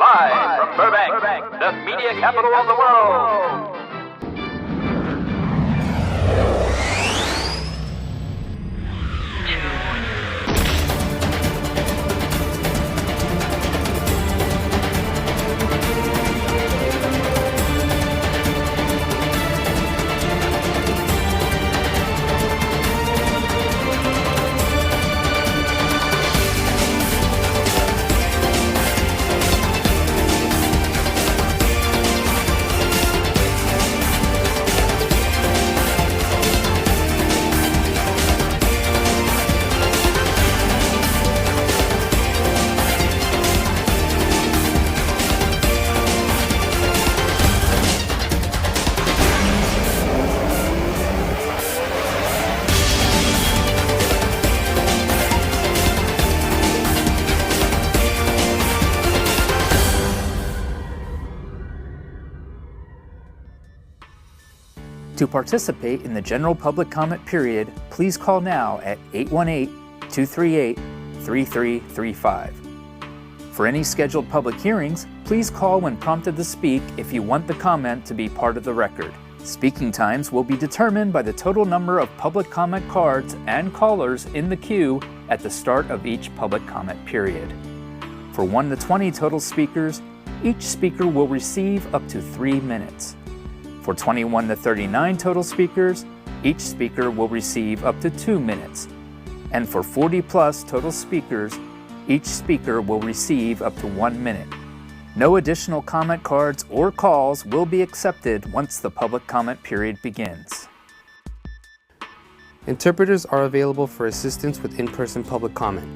Live from Burbank, the media capital of the world. To participate in the general public comment period, please call now at 818-238-3335. For any scheduled public hearings, please call when prompted to speak if you want the comment to be part of the record. Speaking times will be determined by the total number of public comment cards and callers in the queue at the start of each public comment period. For 1 to 20 total speakers, each speaker will receive up to 3 minutes. For 21 to 39 total speakers, each speaker will receive up to 2 minutes. And for 40 plus total speakers, each speaker will receive up to 1 minute. No additional comment cards or calls will be accepted once the public comment period begins. Interpreters are available for assistance with in-person public comment.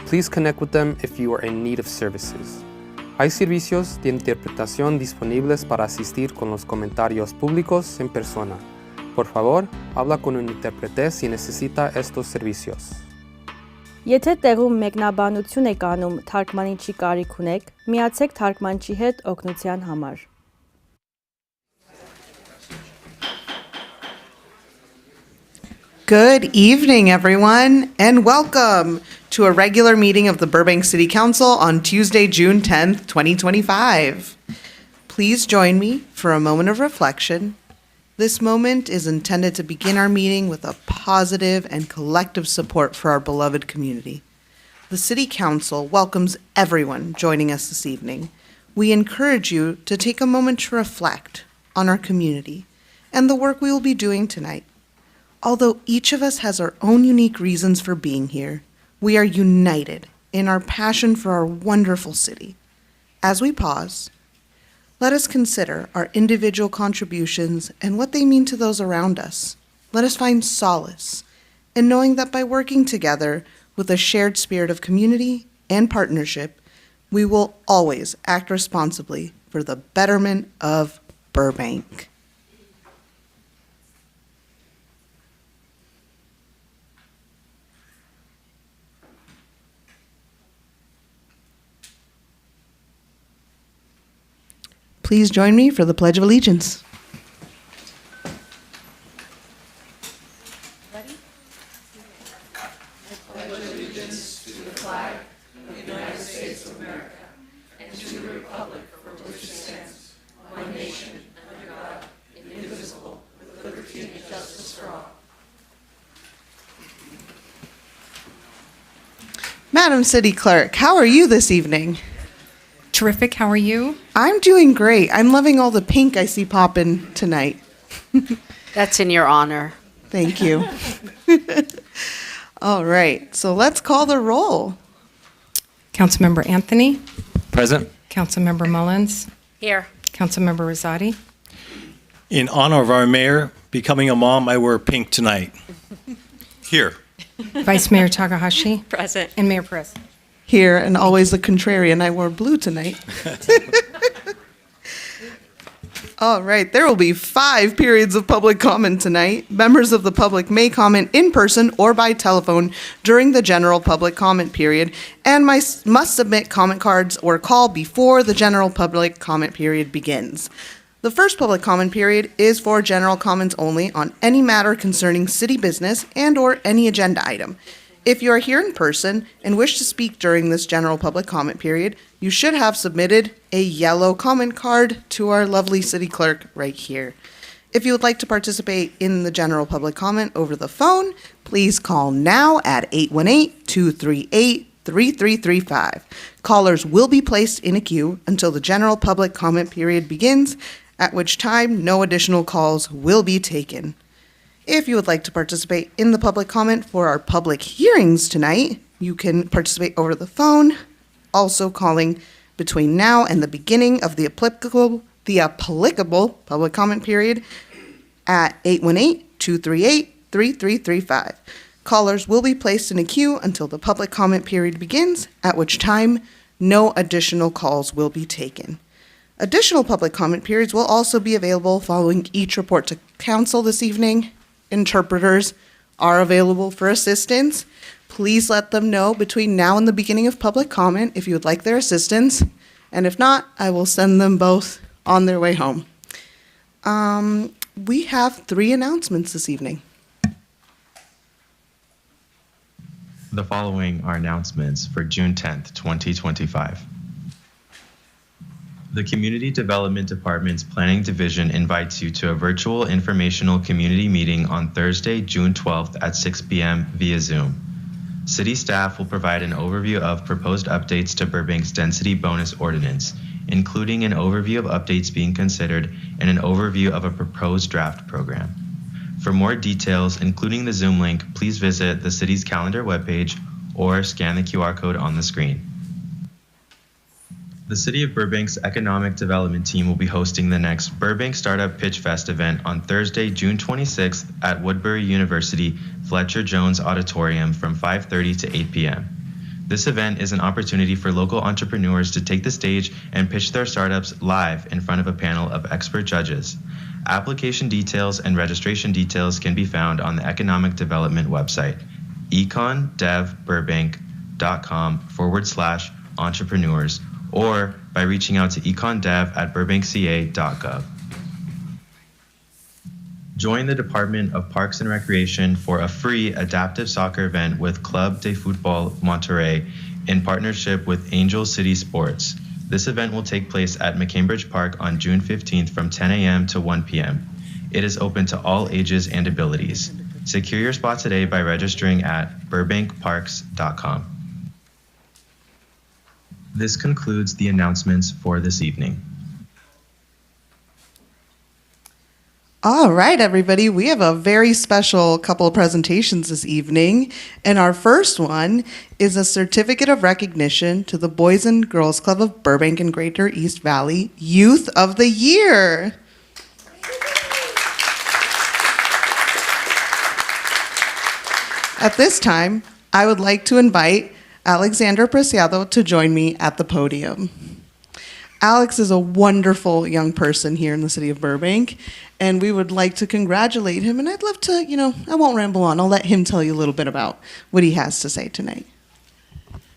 Please connect with them if you are in need of services. Hay servicios de interpretación disponibles para asistir con los comentarios públicos en persona. Por favor, habla con un intérprete si necesita estos servicios. Եթե տեղում մեկնաբանություն եք անում թարգմանիչի կարիք ունեք, միացեք թարգմանչի հետ օգնության համար։ Good evening, everyone, and welcome to a regular meeting of the Burbank City Council on Tuesday, June 10th, 2025. Please join me for a moment of reflection. This moment is intended to begin our meeting with a positive and collective support for our beloved community. The City Council welcomes everyone joining us this evening. We encourage you to take a moment to reflect on our community and the work we will be doing tonight. Although each of us has our own unique reasons for being here, we are united in our passion for our wonderful city. As we pause, let us consider our individual contributions and what they mean to those around us. Let us find solace in knowing that by working together with a shared spirit of community and partnership, we will always act responsibly for the betterment of Burbank. Please join me for the Pledge of Allegiance. Ready? I pledge allegiance to the flag of the United States of America and to the republic for which it stands, one nation, under God, indivisible, with liberty and justice for all. Madam City Clerk, how are you this evening? Terrific. How are you? I'm doing great. I'm loving all the pink I see popping tonight. That's in your honor. Thank you. All right, so let's call the roll. Councilmember Anthony, Present. Councilmember Mullins, Here. Councilmember Rosati, In honor of our mayor becoming a mom, I wear pink tonight. Here. Vice Mayor Takahashi, Present. and Mayor Perez. Here, and always the contrarian, I wore blue tonight. All right, there will be 5 periods of public comment tonight. Members of the public may comment in person or by telephone during the general public comment period and must submit comment cards or call before the general public comment period begins. The first public comment period is for general comments only on any matter concerning city business and/or any agenda item. If you are here in person and wish to speak during this general public comment period, you should have submitted a yellow comment card to our lovely city clerk right here. If you would like to participate in the general public comment over the phone, please call now at 818-238-3335. Callers will be placed in a queue until the general public comment period begins, at which time no additional calls will be taken. If you would like to participate in the public comment for our public hearings tonight, you can participate over the phone, also calling between now and the beginning of the applicable public comment period at 818-238-3335. Callers will be placed in a queue until the public comment period begins, at which time no additional calls will be taken. Additional public comment periods will also be available following each report to council this evening. Interpreters are available for assistance. Please let them know between now and the beginning of public comment if you would like their assistance, and if not, I will send them both on their way home. We have 3 announcements this evening. The following are announcements for June 10th, 2025. The Community Development Department's Planning Division invites you to a virtual informational community meeting on Thursday, June 12th at 6 p.m. via Zoom. City staff will provide an overview of proposed updates to Burbank's density bonus ordinance, including an overview of updates being considered and an overview of a proposed draft program. For more details, including the Zoom link, please visit the city's calendar webpage or scan the QR code on the screen. The City of Burbank's Economic Development Team will be hosting the next Burbank Startup Pitch Fest event on Thursday, June 26th at Woodbury University Fletcher Jones Auditorium from 5:30 to 8 p.m. This event is an opportunity for local entrepreneurs to take the stage and pitch their startups live in front of a panel of expert judges. Application details and registration details can be found on the Economic Development website, econdevburbank.com/entrepreneurs, or by reaching out to econdev@burbankca.gov. Join the Department of Parks and Recreation for a free adaptive soccer event with Club de Football Monterrey in partnership with Angel City Sports. This event will take place at McCambridge Park on June 15th from 10 a.m. to 1 p.m. It is open to all ages and abilities. Secure your spot today by registering at burbankparks.com. This concludes the announcements for this evening. All right, everybody, we have a very special couple of presentations this evening, and our first one is a certificate of recognition to the Boys and Girls Club of Burbank and Greater East Valley Youth of the Year. At this time, I would like to invite Alexander Preciado to join me at the podium. Alex is a wonderful young person here in the city of Burbank, and we would like to congratulate him. And I'd love to, I won't ramble on. I'll let him tell you a little bit about what he has to say tonight.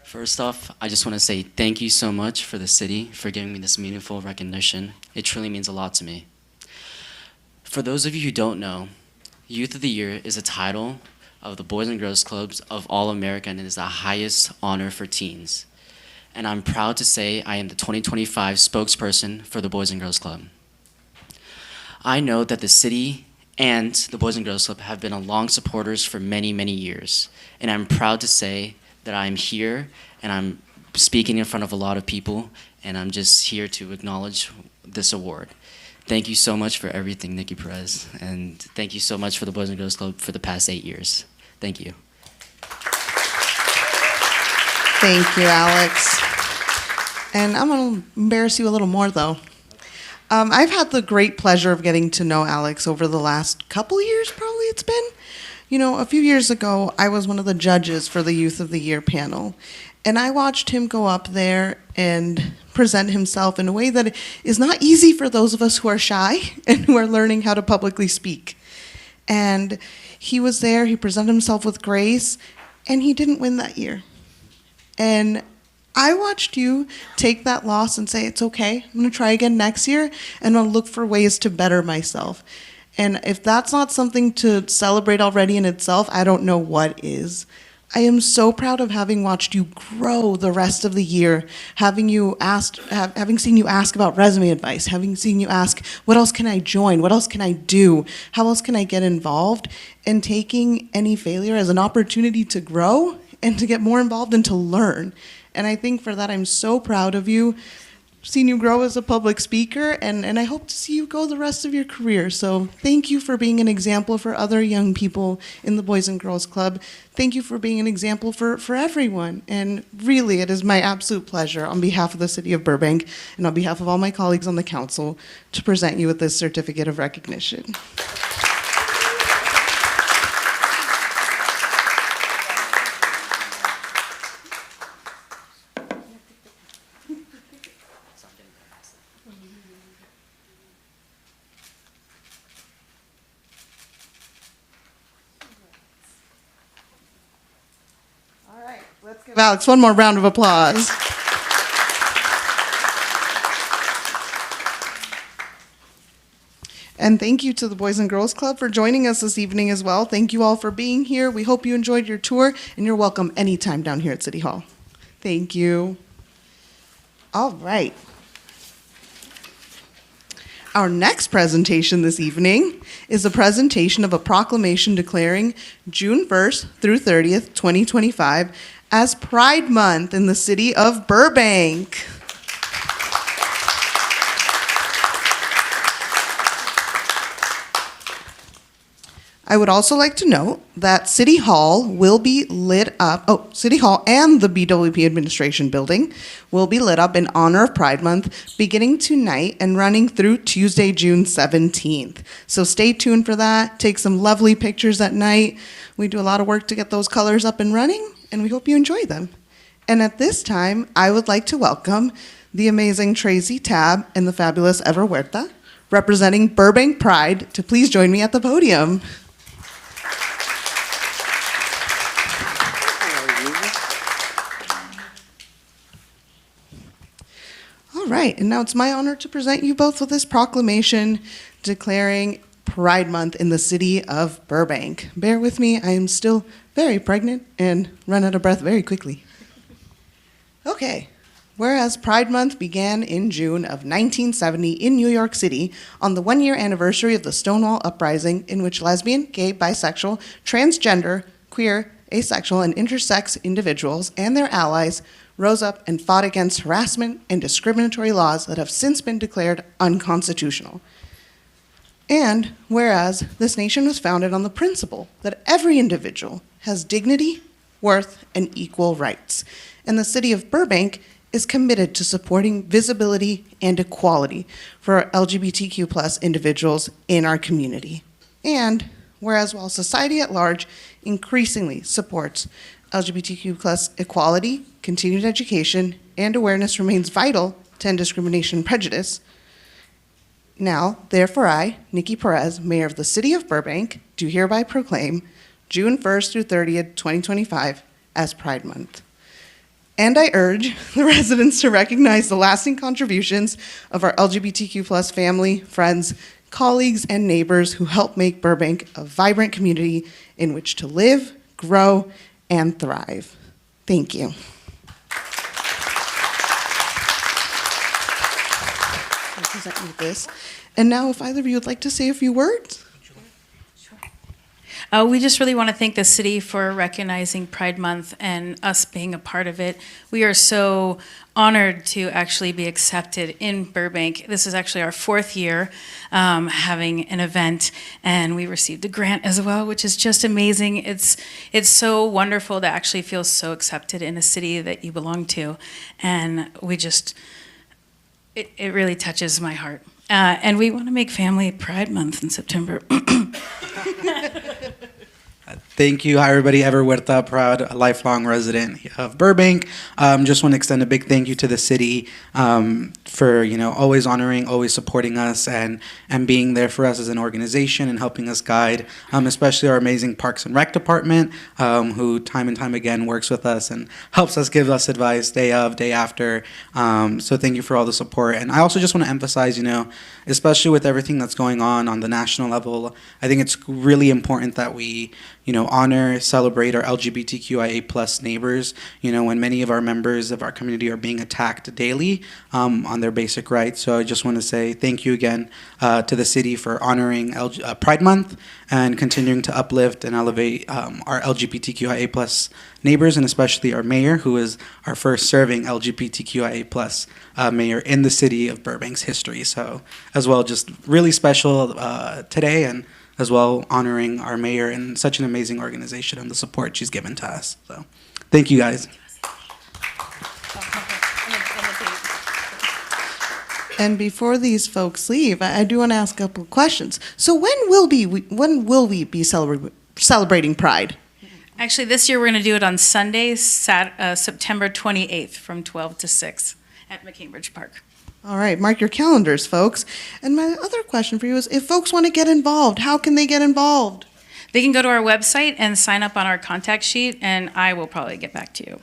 First off, I just want to say thank you so much for the city for giving me this meaningful recognition. It truly means a lot to me. For those of you who don't know, Youth of the Year is a title of the Boys and Girls Clubs of all America, and it is the highest honor for teens. And I'm proud to say I am the 2025 spokesperson for the Boys and Girls Club. I know that the city and the Boys and Girls Club have been long supporters for many, many years. And I'm proud to say that I'm here and I'm speaking in front of a lot of people, and I'm just here to acknowledge this award. Thank you so much for everything, Nikki Perez. And thank you so much for the Boys and Girls Club for the past 8 years. Thank you. Thank you, Alex. And I'm going to embarrass you a little more, though. I've had the great pleasure of getting to know Alex over the last couple years, probably it's been. A few years ago, I was one of the judges for the Youth of the Year panel. And I watched him go up there and present himself in a way that is not easy for those of us who are shy and who are learning how to publicly speak. And he was there, he presented himself with grace, and he didn't win that year. And I watched you take that loss and say, it's okay, I'm going to try again next year, and I'll look for ways to better myself. And if that's not something to celebrate already in itself, I don't know what is. I am so proud of having watched you grow the rest of the year, having seen you ask about resume advice, having seen you ask, what else can I join? What else can I do? How else can I get involved? And taking any failure as an opportunity to grow and to get more involved and to learn. And I think for that, I'm so proud of you. Seen you grow as a public speaker, and I hope to see you go the rest of your career. So thank you for being an example for other young people in the Boys and Girls Club. Thank you for being an example for everyone. And really, it is my absolute pleasure on behalf of the City of Burbank and on behalf of all my colleagues on the council to present you with this certificate of recognition. Let's give Alex one more round of applause. And thank you to the Boys and Girls Club for joining us this evening as well. Thank you all for being here. We hope you enjoyed your tour, and you're welcome anytime down here at City Hall. Thank you. All right. Our next presentation this evening is a presentation of a proclamation declaring June 1st through 30th, 2025 as Pride Month in the city of Burbank. I would also like to note that City Hall will be lit up, City Hall and the BWP Administration Building will be lit up in honor of Pride Month beginning tonight and running through Tuesday, June 17th. So stay tuned for that. Take some lovely pictures at night. We do a lot of work to get those colors up and running, and we hope you enjoy them. And at this time, I would like to welcome the amazing Tracy Tabb and the fabulous Ever Huerta, representing Burbank Pride, to please join me at the podium. All right, and now it's my honor to present you both with this proclamation declaring Pride Month in the city of Burbank. Bear with me, I am still very pregnant and run out of breath very quickly. Okay, whereas Pride Month began in June of 1970 in New York City on the one-year anniversary of the Stonewall Uprising, in which lesbian, gay, bisexual, transgender, queer, asexual, and intersex individuals and their allies rose up and fought against harassment and discriminatory laws that have since been declared unconstitutional. And whereas this nation was founded on the principle that every individual has dignity, worth, and equal rights, and the city of Burbank is committed to supporting visibility and equality for LGBTQ+ individuals in our community. And whereas while society at large increasingly supports LGBTQ+ equality, continued education, and awareness remains vital to end discrimination and prejudice. Now, therefore I, Nikki Perez, Mayor of the City of Burbank, do hereby proclaim June 1st through 30th, 2025 as Pride Month. And I urge the residents to recognize the lasting contributions of our LGBTQ+ family, friends, colleagues, and neighbors who help make Burbank a vibrant community in which to live, grow, and thrive. Thank you. I'll present you with this. And now, if either of you would like to say a few words. We just really want to thank the city for recognizing Pride Month and us being a part of it. We are so honored to actually be accepted in Burbank. This is actually our fourth year having an event, and we received a grant as well, which is just amazing. It's so wonderful to actually feel so accepted in a city that you belong to, and we just, it really touches my heart. And we want to make Family Pride Month in September. Thank you. Hi, everybody. Ever Huerta, proud lifelong resident of Burbank. Just want to extend a big thank you to the city for always honoring, always supporting us, and being there for us as an organization and helping us guide, especially our amazing Parks and Rec department, who time and time again works with us and helps us, give us advice day of, day after. So thank you for all the support. And I also just want to emphasize, especially with everything that's going on the national level, I think it's really important that we honor, celebrate our LGBTQIA plus neighbors, when many of our members of our community are being attacked daily on their basic rights. So I just want to say thank you again to the city for honoring Pride Month and continuing to uplift and elevate our LGBTQIA plus neighbors, and especially our mayor, who is our first serving LGBTQIA plus mayor in the city of Burbank's history. So as well, just really special today, and as well honoring our mayor and such an amazing organization and the support she's given to us. So thank you guys. And before these folks leave, I do want to ask a couple of questions. So when will we be celebrating Pride? Actually, this year we're going to do it on Sunday, September 28th from 12 to 6 at McCambridge Park. All right, mark your calendars, folks. And my other question for you is, if folks want to get involved, how can they get involved? They can go to our website and sign up on our contact sheet, and I will probably get back to you.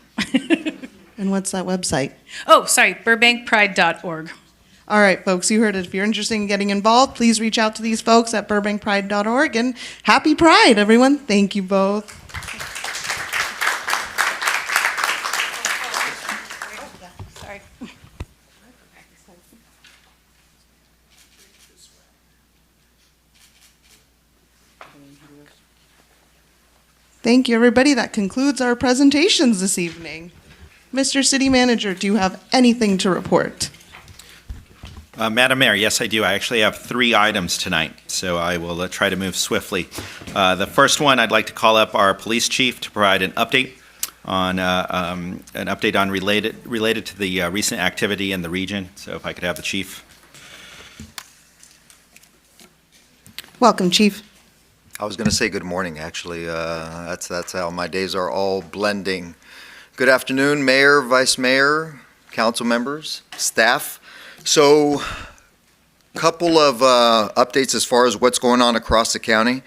And what's that website? Oh, sorry, burbankpride.org. All right, folks, you heard it. If you're interested in getting involved, please reach out to these folks at burbankpride.org. And happy Pride, everyone. Thank you both. Sorry. Thank you, everybody. That concludes our presentations this evening. Mr. City Manager, do you have anything to report? Madam Mayor, yes, I do. I actually have 3 items tonight, so I will try to move swiftly. The first one, I'd like to call up our police chief to provide an update on related to the recent activity in the region. So if I could have the chief. Welcome, Chief. I was going to say good morning, actually. That's how my days are all blending. Good afternoon, Mayor, Vice Mayor, council members, staff. So, couple of updates as far as what's going on across the county,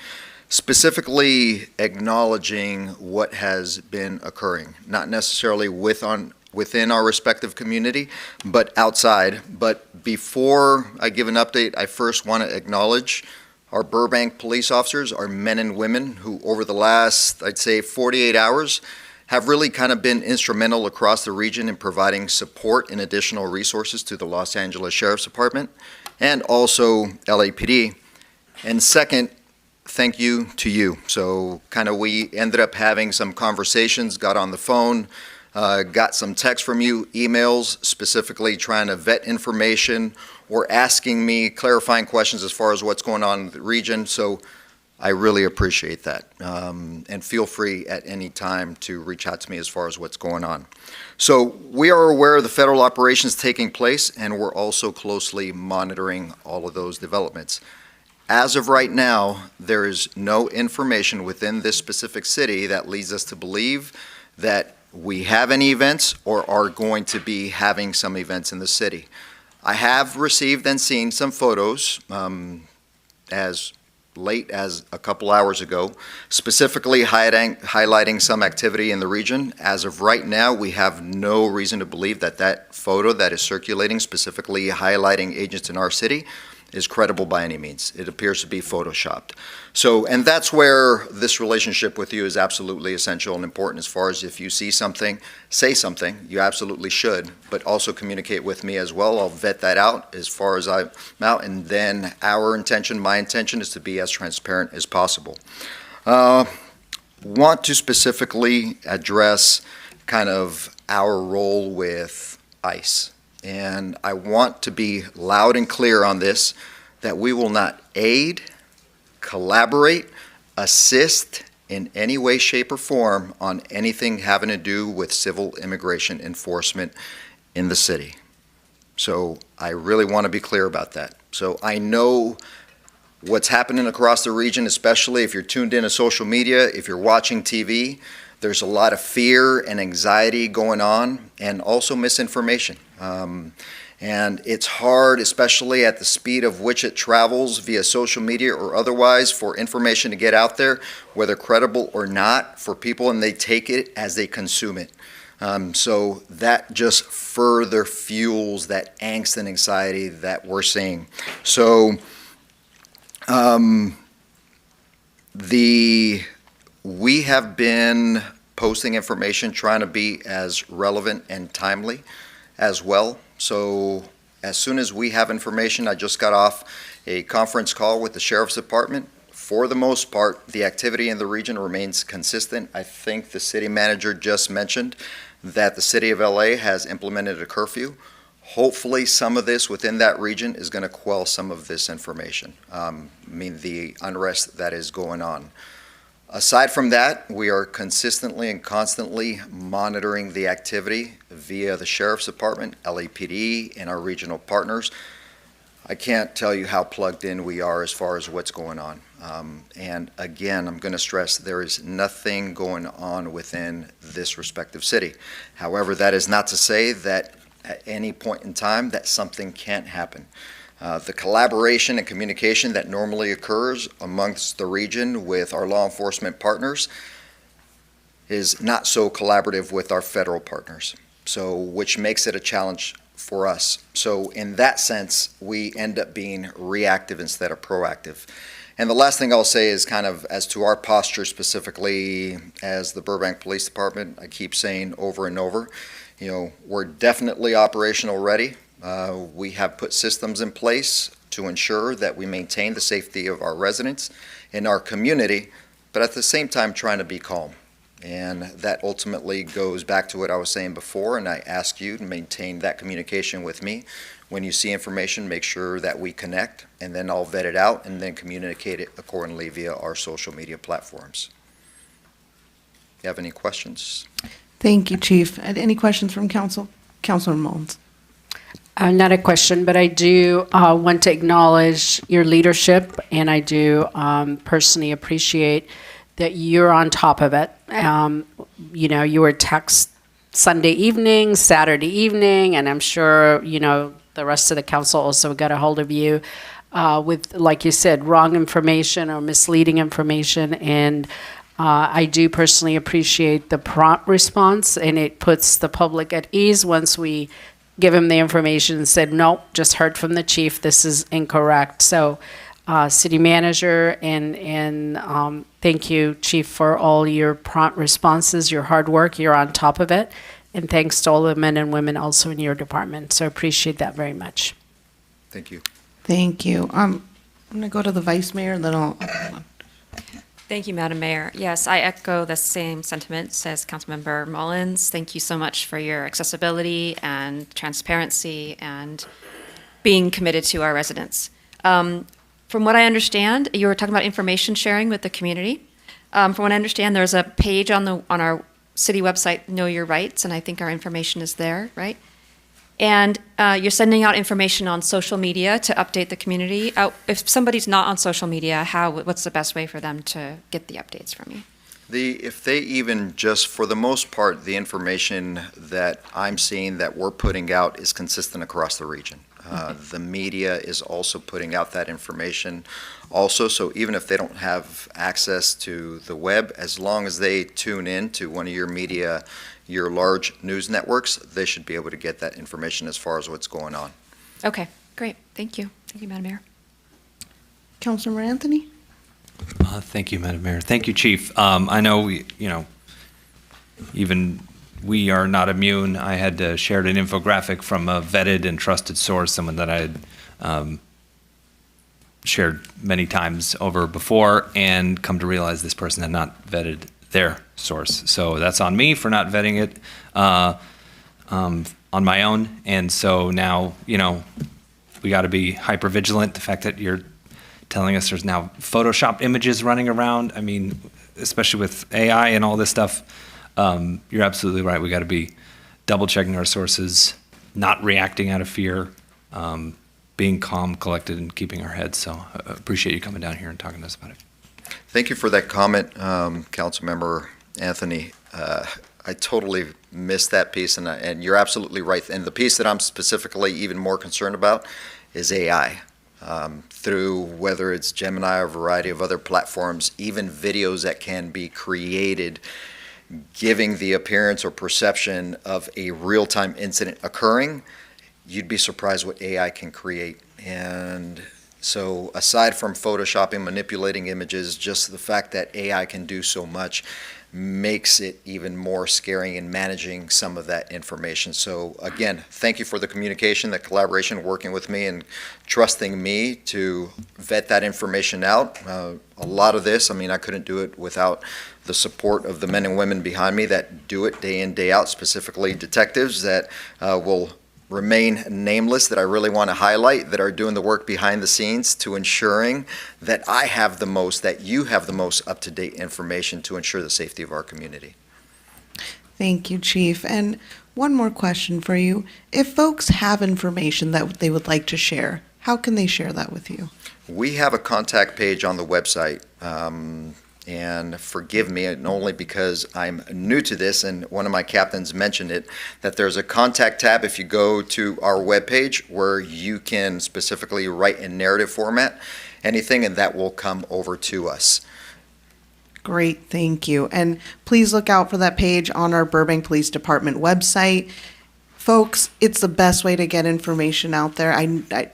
specifically acknowledging what has been occurring, not necessarily within our respective community, but outside. But before I give an update, I first want to acknowledge our Burbank police officers, our men and women who over the last, I'd say, 48 hours have really kind of been instrumental across the region in providing support and additional resources to the Los Angeles Sheriff's Department and also LAPD. And second, thank you to you. So kind of we ended up having some conversations, got on the phone, got some text from you, emails, specifically trying to vet information or asking me clarifying questions as far as what's going on in the region. So I really appreciate that. And feel free at any time to reach out to me as far as what's going on. So we are aware of the federal operations taking place, and we're also closely monitoring all of those developments. As of right now, there is no information within this specific city that leads us to believe that we have any events or are going to be having some events in the city. I have received and seen some photos as late as a couple hours ago, specifically highlighting some activity in the region. As of right now, we have no reason to believe that that photo that is circulating, specifically highlighting agents in our city, is credible by any means. It appears to be photoshopped. So, and that's where this relationship with you is absolutely essential and important as far as if you see something, say something, you absolutely should, but also communicate with me as well. I'll vet that out as far as I'm out, and then our intention, my intention is to be as transparent as possible. Want to specifically address kind of our role with ICE. And I want to be loud and clear on this, that we will not aid, collaborate, assist in any way, shape, or form on anything having to do with civil immigration enforcement in the city. So I really want to be clear about that. So I know what's happening across the region, especially if you're tuned in to social media, if you're watching TV, there's a lot of fear and anxiety going on, and also misinformation. And it's hard, especially at the speed of which it travels via social media or otherwise, for information to get out there, whether credible or not, for people, and they take it as they consume it. So that just further fuels that angst and anxiety that we're seeing. So We have been posting information, trying to be as relevant and timely as well. So as soon as we have information, I just got off a conference call with the Sheriff's Department. For the most part, the activity in the region remains consistent. I think the city manager just mentioned that the city of LA has implemented a curfew. Hopefully, some of this within that region is going to quell some of this information. The unrest that is going on. Aside from that, we are consistently and constantly monitoring the activity via the Sheriff's Department, LAPD, and our regional partners. I can't tell you how plugged in we are as far as what's going on. And again, I'm going to stress there is nothing going on within this respective city. However, that is not to say that at any point in time that something can't happen. The collaboration and communication that normally occurs amongst the region with our law enforcement partners is not so collaborative with our federal partners, so which makes it a challenge for us. So in that sense, we end up being reactive instead of proactive. And the last thing I'll say is kind of as to our posture specifically as the Burbank Police Department, I keep saying over and over, we're definitely operational ready. We have put systems in place to ensure that we maintain the safety of our residents and our community, but at the same time trying to be calm. And that ultimately goes back to what I was saying before, and I ask you to maintain that communication with me. When you see information, make sure that we connect, and then I'll vet it out and then communicate it accordingly via our social media platforms. You have any questions? Thank you, Chief. Any questions from council? Councilor Mullins. Not a question, but I do want to acknowledge your leadership, and I do personally appreciate that you're on top of it. You were text Sunday evening, Saturday evening, and I'm sure, the rest of the council also got a hold of you with, like you said, wrong information or misleading information. And I do personally appreciate the prompt response, and it puts the public at ease once we give him the information and said, nope, just heard from the chief, this is incorrect. So city manager, and thank you, chief, for all your prompt responses, your hard work, you're on top of it. And thanks to all the men and women also in your department. So I appreciate that very much. Thank you. Thank you. I'm going to go to the vice mayor, and then I'll. Thank you, Madam Mayor. Yes, I echo the same sentiments as Councilmember Mullins. Thank you so much for your accessibility and transparency and being committed to our residents. From what I understand, you were talking about information sharing with the community. From what I understand, there's a page on our city website, Know Your Rights, and I think our information is there, right? And you're sending out information on social media to update the community. If somebody's not on social media, what's the best way for them to get the updates from you? If they even just, for the most part, the information that I'm seeing that we're putting out is consistent across the region. The media is also putting out that information also, so even if they don't have access to the web, as long as they tune in to one of your large news networks, they should be able to get that information as far as what's going on. Okay, great. Thank you. Thank you, Madam Mayor. Councilmember Anthony? Thank you, Madam Mayor. Thank you, Chief. I know even we are not immune. I had shared an infographic from a vetted and trusted source, someone that I had shared many times over before, and come to realize this person had not vetted their source. So that's on me for not vetting it on my own. And so now, we got to be hyper vigilant. The fact that you're telling us there's now Photoshopped images running around, especially with AI and all this stuff, you're absolutely right. We got to be double checking our sources, not reacting out of fear, being calm, collected, and keeping our heads. So I appreciate you coming down here and talking to us about it. Thank you for that comment, Councilmember Anthony. I totally missed that piece, and you're absolutely right. And the piece that I'm specifically even more concerned about is AI. Through whether it's Gemini or a variety of other platforms, even videos that can be created giving the appearance or perception of a real-time incident occurring, you'd be surprised what AI can create. And So aside from photoshopping, manipulating images, just the fact that AI can do so much makes it even more scary in managing some of that information. So again, thank you for the communication, the collaboration, working with me and trusting me to vet that information out. A lot of this, I mean, I couldn't do it without the support of the men and women behind me that do it day in, day out, specifically detectives that will remain nameless, that I really want to highlight, that are doing the work behind the scenes to ensuring that I have the most, that you have the most up-to-date information to ensure the safety of our community. Thank you, Chief. And one more question for you. If folks have information that they would like to share, how can they share that with you? We have a contact page on the website. And forgive me, and only because I'm new to this, and one of my captains mentioned it, that there's a contact tab if you go to our webpage where you can specifically write in narrative format anything, and that will come over to us. Great, thank you. And please look out for that page on our Burbank Police Department website. Folks, it's the best way to get information out there. I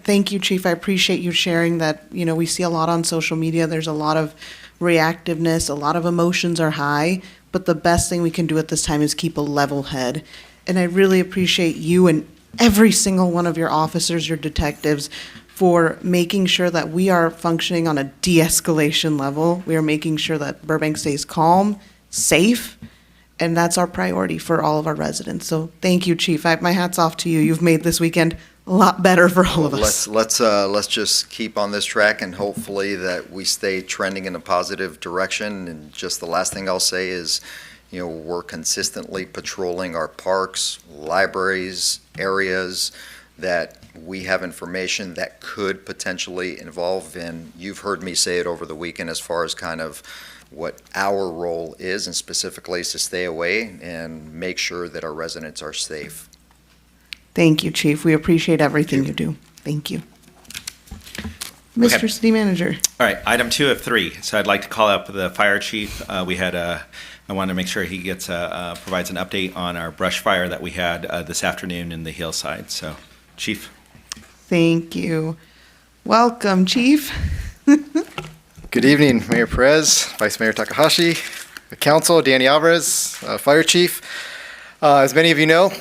thank you, Chief. I appreciate you sharing that. You know, we see a lot on social media. There's a lot of reactiveness, a lot of emotions are high, but the best thing we can do at this time is keep a level head. And I really appreciate you and every single one of your officers, your detectives, for making sure that we are functioning on a de-escalation level. We are making sure that Burbank stays calm, safe, and that's our priority for all of our residents. So thank you, Chief. My hat's off to you. You've made this weekend a lot better for all of us. Let's just keep on this track, and hopefully that we stay trending in a positive direction. And just the last thing I'll say is, you know, we're consistently patrolling our parks, libraries, areas that we have information that could potentially involve, and you've heard me say it over the weekend as far as kind of what our role is, and specifically is to stay away and make sure that our residents are safe. Thank you, Chief. We appreciate everything you do. Thank you. Mr. City Manager. All right, item 2 of 3. So I'd like to call up the fire chief. I want to make sure he gets provides an update on our brush fire that we had this afternoon in the hillside. So, Chief. Thank you. Welcome, Chief. Good evening, Mayor Perez, Vice Mayor Takahashi, the council, Danny Alvarez, Fire Chief. As many of you know,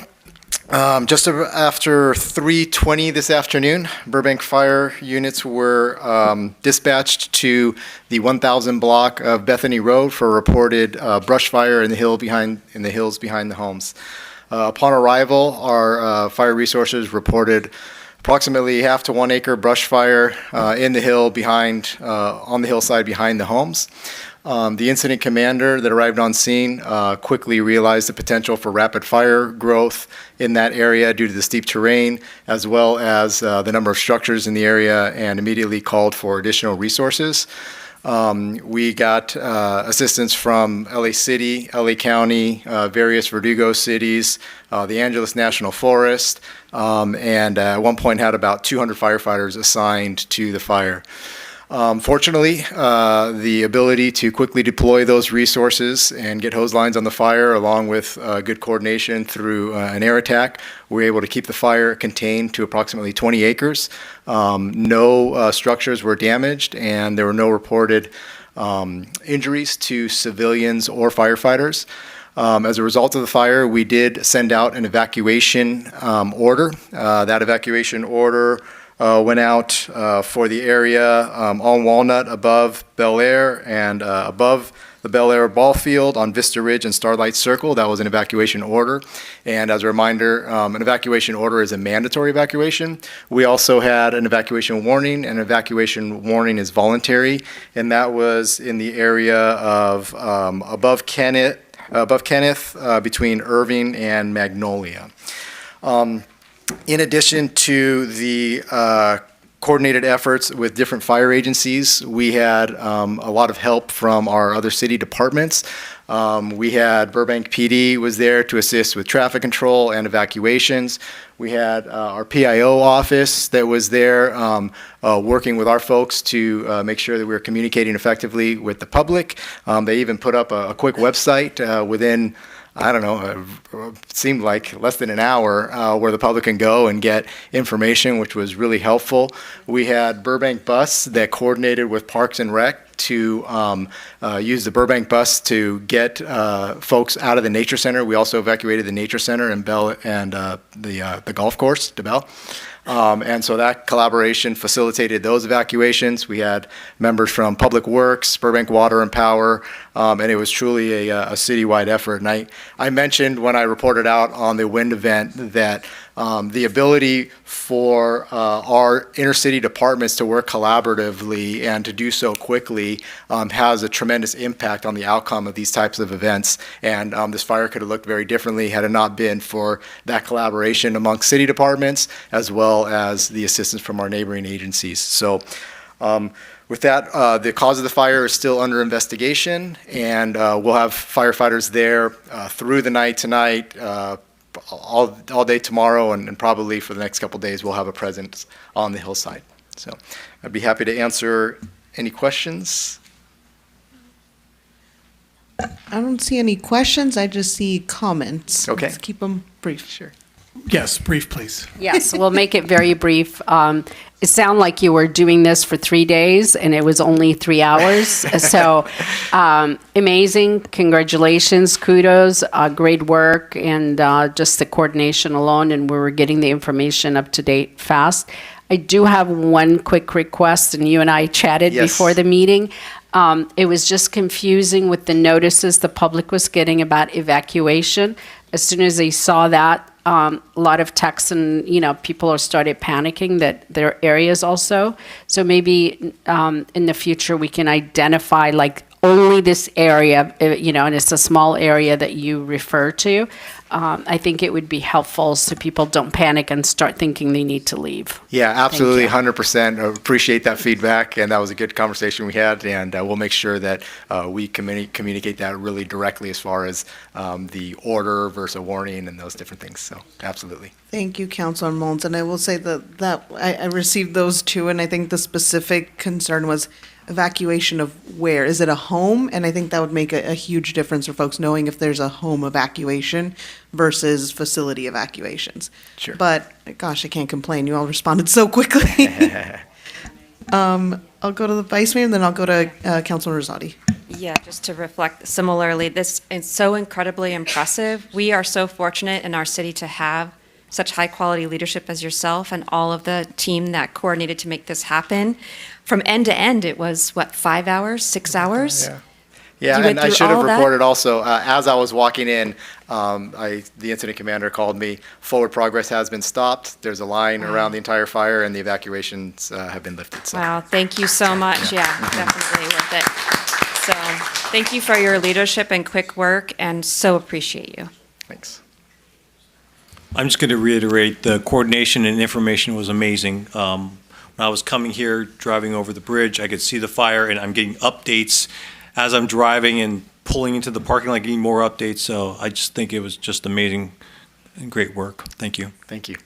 just after 3:20 this afternoon, Burbank fire units were dispatched to the 1000 block of Bethany Road for a reported brush fire in the hills behind the homes. Upon arrival, our fire resources reported approximately half to 1 acre brush fire in the hill on the hillside behind the homes. The incident commander that arrived on scene quickly realized the potential for rapid fire growth in that area due to the steep terrain, as well as the number of structures in the area, and immediately called for additional resources. We got assistance from LA City, LA County, various Verdugo cities, the Angeles National Forest, and at one point had about 200 firefighters assigned to the fire. Fortunately, the ability to quickly deploy those resources and get hose lines on the fire, along with good coordination through an air attack, we were able to keep the fire contained to approximately 20 acres. No structures were damaged, and there were no reported injuries to civilians or firefighters. As a result of the fire, we did send out an evacuation order. That evacuation order went out for the area on Walnut above Bel Air and above the Bel Air ball field on Vista Ridge and Starlight Circle. That was an evacuation order. And as a reminder, an evacuation order is a mandatory evacuation. We also had an evacuation warning, and an evacuation warning is voluntary, and that was in the area of above Kenneth, between Irving and Magnolia. In addition to the coordinated efforts with different fire agencies, we had a lot of help from our other city departments. We had Burbank PD was there to assist with traffic control and evacuations. We had our PIO office that was there working with our folks to make sure that we were communicating effectively with the public. They even put up a quick website within I don't know, it seemed like less than an hour where the public can go and get information, which was really helpful. We had Burbank Bus that coordinated with Parks and Rec to use the Burbank bus to get folks out of the nature center. We also evacuated the nature center and Bell and the golf course, DeBell. And so that collaboration facilitated those evacuations. We had members from Public Works, Burbank Water and Power, and it was truly a citywide effort. And I mentioned when I reported out on the wind event that the ability for our inner city departments to work collaboratively and to do so quickly has a tremendous impact on the outcome of these types of events. And this fire could have looked very differently had it not been for that collaboration among city departments as well as the assistance from our neighboring agencies. So with that, the cause of the fire is still under investigation, and we'll have firefighters there through the night tonight, all day tomorrow, and probably for the next couple days we'll have a presence on the hillside. So I'd be happy to answer any questions. I don't see any questions. I just see comments. Okay. Let's keep them brief. Sure. Yes, brief, please. Yes, we'll make it very brief. It sounded like you were doing this for 3 days, and it was only 3 hours. So amazing. Congratulations. Kudos. Great work. And just the coordination alone, and we were getting the information up to date fast. I do have one quick request, and you and I chatted before the meeting. It was just confusing with the notices the public was getting about evacuation. As soon as they saw that, a lot of texts and, people started panicking that there are areas also. So maybe in the future we can identify like only this area, and it's a small area that you refer to. I think it would be helpful so people don't panic and start thinking they need to leave. Yeah, absolutely, 100%. Appreciate that feedback, and that was a good conversation we had, and we'll make sure that we communicate that really directly as far as the order versus a warning and those different things. So, absolutely. Thank you, Councilor Mullins. And I will say that I received those too, and I think the specific concern was evacuation of where? Is it a home? And I think that would make a huge difference for folks knowing if there's a home evacuation versus facility evacuations. Sure. But, gosh, I can't complain. You all responded so quickly. I'll go to the Vice Mayor, and then I'll go to Councilor Rosati. Yeah, just to reflect similarly, this is so incredibly impressive. We are so fortunate in our city to have such high-quality leadership as yourself and all of the team that coordinated to make this happen. From end to end, it was, 5 hours, 6 hours? Yeah, and I should have reported also, as I was walking in, the incident commander called me, forward progress has been stopped. There's a line around the entire fire, and the evacuations have been lifted. So. Wow, thank you so much. Yeah, definitely worth it. So thank you for your leadership and quick work, and so appreciate you. Thanks. I'm just going to reiterate the coordination and information was amazing. When I was coming here, driving over the bridge, I could see the fire, and I'm getting updates as I'm driving and pulling into the parking lot, getting more updates. So I just think it was just amazing and great work. Thank you. Thank you.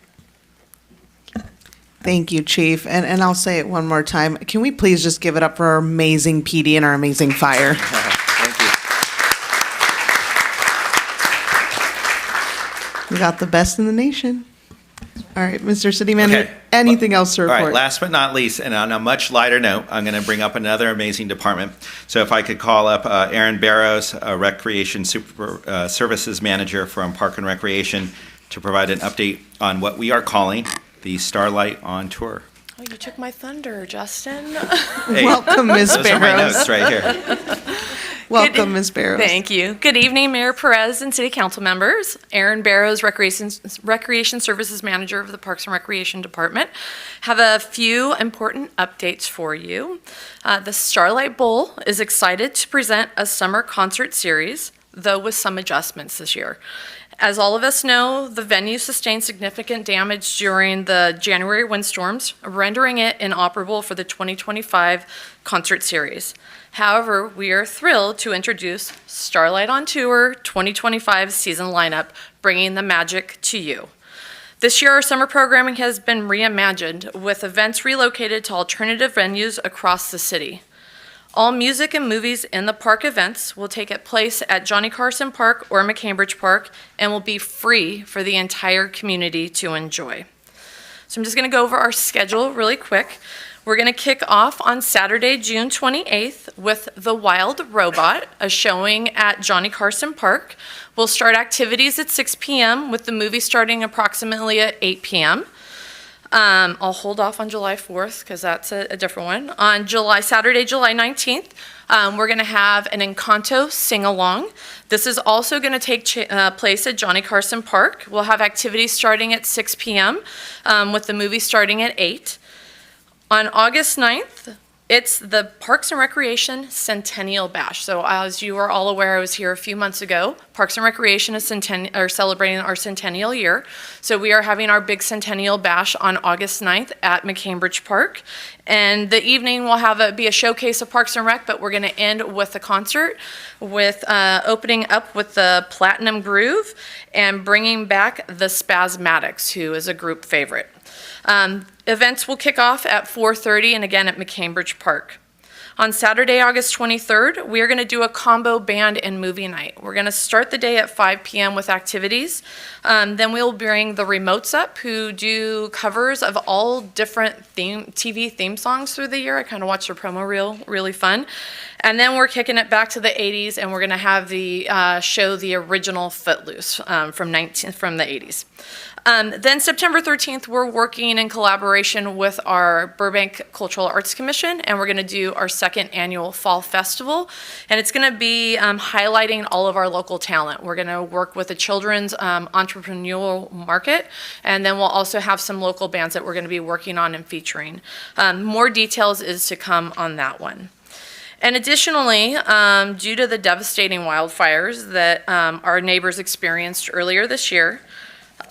Thank you, Chief. And I'll say it one more time. Can we please just give it up for our amazing PD and our amazing fire? Thank you. We got the best in the nation. All right, Mr. City Manager, anything else to report? All right, last but not least, and on a much lighter note, I'm going to bring up another amazing department. So if I could call up Aaron Barrows, Recreation Services Manager from Park and Recreation, to provide an update on what we are calling the Starlight on Tour. Oh, you took my thunder, Justin. Hey, welcome, Ms. Those are my notes right here. Welcome, Ms. Barrows. Thank you. Good evening, Mayor Perez and City Council members. Aaron Barrows, Recreation Services Manager of the Parks and Recreation Department. Have a few important updates for you. The Starlight Bowl is excited to present a summer concert series, though with some adjustments this year. As all of us know, the venue sustained significant damage during the January windstorms, rendering it inoperable for the 2025 concert series. However, we are thrilled to introduce Starlight on Tour 2025 season lineup, bringing the magic to you. This year, our summer programming has been reimagined with events relocated to alternative venues across the city. All music and movies in the park events will take place at Johnny Carson Park or McCambridge Park and will be free for the entire community to enjoy. So I'm just going to go over our schedule really quick. We're going to kick off on Saturday, June 28th with The Wild Robot, a showing at Johnny Carson Park. We'll start activities at 6 p.m. with the movie starting approximately at 8 p.m. I'll hold off on July 4th because that's a different one. On Saturday, July 19th, we're going to have an Encanto sing-along. This is also going to take place at Johnny Carson Park. We'll have activities starting at 6 p.m. With the movie starting at 8. On August 9th, it's the Parks and Recreation Centennial Bash. So as you are all aware, I was here a few months ago. Parks and Recreation is celebrating our centennial year. So we are having our big Centennial Bash on August 9th at McCambridge Park. And the evening will be a showcase of Parks and Rec, but we're going to end with a concert with opening up with the Platinum Groove and bringing back the Spasmatics, who is a group favorite. Events will kick off at 4:30 and again at McCambridge Park. On Saturday, August 23rd, we are going to do a combo band and movie night. We're going to start the day at 5 p.m. with activities. Then we'll bring the Remotes up, who do covers of all different TV theme songs through the year. I kind of watched their promo reel, really fun. And then we're kicking it back to the 80s, and we're going to have the show the original Footloose from the 80s. Then September 13th, we're working in collaboration with our Burbank Cultural Arts Commission, and we're going to do our second annual Fall Festival. And it's going to be highlighting all of our local talent. We're going to work with a children's entrepreneurial market, and then we'll also have some local bands that we're going to be working on and featuring. More details is to come on that one. And additionally, due to the devastating wildfires that our neighbors experienced earlier this year,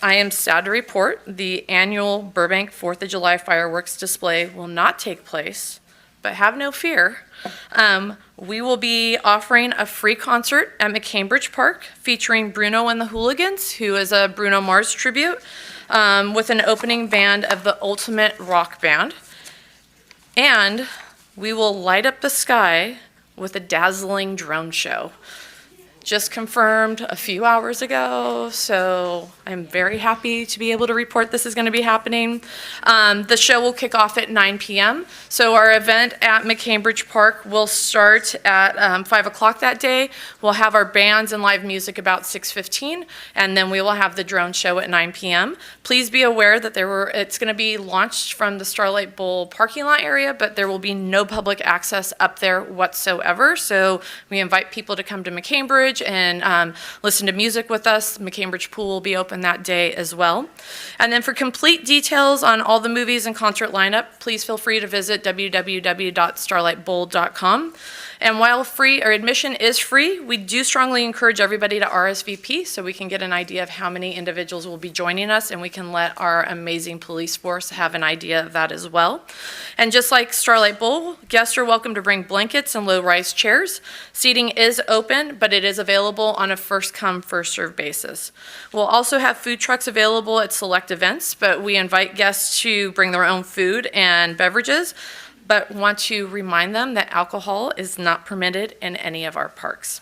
I am sad to report the annual Burbank 4th of July fireworks display will not take place, but have no fear. We will be offering a free concert at McCambridge Park featuring Bruno and the Hooligans, who is a Bruno Mars tribute, with an opening band of the Ultimate Rock Band. And we will light up the sky with a dazzling drone show. Just confirmed a few hours ago, so I'm very happy to be able to report this is going to be happening. The show will kick off at 9 p.m. So our event at McCambridge Park will start at 5 o'clock that day. We'll have our bands and live music about 6:15, and then we will have the drone show at 9 p.m. Please be aware that it's going to be launched from the Starlight Bowl parking lot area, but there will be no public access up there whatsoever. So we invite people to come to McCambridge and listen to music with us. McCambridge Pool will be open that day as well. And then for complete details on all the movies and concert lineup, please feel free to visit www.starlightbowl.com. And while admission is free, we do strongly encourage everybody to RSVP so we can get an idea of how many individuals will be joining us, and we can let our amazing police force have an idea of that as well. And just like Starlight Bowl, guests are welcome to bring blankets and low-rise chairs. Seating is open, but it is available on a first-come, first-served basis. We'll also have food trucks available at select events, but we invite guests to bring their own food and beverages, but want to remind them that alcohol is not permitted in any of our parks.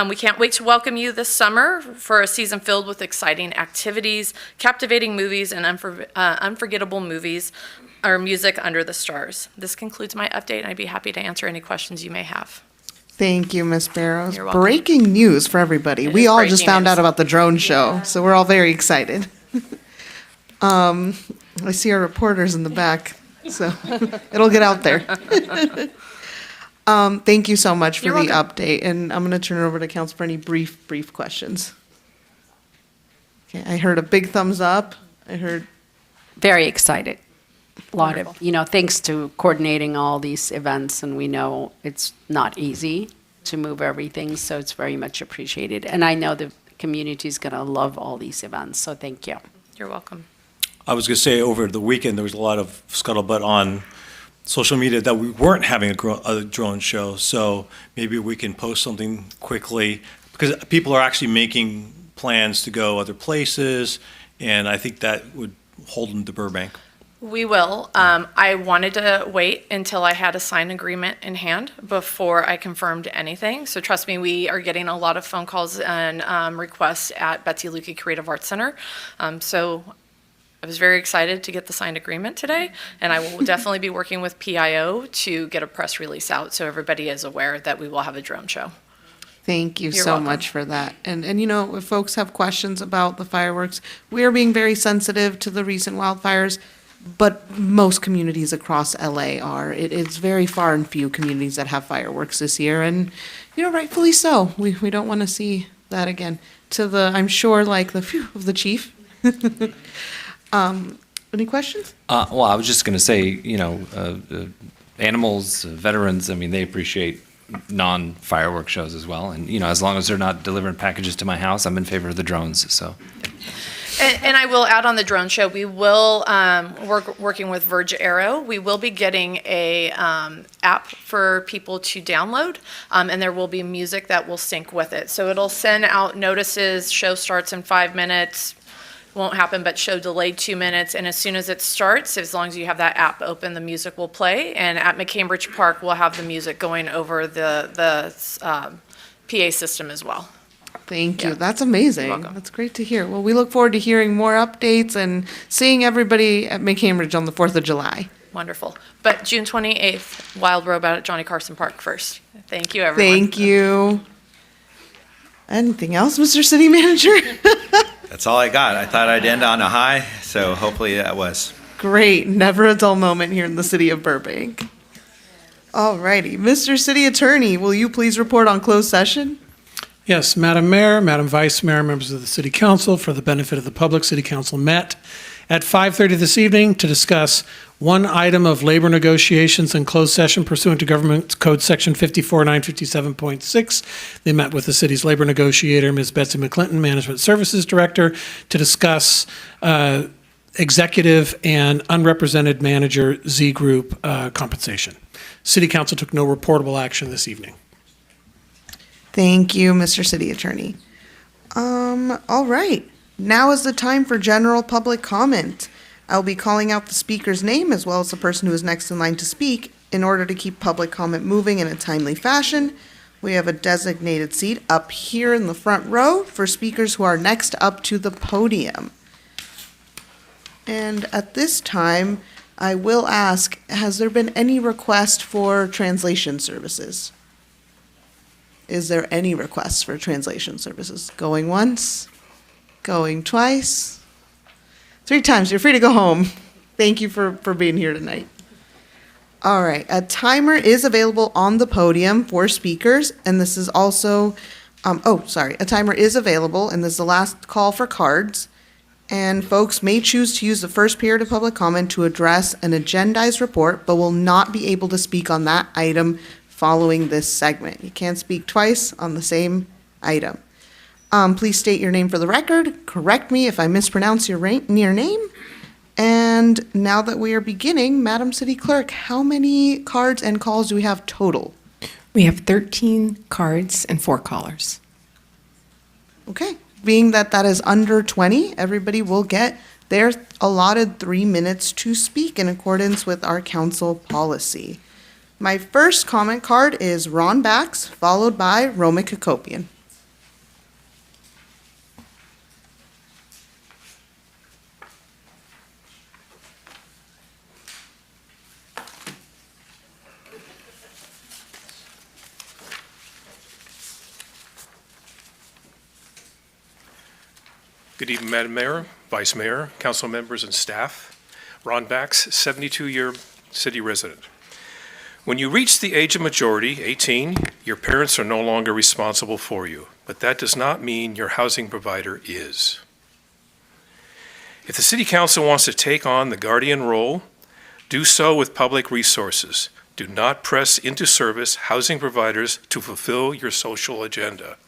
We can't wait to welcome you this summer for a season filled with exciting activities, captivating movies, and unforgettable movies or music under the stars. This concludes my update, and I'd be happy to answer any questions you may have. Thank you, Ms. Barrows. You're welcome. Breaking news for everybody. We all just found news. out about the drone show, so we're all very excited. I see our reporters in the back, so it'll get out there. Thank you so much for You're the welcome. update, and I'm going to turn it over to council for any brief questions. Okay, I heard a big thumbs up. I heard Very excited. A lot Wonderful. of, thanks to coordinating all these events, and we know it's not easy to move everything, so it's very much appreciated. And I know the community is going to love all these events, so thank you. You're welcome. I was going to say over the weekend, there was a lot of scuttlebutt on social media that we weren't having a drone show. So maybe we can post something quickly, because people are actually making plans to go other places, and I think that would hold them to Burbank. We will. I wanted to wait until I had a signed agreement in hand before I confirmed anything. So trust me, we are getting a lot of phone calls and requests at Betsy Lukey Creative Arts Center. So I was very excited to get the signed agreement today, and I will definitely be working with PIO to get a press release out so everybody is aware that we will have a drone show. Thank you You're so welcome. much for that. And you know, if folks have questions about the fireworks, we are being very sensitive to the recent wildfires, but most communities across LA are. It's very far and few communities that have fireworks this year, and, you know, rightfully so. We don't want to see that again. To the, I'm sure, like, the phew of the chief. Any questions? Well, I was just going to say, you know, animals, veterans, I mean, they appreciate non-firework shows as well. And, you know, as long as they're not delivering packages to my house, I'm in favor of the drones, so. And I will add on the drone show, we will, working with Verge Aero, we will be getting a app for people to download, and there will be music that will sync with it. So it'll send out notices, show starts in 5 minutes, won't happen, but show delayed 2 minutes, and as soon as it starts, as long as you have that app open, the music will play, and at McCambridge Park, we'll have the music going over the PA system as well. Thank you. That's amazing. That's great to hear. Well, we look forward to hearing more updates and seeing everybody at McCambridge on the 4th of July. Wonderful. But June 28th, Wild Robot at Johnny Carson Park first. Thank you, everyone. Thank you. Anything else, Mr. City Manager? That's all I got. I thought I'd end on a high, so hopefully that was. Great. Never a dull moment here in the city of Burbank. All righty. Mr. City Attorney, will you please report on closed session? Yes, Madam Mayor, Madam Vice Mayor, members of the City Council, for the benefit of the public, City Council met at 5:30 this evening to discuss one item of labor negotiations in closed session pursuant to Government Code Section 54957.6. They met with the city's labor negotiator, Ms. Betsy McClinton, Management Services Director, to discuss executive and unrepresented manager Z Group compensation. City Council took no reportable action this evening. Thank you, Mr. City Attorney. All right. Now is the time for general public comment. I'll be calling out the speaker's name as well as the person who is next in line to speak in order to keep public comment moving in a timely fashion. We have a designated seat up here in the front row for speakers who are next up to the podium. And at this time, I will ask, has there been any request for translation services? Is there any requests for translation services? Going once? Going twice? 3 times. You're free to go home. Thank you for being here tonight. All right. A timer is available on the podium for speakers, and this is also, a timer is available, and this is the last call for cards. And folks may choose to use the first period of public comment to address an agendized report, but will not be able to speak on that item following this segment. You can't speak twice on the same item. Please state your name for the record. Correct me if I mispronounce your name. And now that we are beginning, Madam City Clerk, how many cards and calls do we have total? We have 13 cards and 4 callers. Okay. Being that that is under 20, everybody will get their allotted 3 minutes to speak in accordance with our council policy. My first comment card is Ron Bax, followed by Roma Kakopian. Good evening, Madam Mayor, Vice Mayor, council members, and staff. Ron Bax, 72-year city resident. When you reach the age of majority, 18, your parents are no longer responsible for you, but that does not mean your housing provider is. If the City Council wants to take on the guardian role, do so with public resources. Do not press into service housing providers to fulfill your social agenda.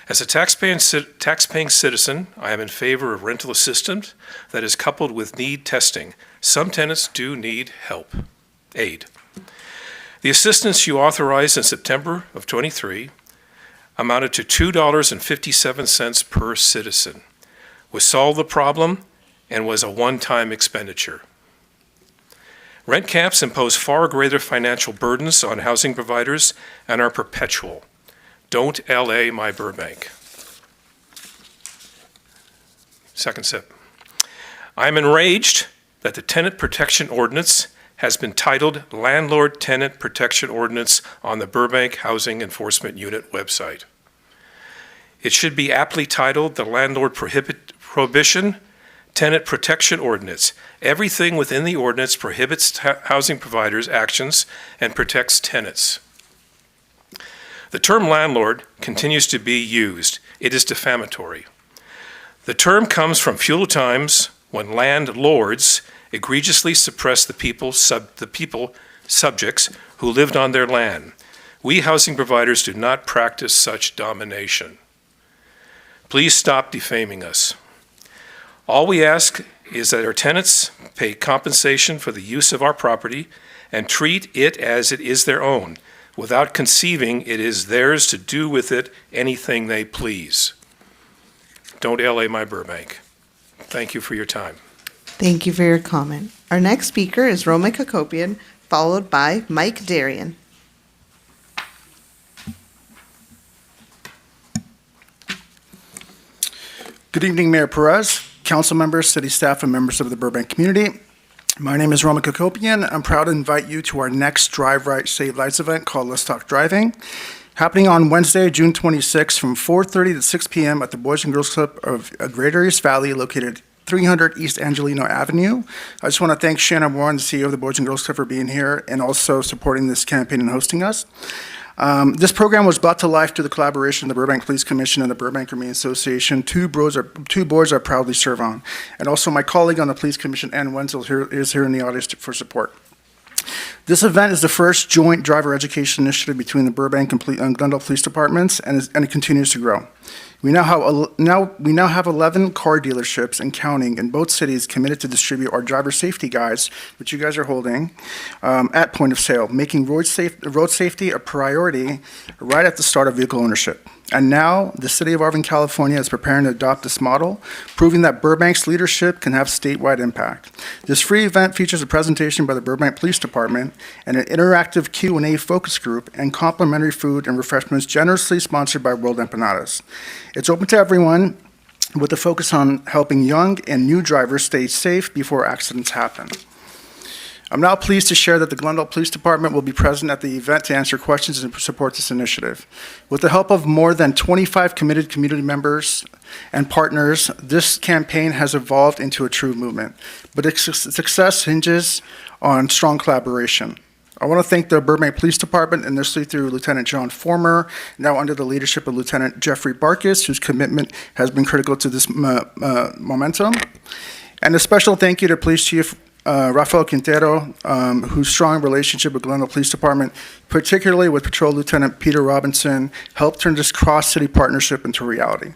As a taxpaying citizen, I am in favor of rental assistance that is coupled with need testing. Some tenants do need aid. The assistance you authorized in September of '23 amounted to $2.57 per citizen, would solve the problem and was a one-time expenditure. Rent caps impose far greater financial burdens on housing providers and are perpetual. Don't LA my Burbank. Second sip. I'm enraged that the Tenant Protection Ordinance has been titled Landlord Tenant Protection Ordinance on the Burbank Housing Enforcement Unit website. It should be aptly titled the Landlord Prohibition Tenant Protection Ordinance. Everything within the ordinance prohibits housing providers' actions and protects tenants. The term landlord continues to be used. It is defamatory. The term comes from feudal times when landlords egregiously suppressed the people subjects who lived on their land. We housing providers do not practice such domination. Please stop defaming us. All we ask is that our tenants pay compensation for the use of our property and treat it as it is their own, without conceiving it is theirs to do with it anything they please. Don't LA my Burbank. Thank you for your time. Thank you for your comment. Our next speaker is Roma Kakopian, followed by Mike Darian. Good evening, Mayor Perez, council members, city staff, and members of the Burbank community. My name is Roma Kakopian. I'm proud to invite you to our next Drive Right, Save Lives event called Let's Talk Driving, happening on Wednesday, June 26th from 4:30 to 6 p.m. at the Boys and Girls Club of Greater East Valley, located 300 East Angelino Avenue. I just want to thank Shannon Warren, the CEO of the Boys and Girls Club, for being here and also supporting this campaign and hosting us. This program was brought to life through the collaboration of the Burbank Police Commission and the Burbank Army Association, two boards I proudly serve on. And also my colleague on the Police Commission, Ann Wenzel, is here in the audience for support. This event is the first joint driver education initiative between the Burbank and Glendale Police Departments, and it continues to grow. We now have 11 car dealerships and counting in both cities committed to distribute our driver safety guides, which you guys are holding, at point of sale, making road safety a priority right at the start of vehicle ownership. And now the city of Irvine, California is preparing to adopt this model, proving that Burbank's leadership can have statewide impact. This free event features a presentation by the Burbank Police Department and an interactive Q&A focus group and complimentary food and refreshments generously sponsored by World Empanadas. It's open to everyone with a focus on helping young and new drivers stay safe before accidents happen. I'm now pleased to share that the Glendale Police Department will be present at the event to answer questions and support this initiative. With the help of more than 25 committed community members and partners, this campaign has evolved into a true movement, but its success hinges on strong collaboration. I want to thank the Burbank Police Department, initially through Lieutenant John Former, now under the leadership of Lieutenant Jeffrey Barkis, whose commitment has been critical to this momentum. And a special thank you to Police Chief Rafael Quintero, whose strong relationship with Glendale Police Department, particularly with Patrol Lieutenant Peter Robinson, helped turn this cross-city partnership into reality.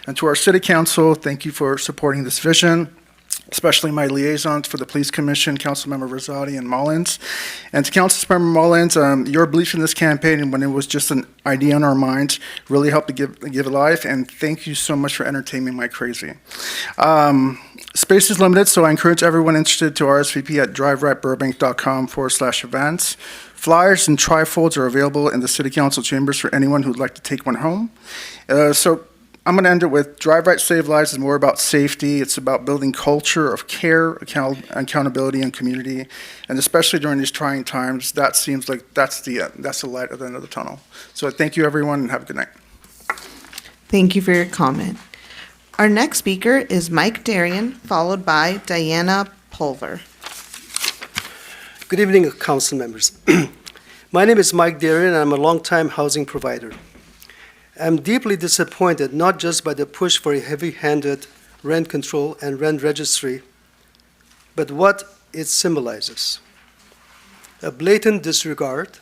And to our City Council, thank you for supporting this vision, especially my liaisons for the Police Commission, Councilmember Rosati and Mullins. And to Councilmember Mullins, your belief in this campaign, when it was just an idea in our minds, really helped to give it life, and thank you so much for entertaining my crazy. Space is limited, so I encourage everyone interested to RSVP at driverightburbank.com/events. Flyers and trifolds are available in the City Council chambers for anyone who'd like to take one home. So I'm going to end it with Drive Right, Save Lives is more about safety. It's about building culture of care, accountability, and community. And especially during these trying times, that seems like that's the light at the end of the tunnel. So thank you, everyone, and have a good night. Thank you for your comment. Our next speaker is Mike Darian, followed by Diana Pulver. Good evening, council members. My name is Mike Darian, and I'm a longtime housing provider. I'm deeply disappointed not just by the push for a heavy-handed rent control and rent registry, but what it symbolizes. A blatant disregard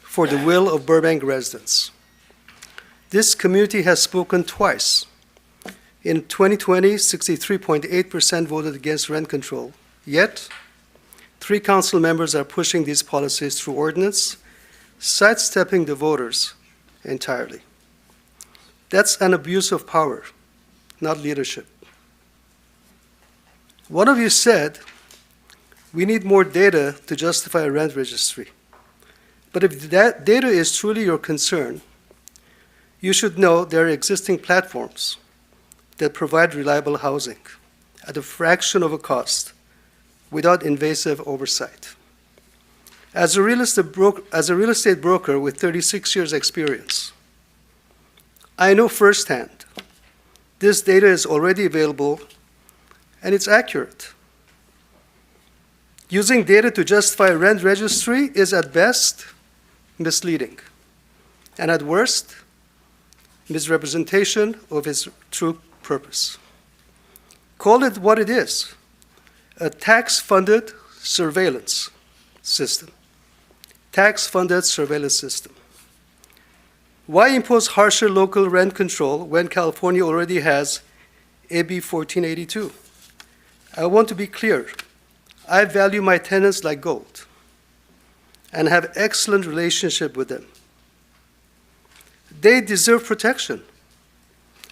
for the will of Burbank residents. This community has spoken twice. In 2020, 63.8% voted against rent control. Yet, 3 council members are pushing these policies through ordinance, sidestepping the voters entirely. That's an abuse of power, not leadership. One of you said we need more data to justify a rent registry. But if that data is truly your concern, you should know there are existing platforms that provide reliable housing at a fraction of a cost without invasive oversight. As a real estate broker with 36 years experience, I know firsthand this data is already available and it's accurate. Using data to justify a rent registry is at best misleading, and at worst, misrepresentation of its true purpose. Call it what it is, a tax-funded surveillance system. Tax-funded surveillance system. Why impose harsher local rent control when California already has AB 1482? I want to be clear. I value my tenants like gold and have excellent relationship with them. They deserve protection,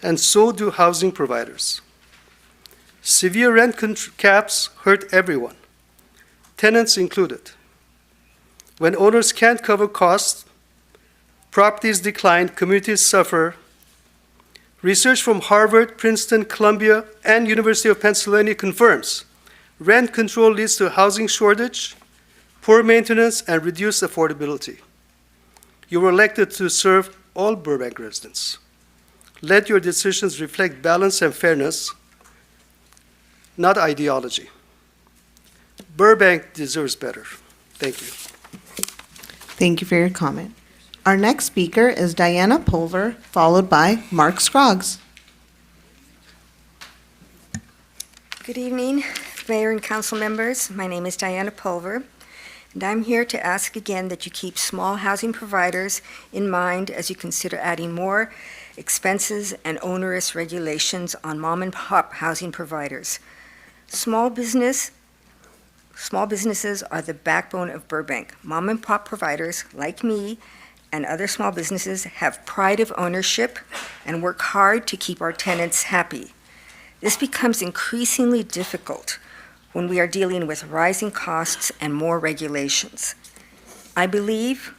and so do housing providers. Severe rent caps hurt everyone, tenants included. When owners can't cover costs, properties decline, communities suffer. Research from Harvard, Princeton, Columbia, and University of Pennsylvania confirms rent control leads to housing shortage, poor maintenance, and reduced affordability. You were elected to serve all Burbank residents. Let your decisions reflect balance and fairness, not ideology. Burbank deserves better. Thank you. Thank you for your comment. Our next speaker is Diana Pulver, followed by Mark Scroggs. Good evening, Mayor and Council members. My name is Diana Pulver, and I'm here to ask again that you keep small housing providers in mind as you consider adding more expenses and onerous regulations on mom-and-pop housing providers. Small businesses are the backbone of Burbank. Mom-and-pop providers like me and other small businesses have pride of ownership and work hard to keep our tenants happy. This becomes increasingly difficult when we are dealing with rising costs and more regulations. I believe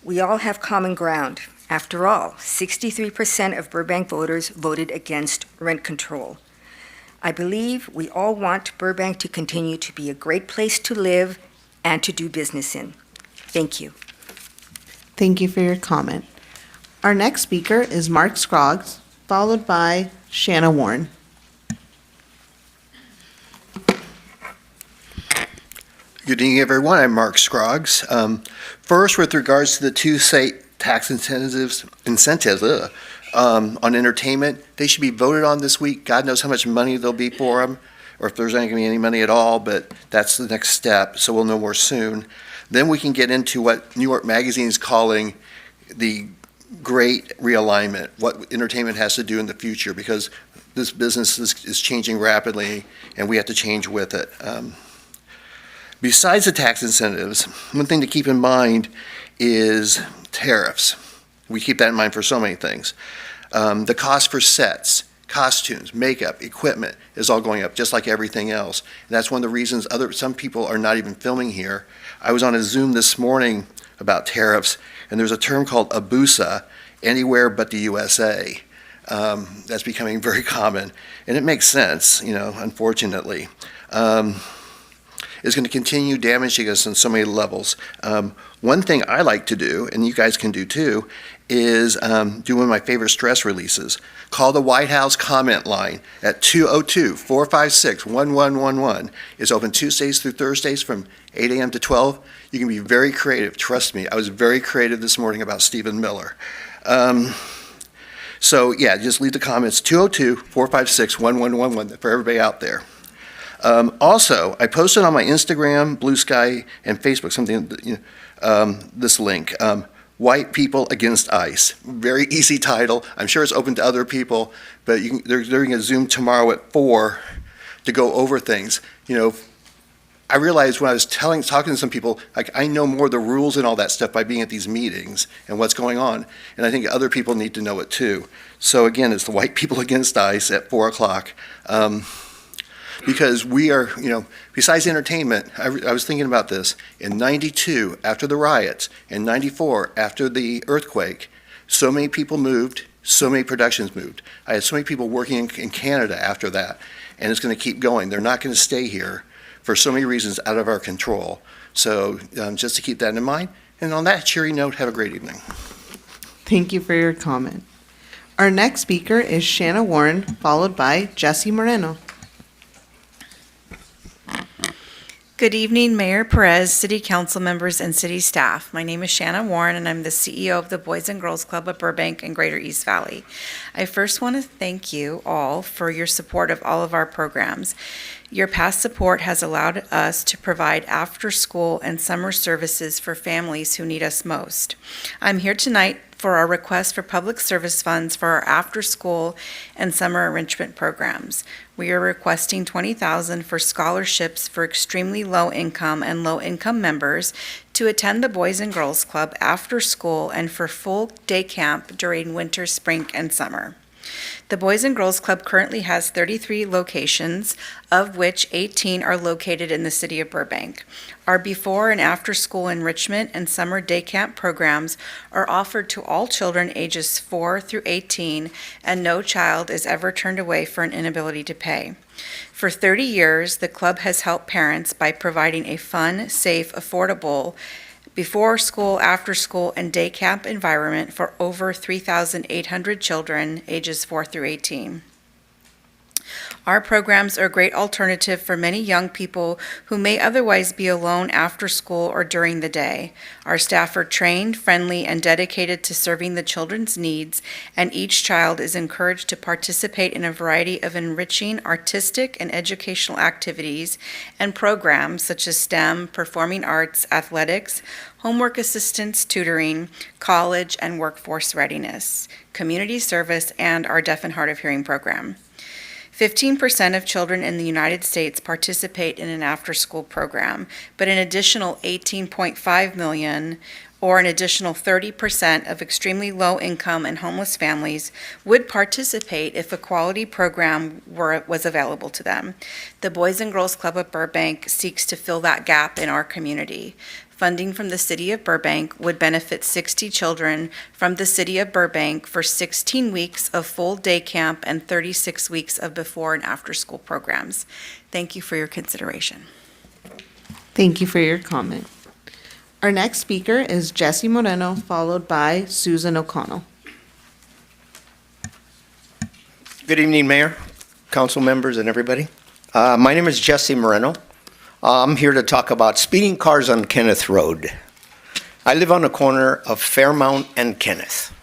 we all have common ground. After all, 63% of Burbank voters voted against rent control. I believe we all want Burbank to continue to be a great place to live and to do business in. Thank you. Thank you for your comment. Our next speaker is Mark Scroggs, followed by Shanna Warren. Good evening, everyone. I'm Mark Scroggs. First, with regards to the two state tax incentives on entertainment, they should be voted on this week. God knows how much money there'll be for them, or if there's not going to be any money at all, but that's the next step, so we'll know more soon. Then we can get into what New York Magazine is calling the great realignment, what entertainment has to do in the future, because this business is changing rapidly, and we have to change with it. Besides the tax incentives, one thing to keep in mind is tariffs. We keep that in mind for so many things. The cost for sets, costumes, makeup, equipment is all going up, just like everything else. And that's one of the reasons some people are not even filming here. I was on a Zoom this morning about tariffs, and there's a term called ABUSA, anywhere but the USA. That's becoming very common, and it makes sense, unfortunately. Is going to continue damaging us on so many levels. One thing I like to do, and you guys can do too, is do one of my favorite stress releases. Call the White House comment line at 202-456-1111. It's open Tuesdays through Thursdays from 8 a.m. to 12. You can be very creative. Trust me, I was very creative this morning about Stephen Miller. So yeah, just leave the comments, 202-456-1111 for everybody out there. Also, I posted on my Instagram, Blue Sky, and Facebook this link, White People Against ICE. Very easy title. I'm sure it's open to other people, but they're doing a Zoom tomorrow at 4 to go over things. I realized when I was talking to some people, I know more of the rules and all that stuff by being at these meetings and what's going on, and I think other people need to know it too. So again, it's the White People Against ICE at 4 o'clock. Because we are, besides entertainment, I was thinking about this. In 92, after the riots, in 94, after the earthquake, so many people moved, so many productions moved. I had so many people working in Canada after that, and it's going to keep going. They're not going to stay here for so many reasons out of our control. So just to keep that in mind. And on that cheery note, have a great evening. Thank you for your comment. Our next speaker is Shanna Warren, followed by Jesse Moreno. Good evening, Mayor Perez, City Council members, and City staff. My name is Shanna Warren, and I'm the CEO of the Boys and Girls Club of Burbank and Greater East Valley. I first want to thank you all for your support of all of our programs. Your past support has allowed us to provide after-school and summer services for families who need us most. I'm here tonight for our request for public service funds for our after-school and summer enrichment programs. We are requesting $20,000 for scholarships for extremely low-income and low-income members to attend the Boys and Girls Club after school and for full day camp during winter, spring, and summer. The Boys and Girls Club currently has 33 locations, of which 18 are located in the city of Burbank. Our before and after school enrichment and summer day camp programs are offered to all children ages 4 through 18, and no child is ever turned away for an inability to pay. For 30 years, the club has helped parents by providing a fun, safe, affordable before school, after school, and day camp environment for over 3,800 children ages 4 through 18. Our programs are a great alternative for many young people who may otherwise be alone after school or during the day. Our staff are trained, friendly, and dedicated to serving the children's needs, and each child is encouraged to participate in a variety of enriching artistic and educational activities and programs such as STEM, performing arts, athletics, homework assistance, tutoring, college and workforce readiness, community service, and our deaf and hard of hearing program. 15% of children in the United States participate in an after-school program, but an additional 18.5 million, or an additional 30% of extremely low-income and homeless families would participate if a quality program was available to them. The Boys and Girls Club of Burbank seeks to fill that gap in our community. Funding from the City of Burbank would benefit 60 children from the City of Burbank for 16 weeks of full day camp and 36 weeks of before and after school programs. Thank you for your consideration. Thank you for your comment. Our next speaker is Jesse Moreno, followed by Susan O'Connell. Good evening, Mayor, council members, and everybody. My name is Jesse Moreno. I'm here to talk about speeding cars on Kenneth Road. I live on the corner of Fairmount and Kenneth,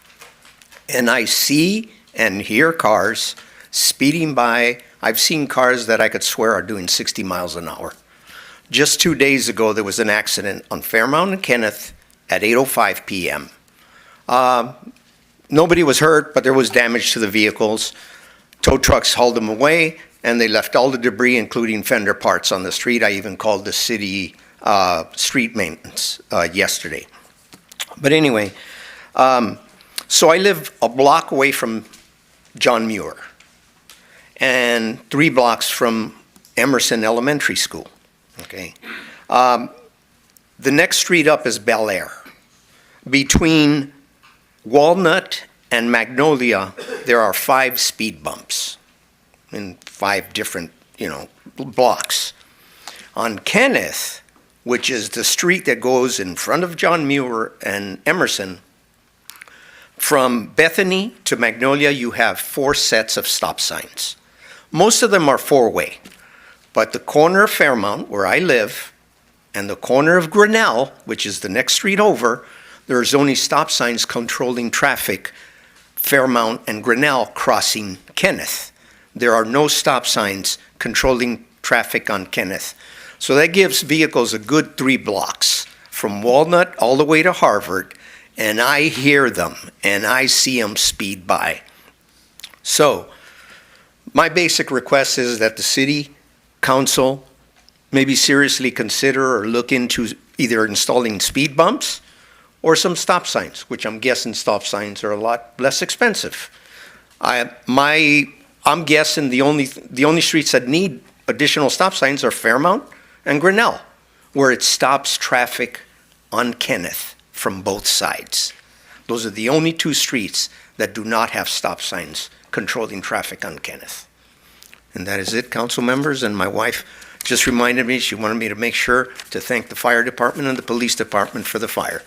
and I see and hear cars speeding by. I've seen cars that I could swear are doing 60 miles an hour. Just 2 days ago, there was an accident on Fairmount and Kenneth at 8:05 p.m. Nobody was hurt, but there was damage to the vehicles. Tow trucks hauled them away, and they left all the debris, including fender parts, on the street. I even called the city street maintenance yesterday. But anyway, so I live a block away from John Muir and 3 blocks from Emerson Elementary School. Okay. The next street up is Bel Air. Between Walnut and Magnolia, there are 5 speed bumps in 5 different, blocks. On Kenneth, which is the street that goes in front of John Muir and Emerson, from Bethany to Magnolia, you have 4 sets of stop signs. Most of them are 4-way, but the corner of Fairmount, where I live, and the corner of Grinnell, which is the next street over, there's only stop signs controlling traffic, Fairmount and Grinnell crossing Kenneth. There are no stop signs controlling traffic on Kenneth. So that gives vehicles a good 3 blocks from Walnut all the way to Harvard, and I hear them and I see them speed by. So my basic request is that the city council maybe seriously consider or look into either installing speed bumps or some stop signs, which I'm guessing stop signs are a lot less expensive. I'm guessing the only streets that need additional stop signs are Fairmount and Grinnell, where it stops traffic on Kenneth from both sides. Those are the only two streets that do not have stop signs controlling traffic on Kenneth. And that is it, council members, and my wife just reminded me, she wanted me to make sure to thank the fire department and the police department for the fire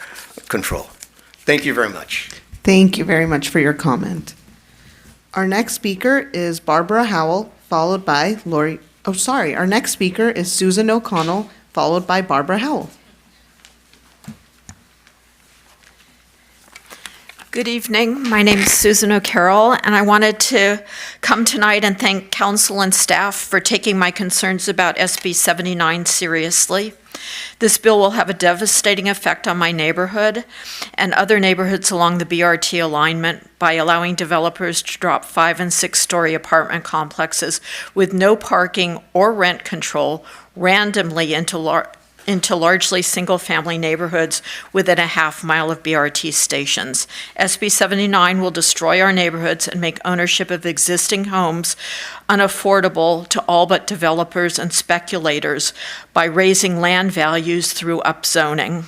control. Thank you very much. Thank you very much for your comment. Our next speaker is Barbara Howell, followed by our next speaker is Susan O'Connell, followed by Barbara Howell. Good evening. My name is Susan O'Carroll, and I wanted to come tonight and thank council and staff for taking my concerns about SB 79 seriously. This bill will have a devastating effect on my neighborhood and other neighborhoods along the BRT alignment by allowing developers to drop 5- and 6-story apartment complexes with no parking or rent control randomly into largely single-family neighborhoods within a half-mile of BRT stations. SB 79 will destroy our neighborhoods and make ownership of existing homes unaffordable to all but developers and speculators by raising land values through upzoning.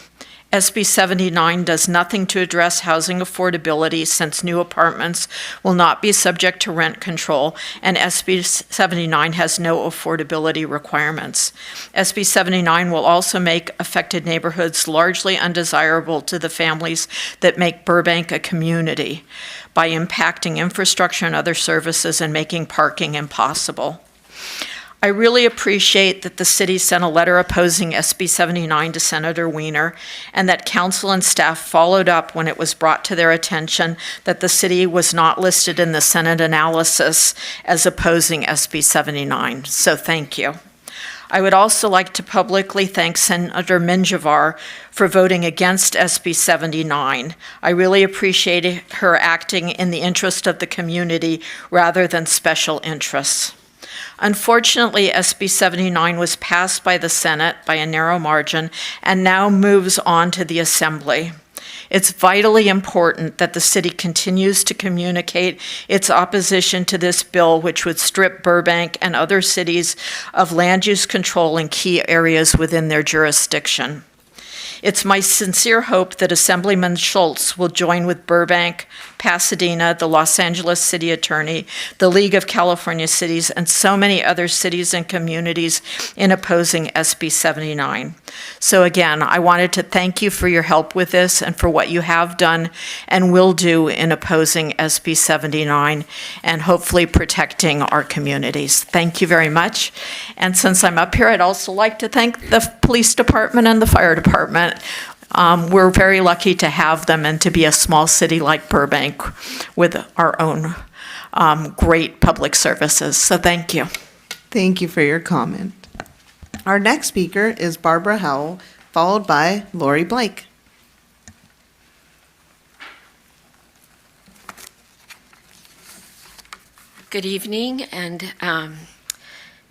SB 79 does nothing to address housing affordability since new apartments will not be subject to rent control, and SB 79 has no affordability requirements. SB 79 will also make affected neighborhoods largely undesirable to the families that make Burbank a community by impacting infrastructure and other services and making parking impossible. I really appreciate that the city sent a letter opposing SB 79 to Senator Wiener, and that council and staff followed up when it was brought to their attention that the city was not listed in the Senate analysis as opposing SB 79. So thank you. I would also like to publicly thank Senator Minjavar for voting against SB 79. I really appreciate her acting in the interest of the community rather than special interests. Unfortunately, SB 79 was passed by the Senate by a narrow margin and now moves on to the Assembly. It's vitally important that the city continues to communicate its opposition to this bill, which would strip Burbank and other cities of land use control in key areas within their jurisdiction. It's my sincere hope that Assemblyman Schultz will join with Burbank, Pasadena, the Los Angeles City Attorney, the League of California Cities, and so many other cities and communities in opposing SB 79. So again, I wanted to thank you for your help with this and for what you have done and will do in opposing SB 79 and hopefully protecting our communities. Thank you very much. And since I'm up here, I'd also like to thank the police department and the fire department. We're very lucky to have them and to be a small city like Burbank with our own great public services. So thank you. Thank you for your comment. Our next speaker is Barbara Howell, followed by Lori Blake. Good evening, and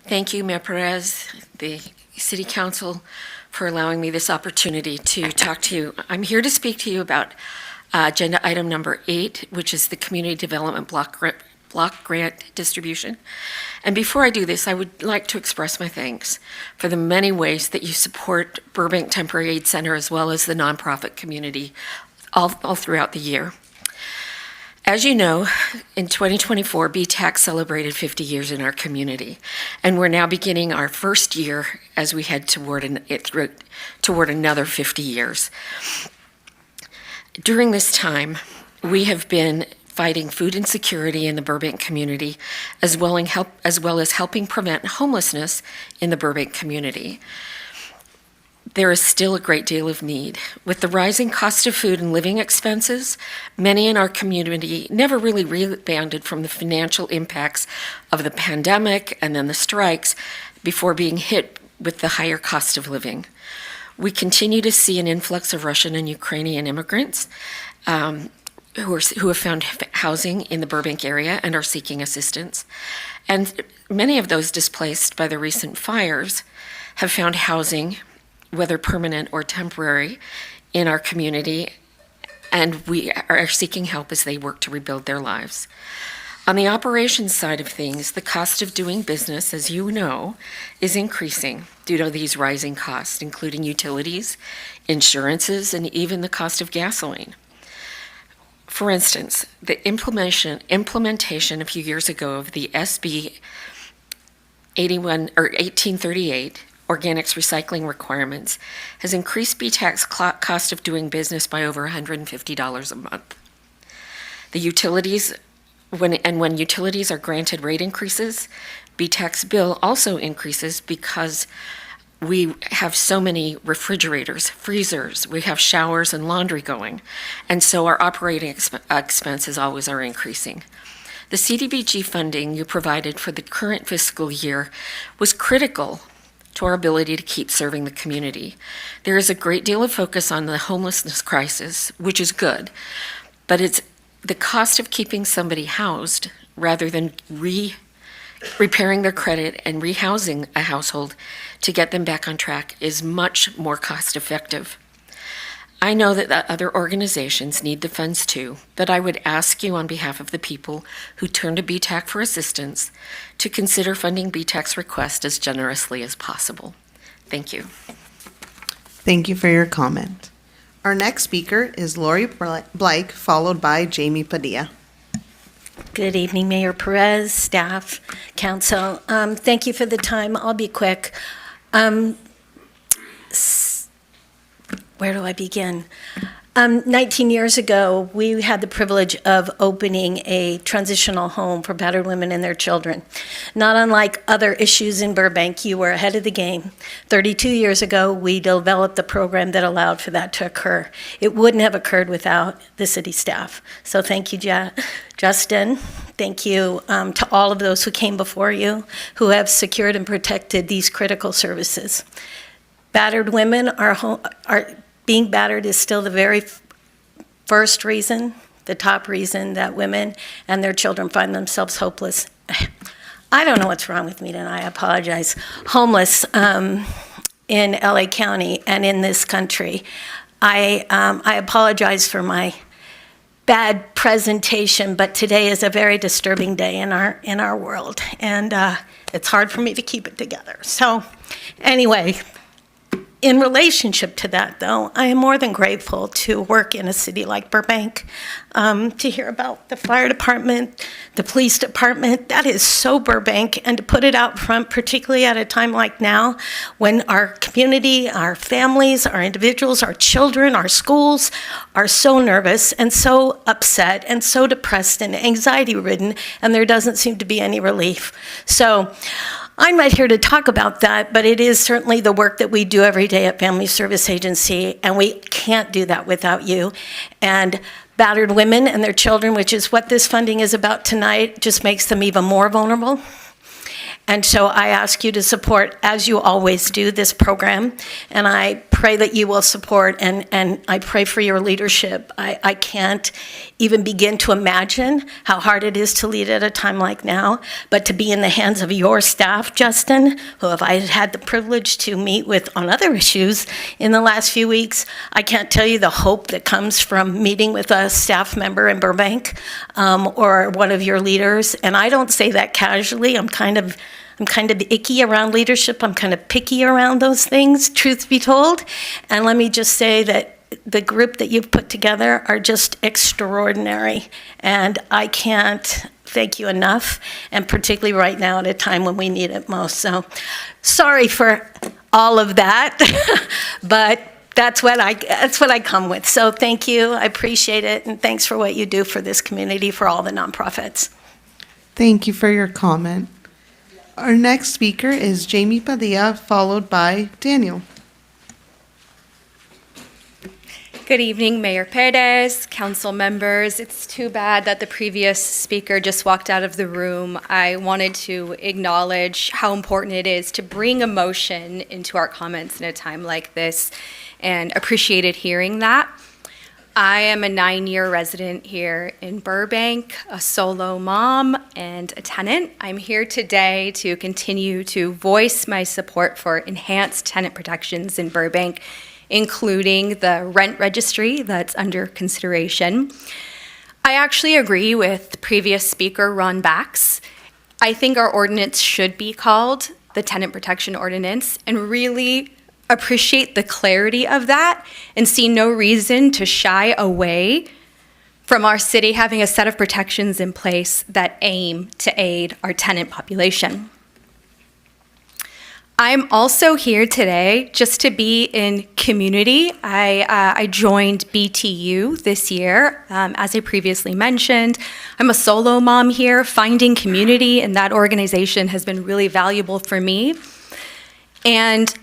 thank you, Mayor Perez, the City Council, for allowing me this opportunity to talk to you. I'm here to speak to you about agenda item number 8, which is the Community Development Block Grant Distribution. And before I do this, I would like to express my thanks for the many ways that you support Burbank Temporary Aid Center as well as the nonprofit community all throughout the year. As you know, in 2024, BTAC celebrated 50 years in our community, and we're now beginning our first year as we head toward another 50 years. During this time, we have been fighting food insecurity in the Burbank community, as well as helping prevent homelessness in the Burbank community. There is still a great deal of need. With the rising cost of food and living expenses, many in our community never really rebounded from the financial impacts of the pandemic and then the strikes before being hit with the higher cost of living. We continue to see an influx of Russian and Ukrainian immigrants who have found housing in the Burbank area and are seeking assistance. And many of those displaced by the recent fires have found housing, whether permanent or temporary, in our community, and we are seeking help as they work to rebuild their lives. On the operations side of things, the cost of doing business, as you know, is increasing due to these rising costs, including utilities, insurances, and even the cost of gasoline. For instance, the implementation a few years ago of the SB 1838 organics recycling requirements has increased BTAC's cost of doing business by over $150 a month. The utilities, when utilities are granted rate increases, BTAC's bill also increases because we have so many refrigerators, freezers, we have showers and laundry going, and so our operating expenses always are increasing. The CDBG funding you provided for the current fiscal year was critical to our ability to keep serving the community. There is a great deal of focus on the homelessness crisis, which is good, but it's the cost of keeping somebody housed rather than repairing their credit and rehousing a household to get them back on track is much more cost effective. I know that other organizations need the funds too, but I would ask you on behalf of the people who turn to BTAC for assistance to consider funding BTAC's request as generously as possible. Thank you. Thank you for your comment. Our next speaker is Lori Blake, followed by Jamie Padilla. Good evening, Mayor Perez, staff, council. Thank you for the time. I'll be quick. Where do I begin? 19 years ago, we had the privilege of opening a transitional home for battered women and their children. Not unlike other issues in Burbank, you were ahead of the game. 32 years ago, we developed the program that allowed for that to occur. It wouldn't have occurred without the city staff. So thank you, Justin. Thank you to all of those who came before you, who have secured and protected these critical services. Battered women are being battered is still the very first reason, the top reason that women and their children find themselves hopeless. I don't know what's wrong with me tonight, I apologize. Homeless in LA County and in this country. I apologize for my bad presentation, but today is a very disturbing day in our world, and it's hard for me to keep it together. So anyway, in relationship to that, though, I am more than grateful to work in a city like Burbank, to hear about the fire department, the police department. That is so Burbank, and to put it out front, particularly at a time like now, when our community, our families, our individuals, our children, our schools are so nervous and so upset and so depressed and anxiety-ridden, and there doesn't seem to be any relief. So I'm not here to talk about that, but it is certainly the work that we do every day at Family Service Agency, and we can't do that without you. And battered women and their children, which is what this funding is about tonight, just makes them even more vulnerable. And so I ask you to support, as you always do, this program, and I pray that you will support, and I pray for your leadership. I can't even begin to imagine how hard it is to lead at a time like now, but to be in the hands of your staff, Justin, who have I had the privilege to meet with on other issues in the last few weeks. I can't tell you the hope that comes from meeting with a staff member in Burbank or one of your leaders, and I don't say that casually. I'm kind of icky around leadership. I'm kind of picky around those things, truth be told. And let me just say that the group that you've put together are just extraordinary. And I can't thank you enough, and particularly right now at a time when we need it most. So sorry for all of that, but that's what I come with. So thank you. I appreciate it. And thanks for what you do for this community, for all the nonprofits. Thank you for your comment. Our next speaker is Jamie Padilla, followed by Daniel. Good evening, Mayor Perez, council members. It's too bad that the previous speaker just walked out of the room. I wanted to acknowledge how important it is to bring emotion into our comments in a time like this, and appreciated hearing that. I am a 9-year resident here in Burbank, a solo mom and a tenant. I'm here today to continue to voice my support for enhanced tenant protections in Burbank, including the rent registry that's under consideration. I actually agree with previous speaker Ron Bax. I think our ordinance should be called the Tenant Protection Ordinance and really appreciate the clarity of that and see no reason to shy away from our city having a set of protections in place that aim to aid our tenant population. I'm also here today just to be in community. I joined BTU this year. As I previously mentioned, I'm a solo mom here. Finding community in that organization has been really valuable for me. And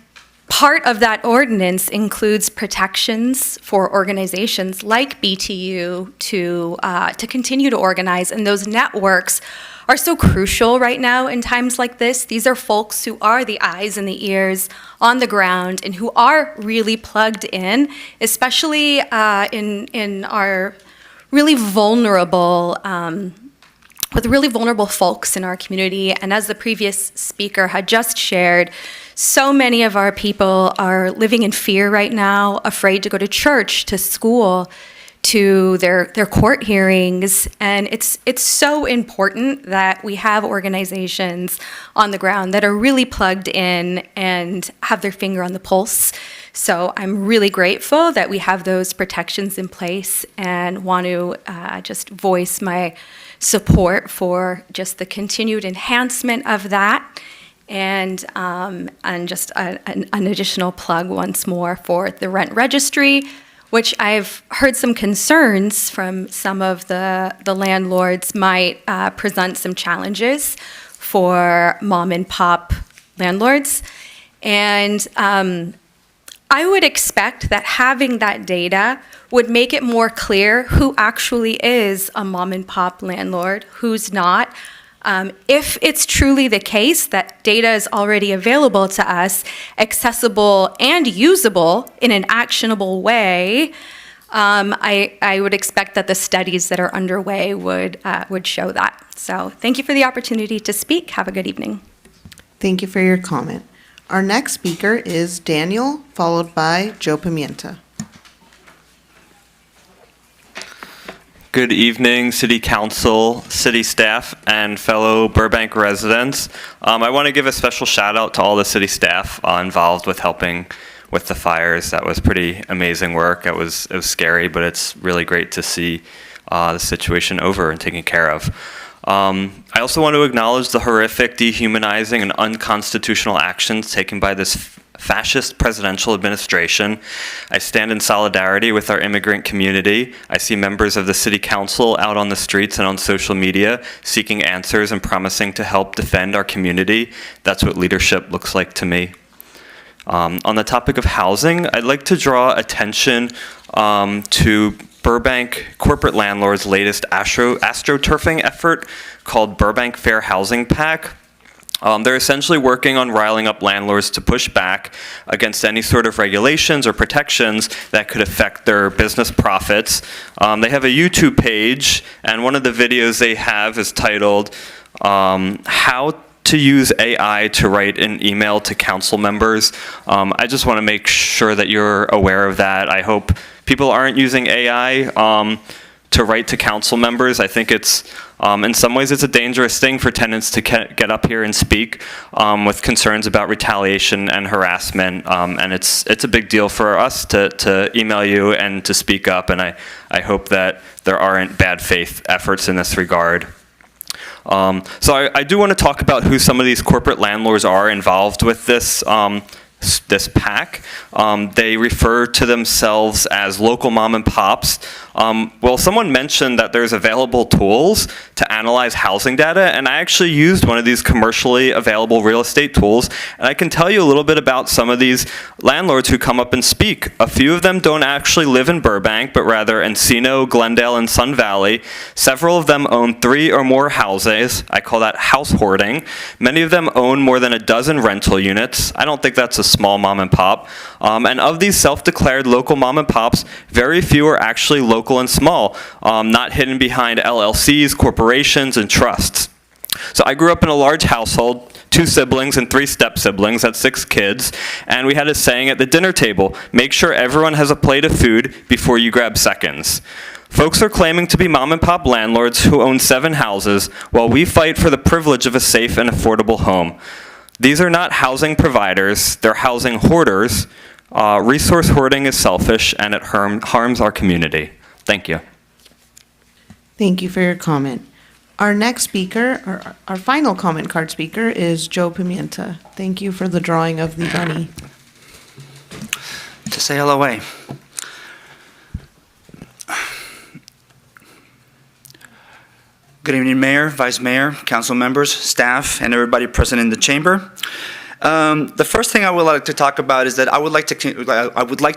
part of that ordinance includes protections for organizations like BTU to continue to organize, and those networks are so crucial right now in times like this. These are folks who are the eyes and the ears on the ground and who are really plugged in, especially in our really vulnerable, with really vulnerable folks in our community. And as the previous speaker had just shared, so many of our people are living in fear right now, afraid to go to church, to school, to their court hearings, and it's so important that we have organizations on the ground that are really plugged in and have their finger on the pulse. So I'm really grateful that we have those protections in place and want to just voice my support for just the continued enhancement of that. And just an additional plug once more for the rent registry, which I've heard some concerns from some of the landlords might present some challenges for mom and pop landlords. And I would expect that having that data would make it more clear who actually is a mom and pop landlord, who's not. If it's truly the case that data is already available to us, accessible and usable in an actionable way, I would expect that the studies that are underway would show that. So thank you for the opportunity to speak. Have a good evening. Thank you for your comment. Our next speaker is Daniel, followed by Joe Pimienta. Good evening, City Council, City staff, and fellow Burbank residents. I want to give a special shout out to all the city staff involved with helping with the fires. That was pretty amazing work. It was scary, but it's really great to see the situation over and taken care of. I also want to acknowledge the horrific, dehumanizing, and unconstitutional actions taken by this fascist presidential administration. I stand in solidarity with our immigrant community. I see members of the City Council out on the streets and on social media seeking answers and promising to help defend our community. That's what leadership looks like to me. On the topic of housing, I'd like to draw attention to Burbank corporate landlord's latest astroturfing effort called Burbank Fair Housing PAC. They're essentially working on riling up landlords to push back against any sort of regulations or protections that could affect their business profits. They have a YouTube page, and one of the videos they have is titled, How to Use AI to Write an Email to Council Members. I just want to make sure that you're aware of that. I hope people aren't using AI to write to council members. I think it's, in some ways, it's a dangerous thing for tenants to get up here and speak with concerns about retaliation and harassment. And it's a big deal for us to email you and to speak up. And I hope that there aren't bad faith efforts in this regard. So I do want to talk about who some of these corporate landlords are involved with this PAC. They refer to themselves as local mom and pops. Well, someone mentioned that there's available tools to analyze housing data, and I actually used one of these commercially available real estate tools, and I can tell you a little bit about some of these landlords who come up and speak. A few of them don't actually live in Burbank, but rather Encino, Glendale, and Sun Valley. Several of them own 3 or more houses. I call that house hoarding. Many of them own more than a dozen rental units. I don't think that's a small mom and pop. And of these self-declared local mom and pops, very few are actually local and small, not hidden behind LLCs, corporations, and trusts. So I grew up in a large household, 2 siblings and 3 step-siblings, that's 6 kids, and we had a saying at the dinner table, make sure everyone has a plate of food before you grab seconds. Folks are claiming to be mom and pop landlords who own 7 houses while we fight for the privilege of a safe and affordable home. These are not housing providers, they're housing hoarders. Resource hoarding is selfish and it harms our community. Thank you. Thank you for your comment. Our next speaker, or our final comment card speaker, is Joe Pimienta. Thank you for the drawing of the bunny. To say LOA. Good evening, Mayor, Vice Mayor, council members, staff, and everybody present in the chamber. The first thing I would like to talk about is that I would like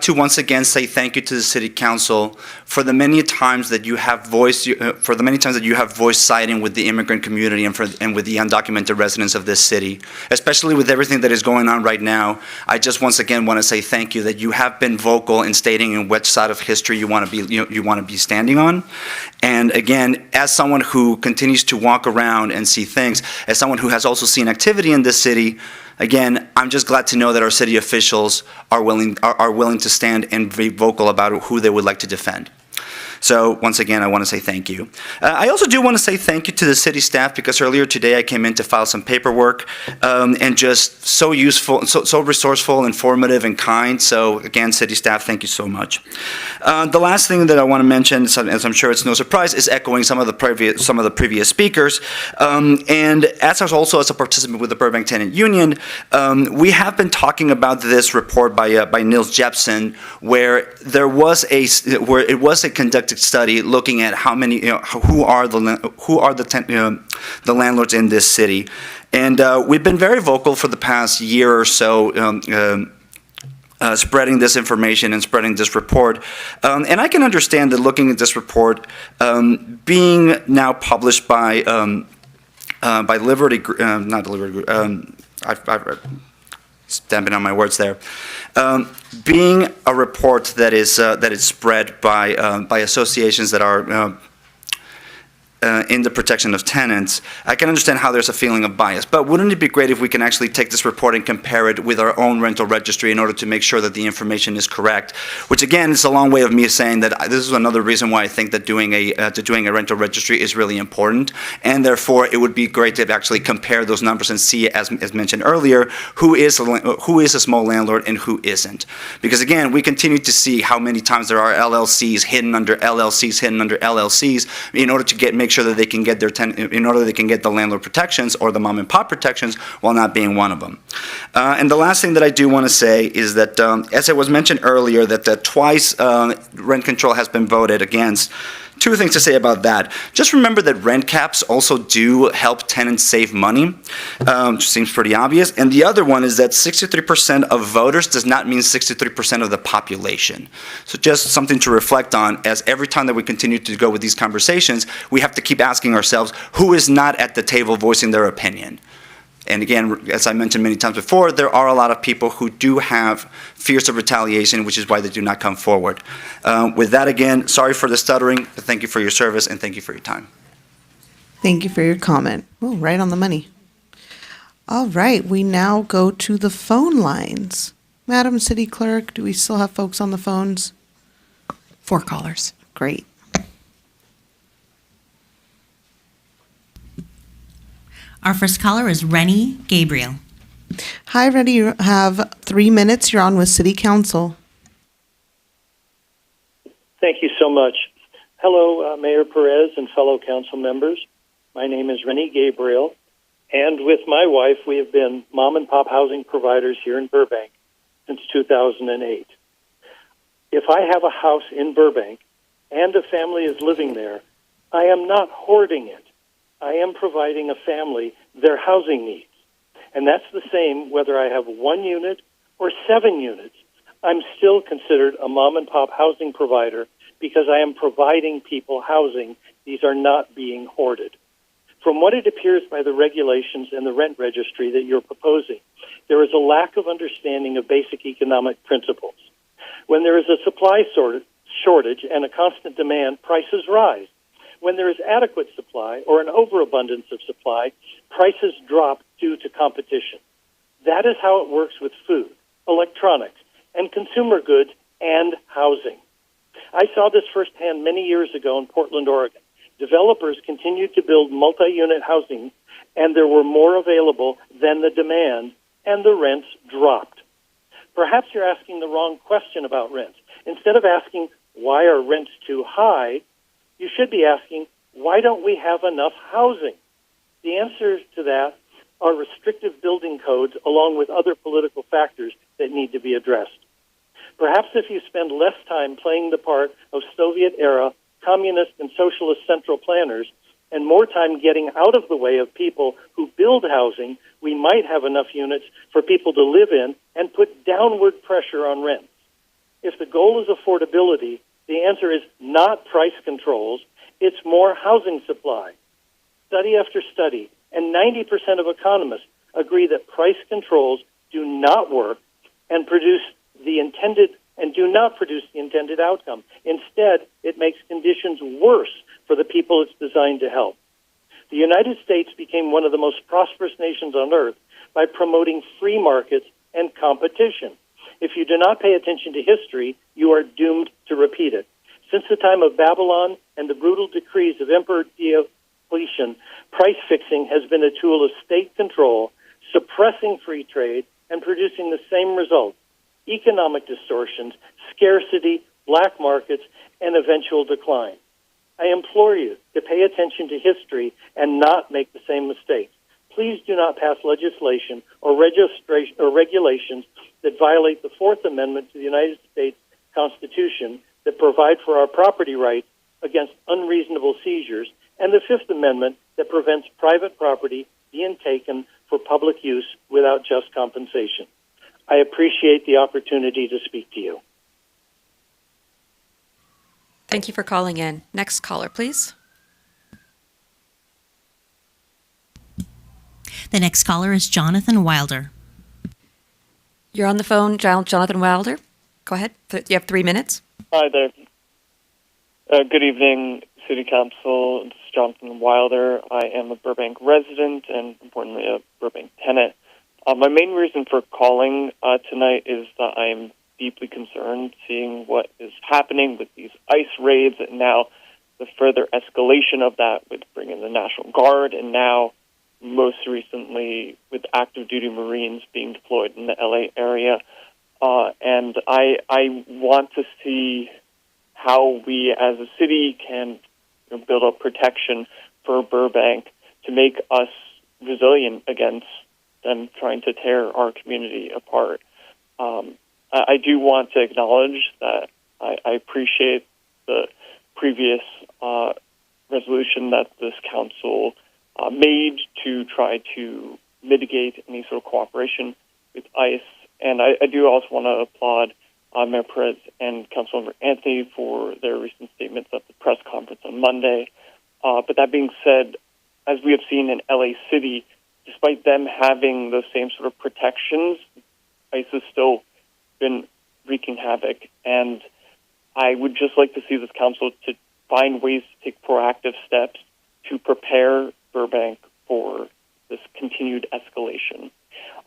to once again say thank you to the City Council for the many times that you have voiced siding with the immigrant community and with the undocumented residents of this city, especially with everything that is going on right now. I just once again want to say thank you that you have been vocal in stating in which side of history you want to be standing on. And again, as someone who continues to walk around and see things, as someone who has also seen activity in this city, again, I'm just glad to know that our city officials are willing to stand and be vocal about who they would like to defend. So once again, I want to say thank you. I also do want to say thank you to the city staff because earlier today I came in to file some paperwork and just so useful, so resourceful, informative, and kind. So again, city staff, thank you so much. The last thing that I want to mention, as I'm sure it's no surprise, is echoing some of the previous speakers. And as a participant with the Burbank Tenant Union, we have been talking about this report by Nils Jepsen, where it was a conducted study looking at how many, who are the landlords in this city, and we've been very vocal for the past year or so. Spreading this information and spreading this report. And I can understand that looking at this report being now published by Liberty, not Liberty Group, I've stamping on my words there, being a report that is spread by associations that are in the protection of tenants, I can understand how there's a feeling of bias. But wouldn't it be great if we can actually take this report and compare it with our own rental registry in order to make sure that the information is correct? Which again is a long way of me saying that this is another reason why I think that doing a rental registry is really important, and therefore it would be great to actually compare those numbers and see, as mentioned earlier, who is a small landlord and who isn't. Because again, we continue to see how many times there are LLCs hidden under LLCs in order to make sure that they can get the landlord protections or the mom and pop protections while not being one of them. And the last thing that I do want to say is that, as it was mentioned earlier, that twice rent control has been voted against. Two things to say about that. Just remember that rent caps also do help tenants save money, which seems pretty obvious. And the other one is that 63% of voters does not mean 63% of the population. So just something to reflect on, as every time that we continue to go with these conversations, we have to keep asking ourselves, who is not at the table voicing their opinion? And again, as I mentioned many times before, there are a lot of people who do have fears of retaliation, which is why they do not come forward. With that, again, sorry for the stuttering, but thank you for your service and thank you for your time. Thank you for your comment. Oh, right on the money. All right, we now go to the phone lines. Madam City Clerk, do we still have folks on the phones? 4 callers. Great. Our first caller is Rennie Gabriel. Hi, Rennie. You have 3 minutes. You're on with City Council. Thank you so much. Hello, Mayor Perez and fellow council members. My name is Rennie Gabriel, and with my wife, we have been mom and pop housing providers here in Burbank since 2008. If I have a house in Burbank and a family is living there, I am not hoarding it. I am providing a family their housing needs. And that's the same whether I have 1 unit or 7 units. I'm still considered a mom and pop housing provider because I am providing people housing. These are not being hoarded. From what it appears by the regulations and the rent registry that you're proposing, there is a lack of understanding of basic economic principles. When there is a supply shortage and a constant demand, prices rise. When there is adequate supply or an overabundance of supply, prices drop due to competition. That is how it works with food, electronics, and consumer goods and housing. I saw this firsthand many years ago in Portland, Oregon. Developers continued to build multi-unit housing, and there were more available than the demand, and the rents dropped. Perhaps you're asking the wrong question about rents. Instead of asking, why are rents too high, you should be asking, why don't we have enough housing? The answer to that are restrictive building codes along with other political factors that need to be addressed. Perhaps if you spend less time playing the part of Soviet-era communist and socialist central planners and more time getting out of the way of people who build housing, we might have enough units for people to live in and put downward pressure on rents. If the goal is affordability, the answer is not price controls, it's more housing supply. Study after study, and 90% of economists agree that price controls do not work and do not produce the intended outcome. Instead, it makes conditions worse for the people it's designed to help. The United States became one of the most prosperous nations on earth by promoting free markets and competition. If you do not pay attention to history, you are doomed to repeat it. Since the time of Babylon and the brutal decrees of Emperor Diocletian, price fixing has been a tool of state control, suppressing free trade and producing the same results: economic distortions, scarcity, black markets, and eventual decline. I implore you to pay attention to history and not make the same mistakes. Please do not pass legislation or regulations that violate the Fourth Amendment to the United States Constitution that provide for our property rights against unreasonable seizures, and the Fifth Amendment that prevents private property being taken for public use without just compensation. I appreciate the opportunity to speak to you. Thank you for calling in. Next caller, please. The next caller is Jonathan Wilder. You're on the phone, Jonathan Wilder. Go ahead. You have 3 minutes. Hi there. Good evening, City Council. This is Jonathan Wilder. I am a Burbank resident and, importantly, a Burbank tenant. My main reason for calling tonight is that I am deeply concerned seeing what is happening with these ICE raids and now the further escalation of that with bringing the National Guard and now most recently with active duty Marines being deployed in the LA area. And I want to see how we as a city can build up protection for Burbank to make us resilient against them trying to tear our community apart. I do want to acknowledge that I appreciate the previous resolution that this council made to try to mitigate any sort of cooperation with ICE. And I do also want to applaud Mayor Perez and Councilmember Anthony for their recent statements at the press conference on Monday. But that being said, as we have seen in LA City, despite them having those same sort of protections, ICE has still been wreaking havoc. And I would just like to see this council to find ways to take proactive steps to prepare Burbank for this continued escalation.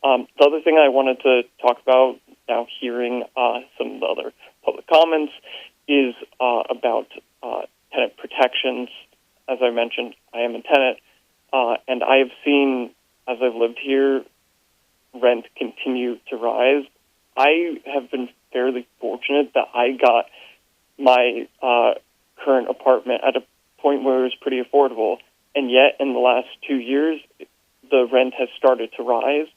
The other thing I wanted to talk about, now hearing some of the other public comments, is about tenant protections. As I mentioned, I am a tenant, and I have seen, as I've lived here, rent continue to rise. I have been fairly fortunate that I got my current apartment at a point where it was pretty affordable, and yet in the last 2 years, the rent has started to rise.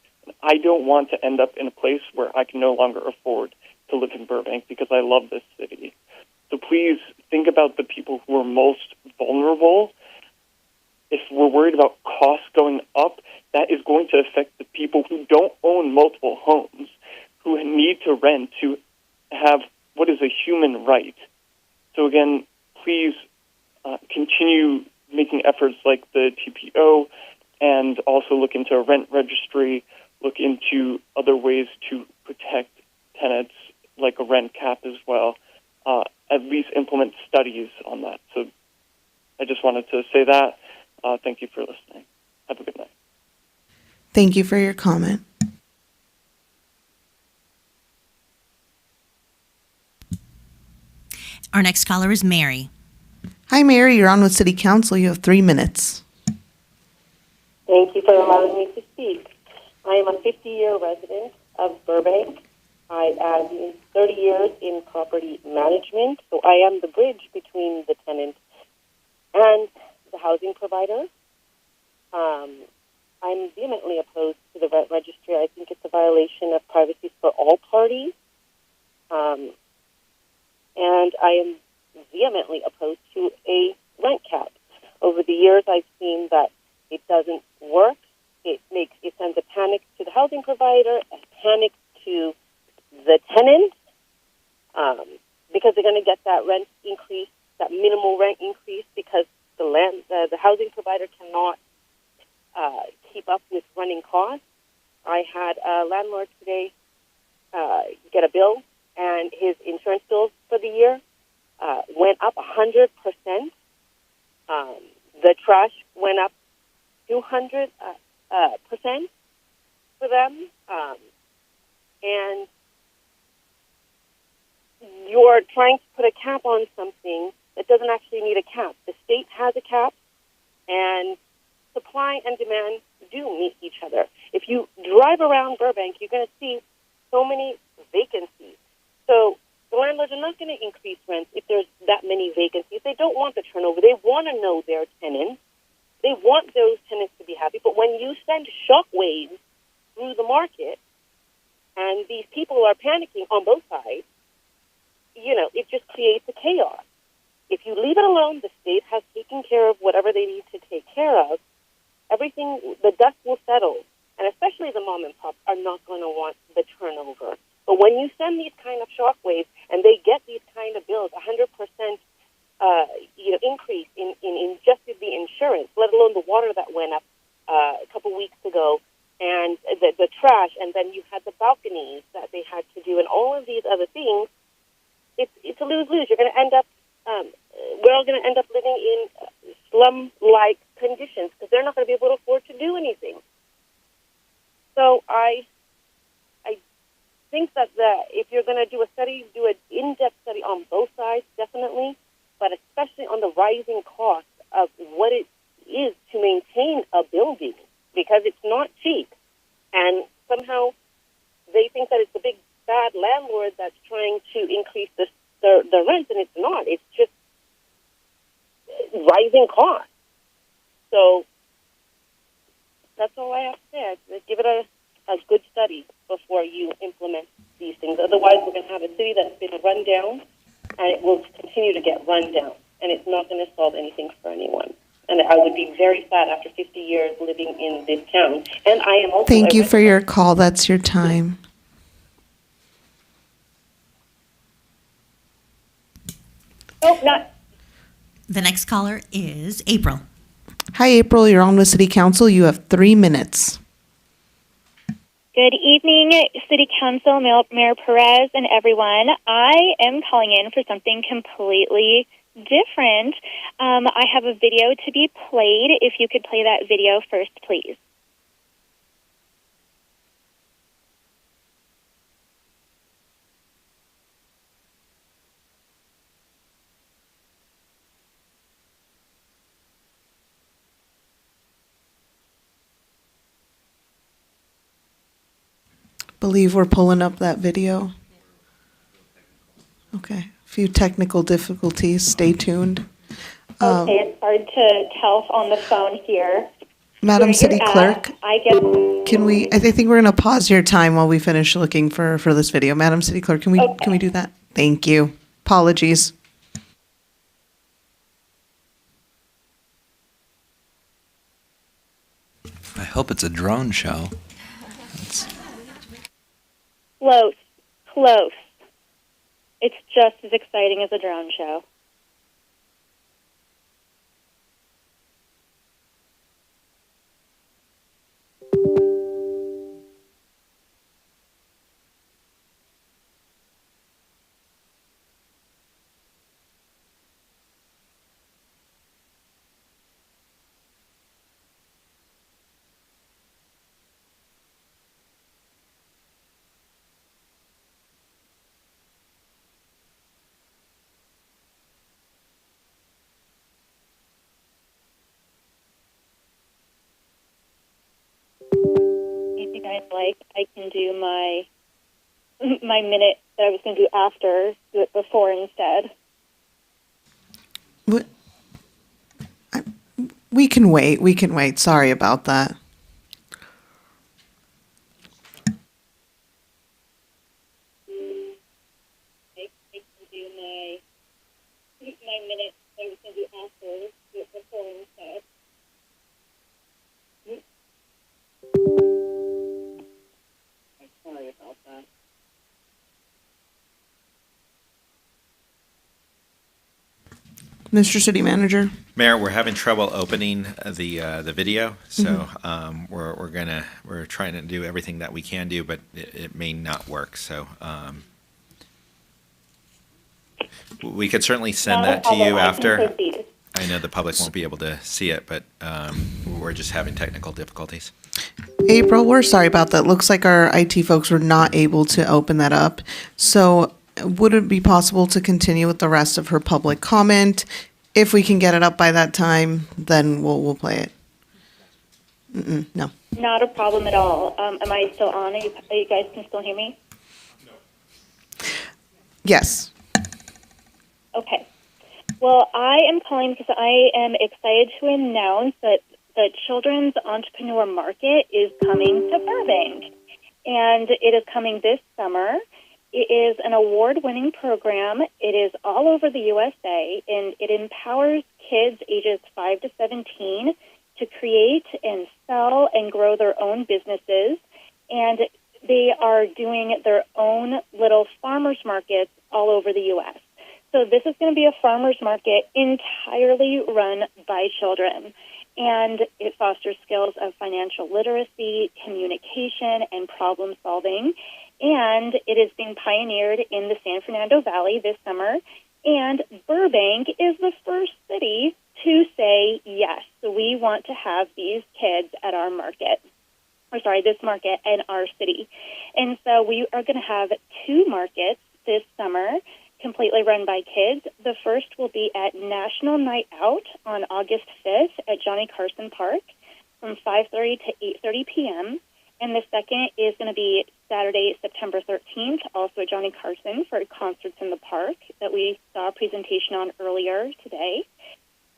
I don't want to end up in a place where I can no longer afford to live in Burbank because I love this city. So please think about the people who are most vulnerable. If we're worried about costs going up, that is going to affect the people who don't own multiple homes, who need to rent to have what is a human right. So again, please continue making efforts like the TPO and also look into a rent registry, look into other ways to protect tenants like a rent cap as well, at least implement studies on that. So I just wanted to say that. Thank you for listening. Have a good night. Thank you for your comment. Our next caller is Mary. Hi, Mary. You're on with City Council. You have 3 minutes. Thank you for allowing me to speak. I am a 50-year resident of Burbank. I have 30 years in property management, so I am the bridge between the tenant and the housing provider. I'm vehemently opposed to the rent registry. I think it's a violation of privacy for all parties. And I am vehemently opposed to a rent cap. Over the years, I've seen that it doesn't work. It sends a panic to the housing provider, a panic to the tenant, because they're going to get that rent increase, that minimal rent increase, because the housing provider cannot keep up with running costs. I had a landlord today get a bill, and his insurance bills for the year went up 100%. The trash went up 200% for them, and you're trying to put a cap on something that doesn't actually need a cap. The state has a cap, and supply and demand do meet each other. If you drive around Burbank, you're going to see so many vacancies. So the landlords are not going to increase rents if there's that many vacancies. They don't want the turnover. They want to know their tenants. They want those tenants to be happy. But when you send shockwaves through the market and these people are panicking on both sides, it just creates a chaos. If you leave it alone, the state has taken care of whatever they need to take care of. Everything, the dust will settle. And especially the mom and pops are not going to want the turnover. But when you send these kind of shockwaves and they get these kind of bills, 100% increase in just the insurance, let alone the water that went up a couple weeks ago, and the trash, and then you had the balconies that they had to do, and all of these other things, it's a lose-lose. You're going to end up, we're all going to end up living in slum-like conditions because they're not going to be able to afford to do anything. So I think that if you're going to do a study, do an in-depth study on both sides, definitely, but especially on the rising cost of what it is to maintain a building, because it's not cheap. And somehow they think that it's the big bad landlord that's trying to increase the rent, and it's not. It's just rising costs. So that's all I have to say. I'd give it a good study before you implement these things. Otherwise, we're going to have a city that's been run down, and it will continue to get run down, and it's not going to solve anything for anyone. And I would be very sad after 50 years living in this town. And I am also Thank you for your call. That's your time. Nope, not. The next caller is April. Hi, April. You're on with City Council. You have 3 minutes. Good evening, City Council, Mayor Perez, and everyone. I am calling in for something completely different. I have a video to be played. If you could play that video first, please. Believe we're pulling up that video. Okay, a few technical difficulties. Stay tuned. Okay, it's hard to tell on the phone here. Madam Where City you're Clerk, at, I guess. I think we're going to pause your time while we finish looking for this video. Madam City Clerk, can we do that? Thank you. Apologies. I hope it's a drone show. Close. It's just as exciting as a drone show. I like, I can do my minute that I was going to do after, do it before instead. What? We can wait. We can wait. Sorry about that. I can do my minute that I was going to do after, do it before instead. Sorry about that. Mr. City Manager. Mayor, we're having trouble opening the video, so we're trying to do everything that we can do, but it may not work. So we could certainly send that to you after. I know the public won't be able to see it, but we're just having technical difficulties. April, we're sorry about that. Looks like our IT folks were not able to open that up. So would it be possible to continue with the rest of her public comment? If we can get it up by that time, then we'll play it. No. Not a problem at all. Am I still on? Are you guys can still hear me? Yes. Okay. Well, I am calling because I am excited to announce that the Children's Entrepreneur Market is coming to Burbank. And it is coming this summer. It is an award-winning program. It is all over the USA, and it empowers kids ages 5 to 17 to create and sell and grow their own businesses. And they are doing their own little farmers markets all over the U.S. So this is going to be a farmers market entirely run by children. And it fosters skills of financial literacy, communication, and problem solving. And it is being pioneered in the San Fernando Valley this summer. And Burbank is the first city to say, yes, we want to have these kids at our market. This market in our city. And so we are going to have 2 markets this summer completely run by kids. The first will be at National Night Out on August 5th at Johnny Carson Park from 5:30 to 8:30 p.m. And the second is going to be Saturday, September 13th, also at Johnny Carson for concerts in the park that we saw a presentation on earlier today.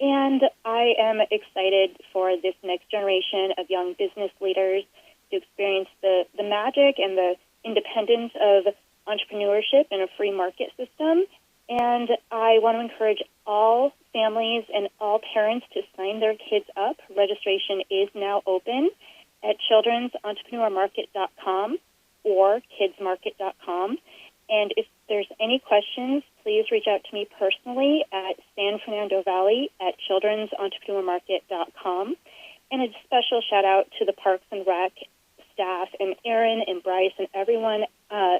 And I am excited for this next generation of young business leaders to experience the magic and the independence of entrepreneurship in a free market system. And I want to encourage all families and all parents to sign their kids up. Registration is now open at children'sentrepreneurmarket.com or kidsmarket.com. And if there's any questions, please reach out to me personally at San Fernando Valley at children'sentrepreneurmarket.com. And a special shout out to the Parks and Rec staff and Aaron and Bryce and everyone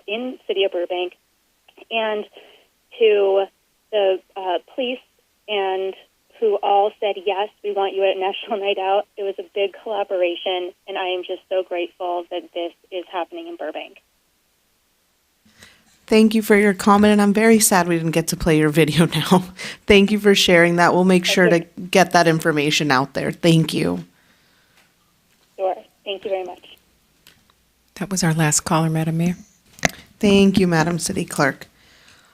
in City of Burbank, and to the police and who all said, yes, we want you at National Night Out. It was a big collaboration, and I am just so grateful that this is happening in Burbank. Thank you for your comment, and I'm very sad we didn't get to play your video now. Thank you for sharing that. We'll make sure to get that information out there. Thank you. Sure. Thank you very much. That was our last caller, Madam Mayor. Thank you, Madam City Clerk.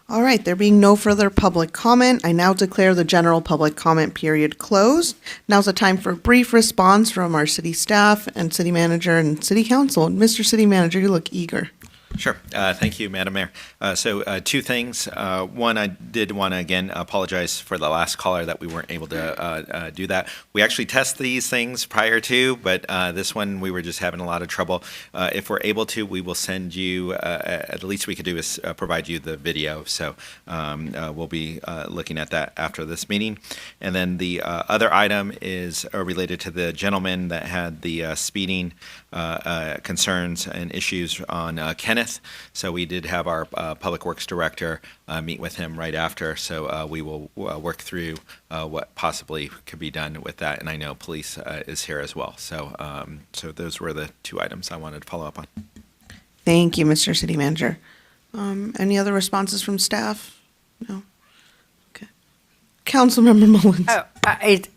All right, there being no further public comment, I now declare the general public comment period closed. Now's the time for a brief response from our city staff and city manager and city council. Mr. City Manager, you look eager. Sure. Thank you, Madam Mayor. So 2 things. One, I did want to, again, apologize for the last caller that we weren't able to do that. We actually test these things prior to, but this one we were just having a lot of trouble. If we're able to, we will send you, at least we could do is provide you the video. So we'll be looking at that after this meeting. And then the other item is related to the gentleman that had the speeding concerns and issues on Kenneth. So we did have our Public Works Director meet with him right after. So we will work through what possibly could be done with that. And I know police is here as well. So so those were the 2 items I wanted to follow up on. Thank you, Mr. City Manager. Any other responses from staff? No? Okay. Councilmember Mullins.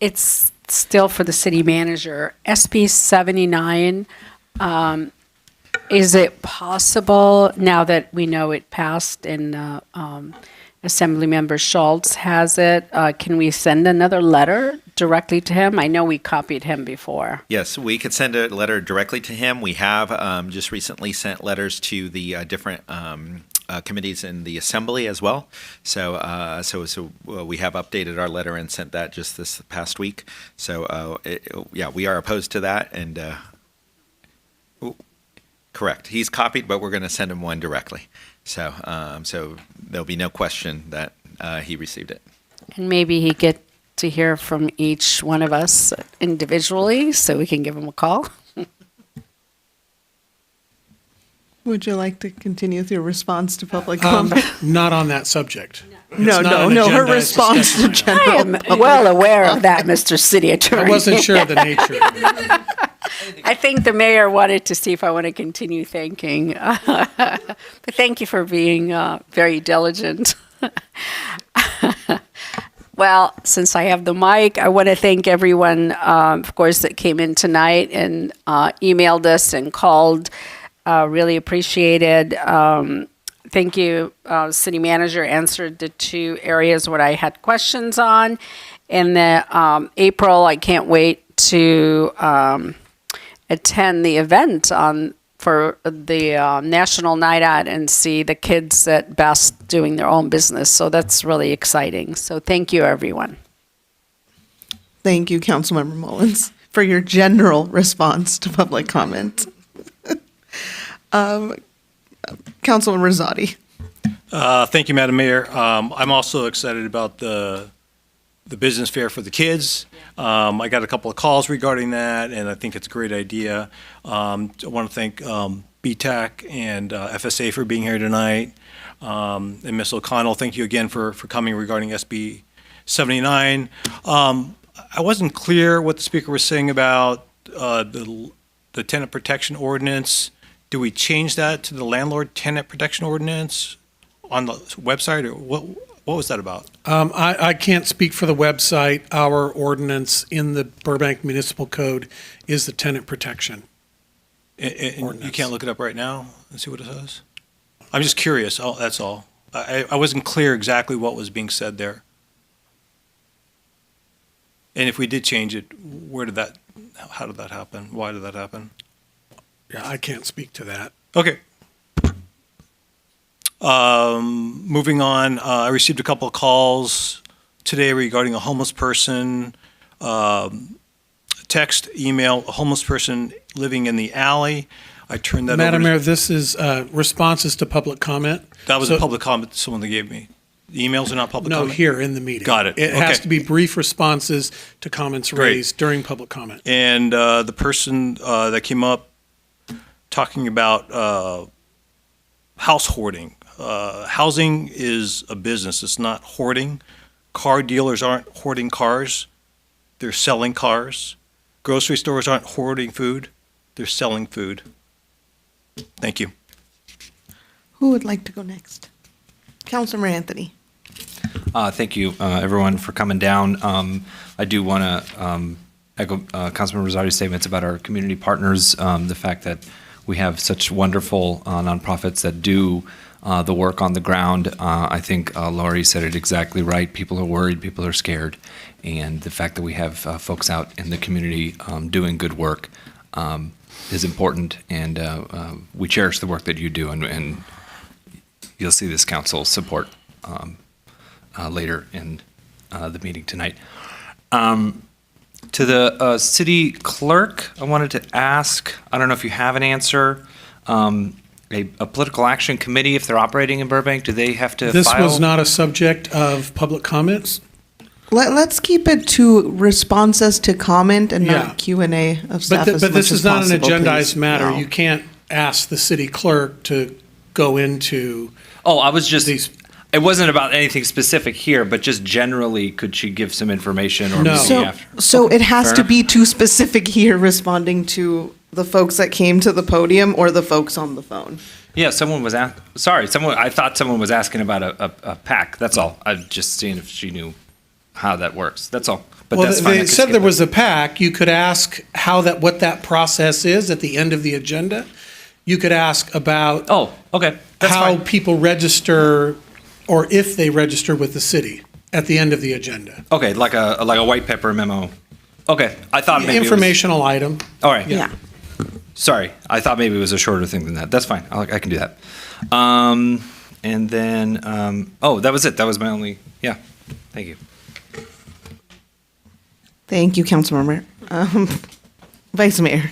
It's still for the city manager. SB 79 Is it possible, now that we know it passed and Assemblymember Schultz has it, can we send another letter directly to him? I know we copied him before. Yes, we could send a letter directly to him. We have just recently sent letters to the different committees in the Assembly as well. So we have updated our letter and sent that just this past week. So we are opposed to that. And correct, he's copied, but we're going to send him one directly. So there'll be no question that he received it. And maybe he get to hear from each one of us individually, so we can give him a call. Would you like to continue with your response to public comment? Not on that subject. No, her response to general. I am well aware of that, Mr. City Attorney. I wasn't sure of the nature. I think the mayor wanted to see if I want to continue thanking. But thank you for being very diligent. Well, since I have the mic, I want to thank everyone, of course, that came in tonight and emailed us and called. Really appreciated. Thank you. City manager answered the 2 areas what I had questions on. And then April, I can't wait to attend the event for the National Night Out and see the kids at Best doing their own business. So that's really exciting. So thank you, everyone. Thank you, Councilmember Mullins, for your general response to public comment. Councilman Rosati. Thank you, Madam Mayor. I'm also excited about the business fair for the kids. I got a couple of calls regarding that, and I think it's a great idea. I want to thank BTAC and FSA for being here tonight. And Ms. O'Connell, thank you again for coming regarding SB 79. I wasn't clear what the speaker was saying about the tenant protection ordinance. Do we change that to the landlord tenant protection ordinance on the website, or what was that about? I can't speak for the website. Our ordinance in the Burbank Municipal Code is the tenant protection. And you can't look it up right now and see what it says? I'm just curious. Oh, that's all. I wasn't clear exactly what was being said there. And if we did change it, how did that happen? Why did that happen? Yeah, I can't speak to that. Okay. Moving on, I received a couple of calls today regarding a homeless person, text, email, a homeless person living in the alley. I turned that over. Madam Mayor, this is responses to public comment. That was a public comment someone gave me. The emails are not public comment? No, here in the meeting. Got it. It has to be brief responses to comments raised during public comment. And the person that came up talking about house hoarding. Housing is a business. It's not hoarding. Car dealers aren't hoarding cars. They're selling cars. Grocery stores aren't hoarding food. They're selling food. Thank you. Who would like to go next? Councilor Anthony. Thank you, everyone, for coming down. I do want to echo Councilman Rosati's statements about our community partners, the fact that we have such wonderful nonprofits that do the work on the ground. I think Laurie said it exactly right. People are worried, people are scared, and the fact that we have folks out in the community doing good work is important, and we cherish the work that you do, and you'll see this council support later in the meeting tonight. To the city clerk, I wanted to ask, I don't know if you have an answer, a political action committee, if they're operating in Burbank, do they have to file? This was not a subject of public comments. Let's keep it to responses to comment and not Q&A of staff. But this is not an agendized matter. No. You can't ask the city clerk to go into. Oh, I was just. It wasn't about anything specific here, but just generally, could she give some information or maybe after? So it has to be too specific here, responding to the folks that came to the podium or the folks on the phone. Yeah, someone was I thought someone was asking about a PAC. That's all. I'm just seeing if she knew how that works. That's all. But well, that's fine. They said there was a PAC. You could ask what that process is at the end of the agenda. You could ask about Oh, okay. That's how fine. people register or if they register with the city at the end of the agenda. Okay, like a white paper memo. Okay, I thought maybe Informational item. All right. Yeah. Sorry, I thought maybe it was a shorter thing than that. That's fine. I can do that. And then, that was it. That was my only. Yeah. Thank you. Thank you, Councilmember. Vice Mayor.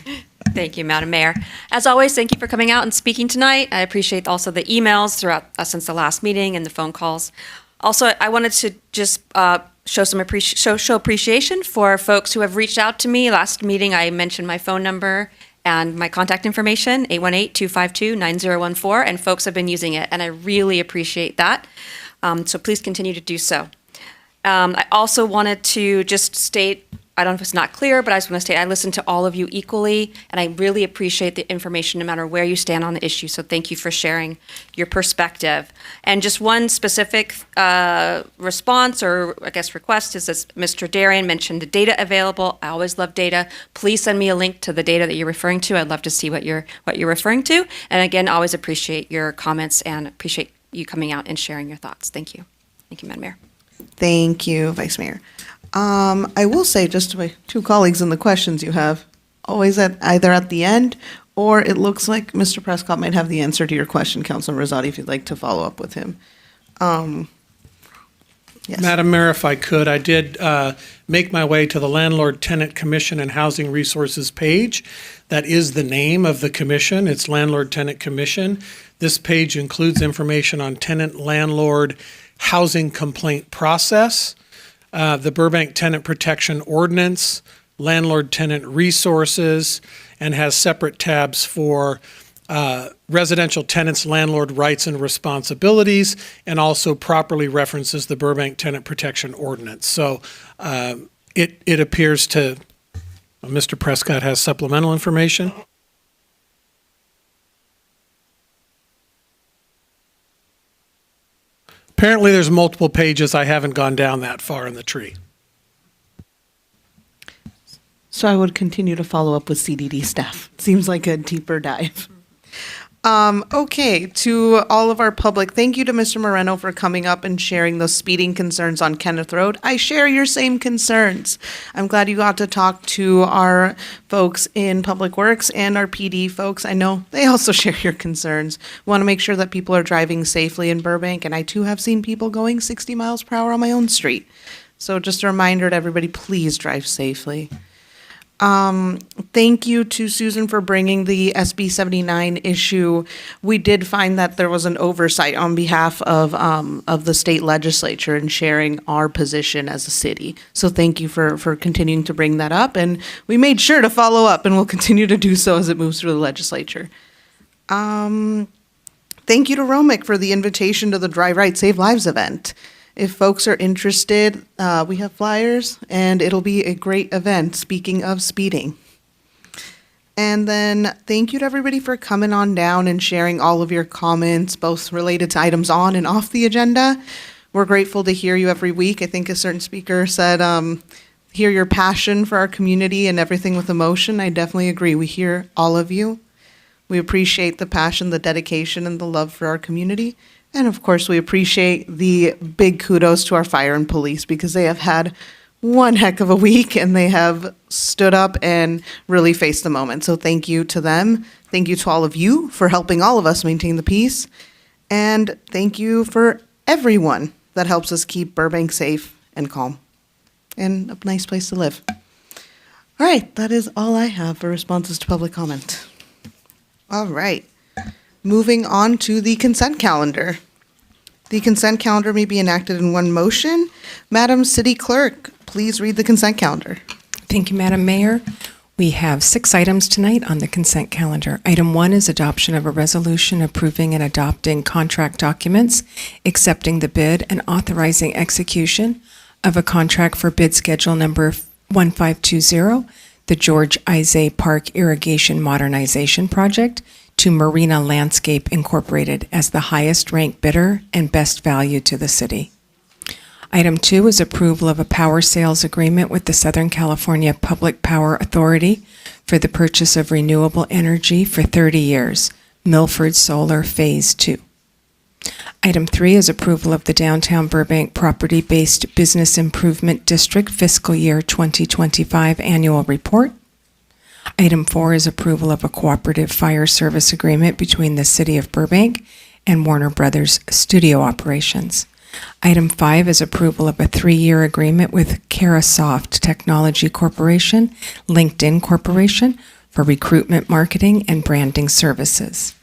Thank you, Madam Mayor. As always, thank you for coming out and speaking tonight. I appreciate also the emails throughout since the last meeting and the phone calls. Also, I wanted to just show some show appreciation for folks who have reached out to me. Last meeting, I mentioned my phone number and my contact information, 818-252-9014, and folks have been using it, and I really appreciate that. So please continue to do so. I also wanted to just state, I don't know if it's not clear, but I just want to state I listen to all of you equally, and I really appreciate the information no matter where you stand on the issue. So thank you for sharing your perspective. And just one specific response or I guess request is, as Mr. Darian mentioned, the data available. I always love data. Please send me a link to the data that you're referring to. I'd love to see what you're referring to. And again, always appreciate your comments and appreciate you coming out and sharing your thoughts. Thank you. Thank you, Madam Mayor. Thank you, Vice Mayor. I will say, just to my two colleagues in the questions you have, always either at the end, or it looks like Mr. Prescott might have the answer to your question, Councilor Rosati, if you'd like to follow up with him. Yes. Madam Mayor, if I could, I did make my way to the Landlord, Tenant Commission and Housing Resources page. That is the name of the commission. It's Landlord, Tenant Commission. This page includes information on tenant, landlord, housing complaint process, the Burbank Tenant Protection Ordinance, landlord-tenant resources, and has separate tabs for residential tenants' landlord rights and responsibilities, and also properly references the Burbank Tenant Protection Ordinance. So it appears to, Mr. Prescott has supplemental information. Apparently, there's multiple pages. I haven't gone down that far in the tree. So I would continue to follow up with CDD staff. Seems like a deeper dive. Okay, to all of our public, thank you to Mr. Moreno for coming up and sharing those speeding concerns on Kenneth Road. I share your same concerns. I'm glad you got to talk to our folks in Public Works and our PD folks. I know they also share your concerns. We want to make sure that people are driving safely in Burbank, and I too have seen people going 60 miles per hour on my own street. So just a reminder to everybody, please drive safely. Thank you to Susan for bringing the SB 79 issue. We did find that there was an oversight on behalf of the state legislature in sharing our position as a city. So thank you for continuing to bring that up, and we made sure to follow up, and we'll continue to do so as it moves through the legislature. Thank you to Romick for the invitation to the Drive Right Save Lives event. If folks are interested, we have flyers, and it'll be a great event, speaking of speeding. And then thank you to everybody for coming on down and sharing all of your comments, both related to items on and off the agenda. We're grateful to hear you every week. I think a certain speaker said, hear your passion for our community and everything with emotion. I definitely agree. We hear all of you. We appreciate the passion, the dedication, and the love for our community. And of course, we appreciate the big kudos to our fire and police, because they have had one heck of a week and they have stood up and really faced the moment. So thank you to them. Thank you to all of you for helping all of us maintain the peace. And thank you for everyone that helps us keep Burbank safe and calm and a nice place to live. All right, that is all I have for responses to public comment. All right. Moving on to the consent calendar. The consent calendar may be enacted in one motion. Madam City Clerk, please read the consent calendar. Thank you, Madam Mayor. We have 6 items tonight on the consent calendar. Item 1 is adoption of a resolution approving and adopting contract documents, accepting the bid, and authorizing execution of a contract for bid schedule number 1520, the George Isay Park Irrigation Modernization Project, to Marina Landscape Incorporated as the highest ranked bidder and best value to the city. Item 2 is approval of a power sales agreement with the Southern California Public Power Authority for the purchase of renewable energy for 30 years Milford Solar Phase 2. Item 3 is approval of the Downtown Burbank Property-Based Business Improvement District Fiscal Year 2025 Annual Report. Item 4 is approval of a cooperative fire service agreement between the City of Burbank and Warner Brothers Studio Operations. Item 5 is approval of a 3-year agreement with Carasoft Technology Corporation, LinkedIn Corporation, for recruitment, marketing, and branding services.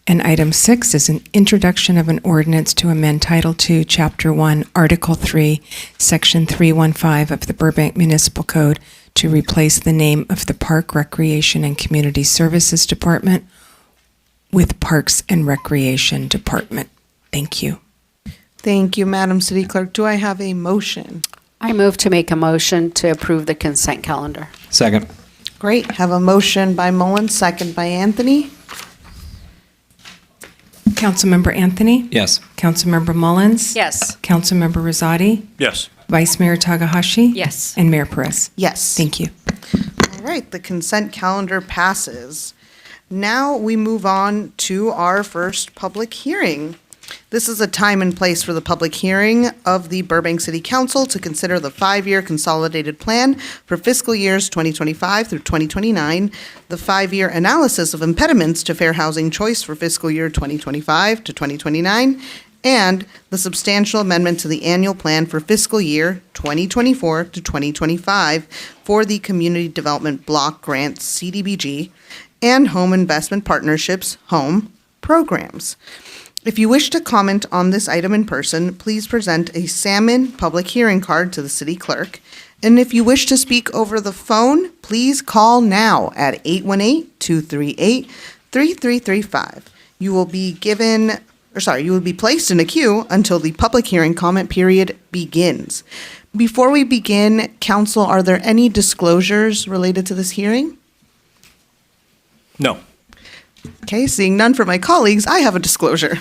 And item 6 is an introduction of an ordinance to amend Title II, Chapter 1, Article 3, Section 315 of the Burbank Municipal Code to replace the name of the Park, Recreation, and Community Services Department with Parks and Recreation Department. Thank you. Thank you, Madam City Clerk. Do I have a motion? I move to make a motion to approve the consent calendar. Second. Great. Have a motion by Mullen, second by Anthony. Councilmember Anthony? Yes. Councilmember Mullins? Yes. Councilmember Rosati? Yes. Vice Mayor Takahashi? Yes. And Mayor Perez? Yes. Thank you. All right, the consent calendar passes. Now we move on to our first public hearing. This is a time and place for the public hearing of the Burbank City Council to consider the 5-year consolidated plan for fiscal years 2025 through 2029, the 5-year analysis of impediments to fair housing choice for fiscal year 2025 to 2029, and the substantial amendment to the annual plan for fiscal year 2024 to 2025 for the Community Development Block Grants, CDBG, and Home Investment Partnerships, HOME, programs. If you wish to comment on this item in person, please present a salmon public hearing card to the city clerk. And if you wish to speak over the phone, please call now at 818-238-3335. You will be placed in a queue until the public hearing comment period begins. Before we begin, council, are there any disclosures related to this hearing? No. Okay, seeing none from my colleagues, I have a disclosure.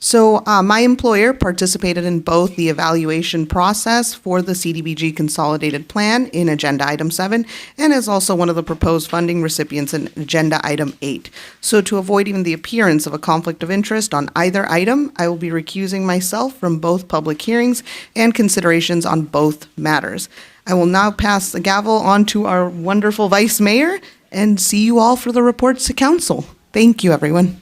So my employer participated in both the evaluation process for the CDBG Consolidated Plan in Agenda Item 7 and is also one of the proposed funding recipients in Agenda Item 8. So to avoid even the appearance of a conflict of interest on either item, I will be recusing myself from both public hearings and considerations on both matters. I will now pass the gavel on to our wonderful Vice Mayor and see you all for the reports to council. Thank you, everyone.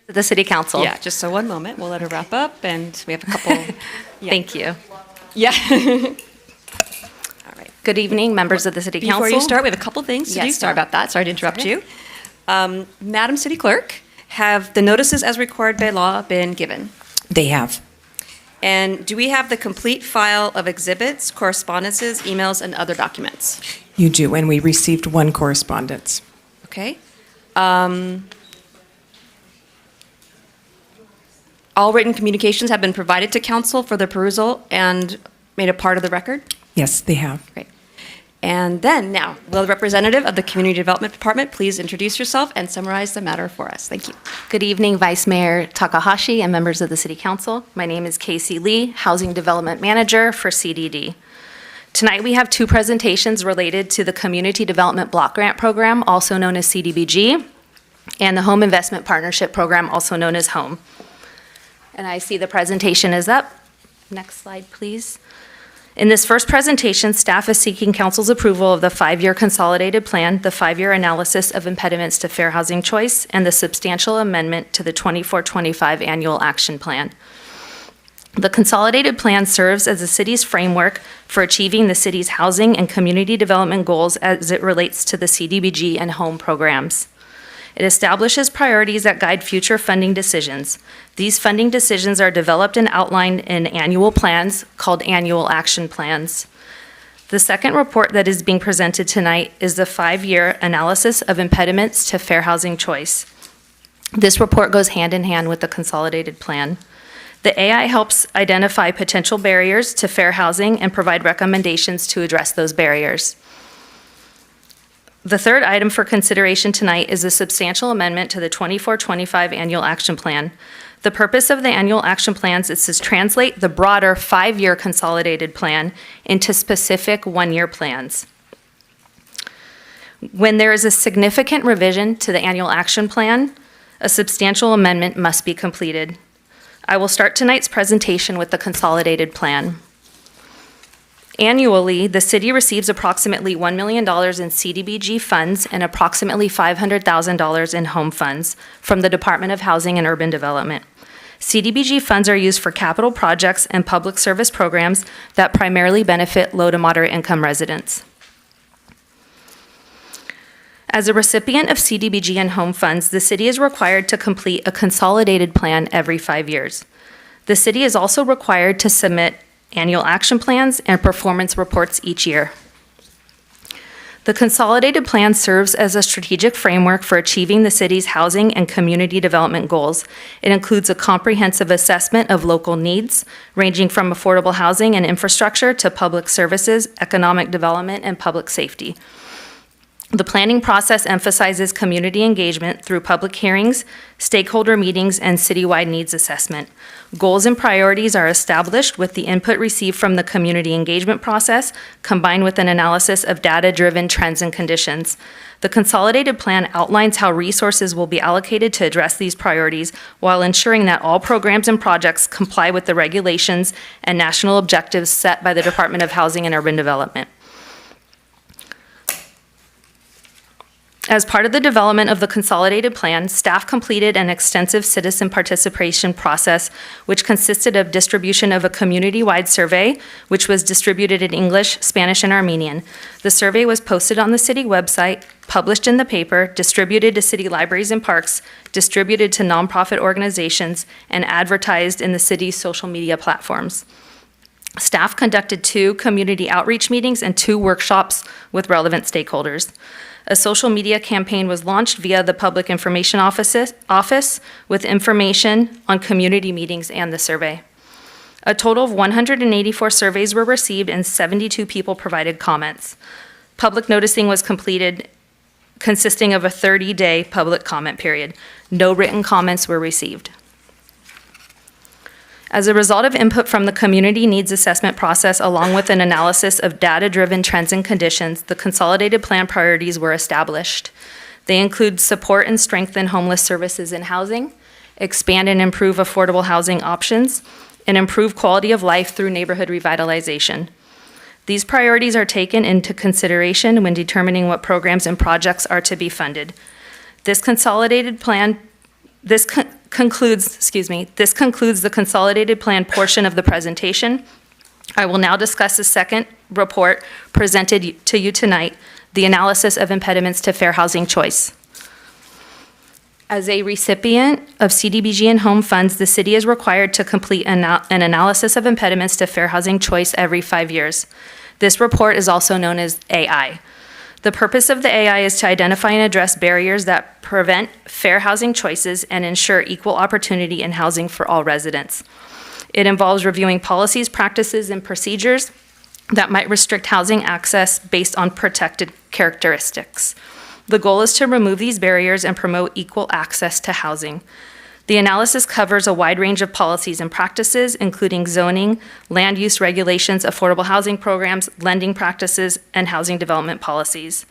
The City Council. Yeah, just so one moment. We'll let her wrap up, and we have a couple. Thank you. Yeah. All right. Good evening, members of the City Council. Before you start, we have a couple things to do. Sorry about that. Sorry to interrupt you. Madam City Clerk, have the notices as required by law been given? They have. And do we have the complete file of exhibits, correspondences, emails, and other documents? You do, and we received one correspondence. Okay. All written communications have been provided to council for their perusal and made a part of the record? Yes, they have. Great. And then now, will the representative of the Community Development Department please introduce yourself and summarize the matter for us? Thank you. Good evening, Vice Mayor Takahashi and members of the City Council. My name is Casey Lee, Housing Development Manager for CDD. Tonight we have two presentations related to the Community Development Block Grant Program, also known as CDBG, and the Home Investment Partnership Program, also known as HOME. And I see the presentation is up. Next slide, please. In this first presentation, staff is seeking council's approval of the 5-year consolidated plan, the 5-year analysis of impediments to fair housing choice, and the substantial amendment to the 24-25 annual action plan. The consolidated plan serves as the city's framework for achieving the city's housing and community development goals as it relates to the CDBG and HOME programs. It establishes priorities that guide future funding decisions. These funding decisions are developed and outlined in annual plans called annual action plans. The second report that is being presented tonight is the 5-year analysis of impediments to fair housing choice. This report goes hand in hand with the consolidated plan. The AI helps identify potential barriers to fair housing and provide recommendations to address those barriers. The third item for consideration tonight is a substantial amendment to the 24-25 annual action plan. The purpose of the annual action plans is to translate the broader 5-year consolidated plan into specific 1-year plans. When there is a significant revision to the annual action plan, a substantial amendment must be completed. I will start tonight's presentation with the consolidated plan. Annually, the city receives approximately $1 million in CDBG funds and approximately $500,000 in home funds from the Department of Housing and Urban Development. CDBG funds are used for capital projects and public service programs that primarily benefit low to moderate income residents. As a recipient of CDBG and home funds, the city is required to complete a consolidated plan every 5 years. The city is also required to submit annual action plans and performance reports each year. The consolidated plan serves as a strategic framework for achieving the city's housing and community development goals. It includes a comprehensive assessment of local needs, ranging from affordable housing and infrastructure to public services, economic development, and public safety. The planning process emphasizes community engagement through public hearings, stakeholder meetings, and citywide needs assessment. Goals and priorities are established with the input received from the community engagement process, combined with an analysis of data-driven trends and conditions. The consolidated plan outlines how resources will be allocated to address these priorities while ensuring that all programs and projects comply with the regulations and national objectives set by the Department of Housing and Urban Development. As part of the development of the consolidated plan, staff completed an extensive citizen participation process, which consisted of distribution of a community-wide survey, which was distributed in English, Spanish, and Armenian. The survey was posted on the city website, published in the paper, distributed to city libraries and parks, distributed to nonprofit organizations, and advertised in the city's social media platforms. Staff conducted 2 community outreach meetings and 2 workshops with relevant stakeholders. A social media campaign was launched via the Public Information Office with information on community meetings and the survey. A total of 184 surveys were received and 72 people provided comments. Public noticing was completed, consisting of a 30-day public comment period. No written comments were received. As a result of input from the community needs assessment process, along with an analysis of data-driven trends and conditions, the consolidated plan priorities were established. They include support and strengthen homeless services and housing, expand and improve affordable housing options, and improve quality of life through neighborhood revitalization. These priorities are taken into consideration when determining what programs and projects are to be funded. This consolidated plan concludes the consolidated plan portion of the presentation. I will now discuss the second report presented to you tonight, the analysis of impediments to fair housing choice. As a recipient of CDBG and home funds, the city is required to complete an analysis of impediments to fair housing choice every 5 years. This report is also known as AI. The purpose of the AI is to identify and address barriers that prevent fair housing choices and ensure equal opportunity in housing for all residents. It involves reviewing policies, practices, and procedures that might restrict housing access based on protected characteristics. The goal is to remove these barriers and promote equal access to housing. The analysis covers a wide range of policies and practices, including zoning, land use regulations, affordable housing programs, lending practices, and housing development policies.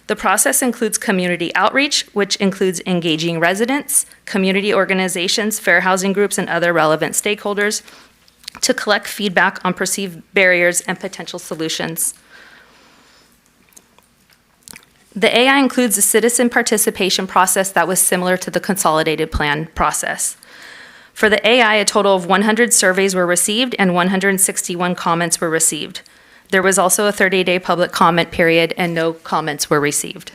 The process includes community outreach, which includes engaging residents, community organizations, fair housing groups, and other relevant stakeholders to collect feedback on perceived barriers and potential solutions. The AI includes a citizen participation process that was similar to the consolidated plan process. For the AI, a total of 100 surveys were received and 161 comments were received. There was also a 30-day public comment period and no comments were received.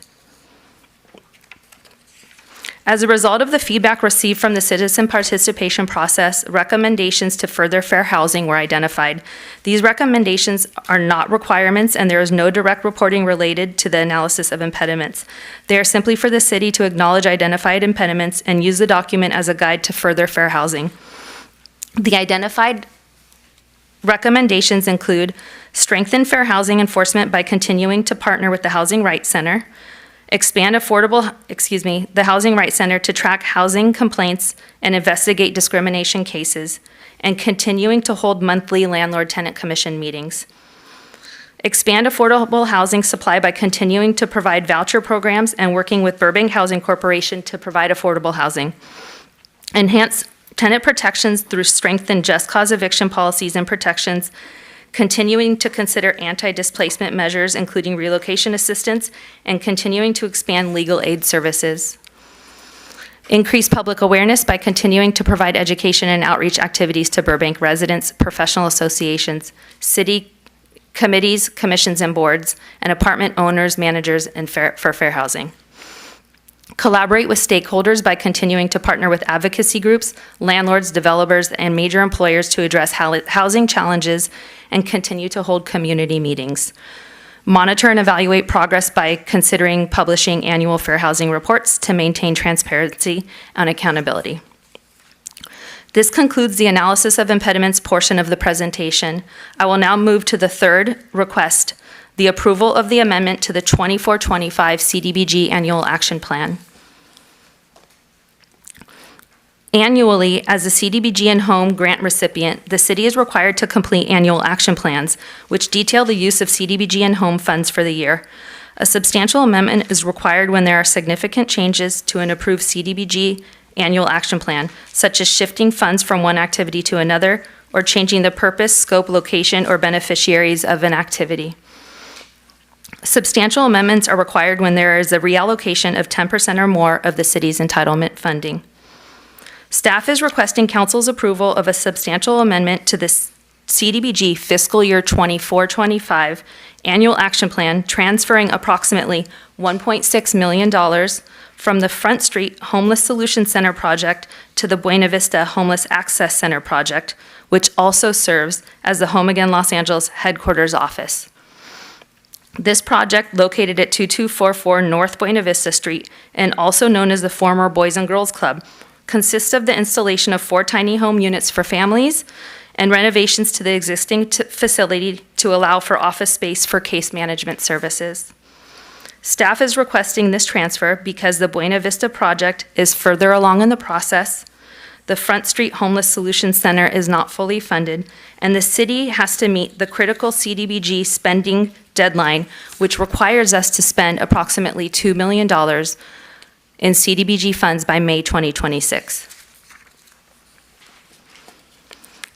As a result of the feedback received from the citizen participation process, recommendations to further fair housing were identified. These recommendations are not requirements, and there is no direct reporting related to the analysis of impediments. They are simply for the city to acknowledge identified impediments and use the document as a guide to further fair housing. The identified recommendations include strengthen fair housing enforcement by continuing to partner with the Housing Rights Center, Expand the Housing Rights Center to track housing complaints and investigate discrimination cases, and continuing to hold monthly landlord-tenant commission meetings. Expand affordable housing supply by continuing to provide voucher programs and working with Burbank Housing Corporation to provide affordable housing. Enhance tenant protections through strengthened just cause eviction policies and protections, continuing to consider anti-displacement measures, including relocation assistance, and continuing to expand legal aid services. Increase public awareness by continuing to provide education and outreach activities to Burbank residents, professional associations, city committees, commissions, and boards, and apartment owners, managers, and for fair housing. Collaborate with stakeholders by continuing to partner with advocacy groups, landlords, developers, and major employers to address housing challenges and continue to hold community meetings. Monitor and evaluate progress by considering publishing annual fair housing reports to maintain transparency and accountability. This concludes the analysis of impediments portion of the presentation. I will now move to the third request, the approval of the amendment to the 24-25 CDBG Annual Action Plan. Annually, as a CDBG and home grant recipient, the city is required to complete annual action plans, which detail the use of CDBG and home funds for the year. A substantial amendment is required when there are significant changes to an approved CDBG annual action plan, such as shifting funds from one activity to another, or changing the purpose, scope, location, or beneficiaries of an activity. Substantial amendments are required when there is a reallocation of 10% or more of the city's entitlement funding. Staff is requesting council's approval of a substantial amendment to the CDBG fiscal year 24-25 annual action plan, transferring approximately $1.6 million from the Front Street Homeless Solution Center project to the Buena Vista Homeless Access Center project, which also serves as the Home Again Los Angeles headquarters office. This project, located at 2244 North Buena Vista Street and also known as the former Boys and Girls Club, consists of the installation of 4 tiny home units for families and renovations to the existing facility to allow for office space for case management services. Staff is requesting this transfer because the Buena Vista project is further along in the process, the Front Street Homeless Solution Center is not fully funded, and the city has to meet the critical CDBG spending deadline, which requires us to spend approximately $2 million in CDBG funds by May 2026.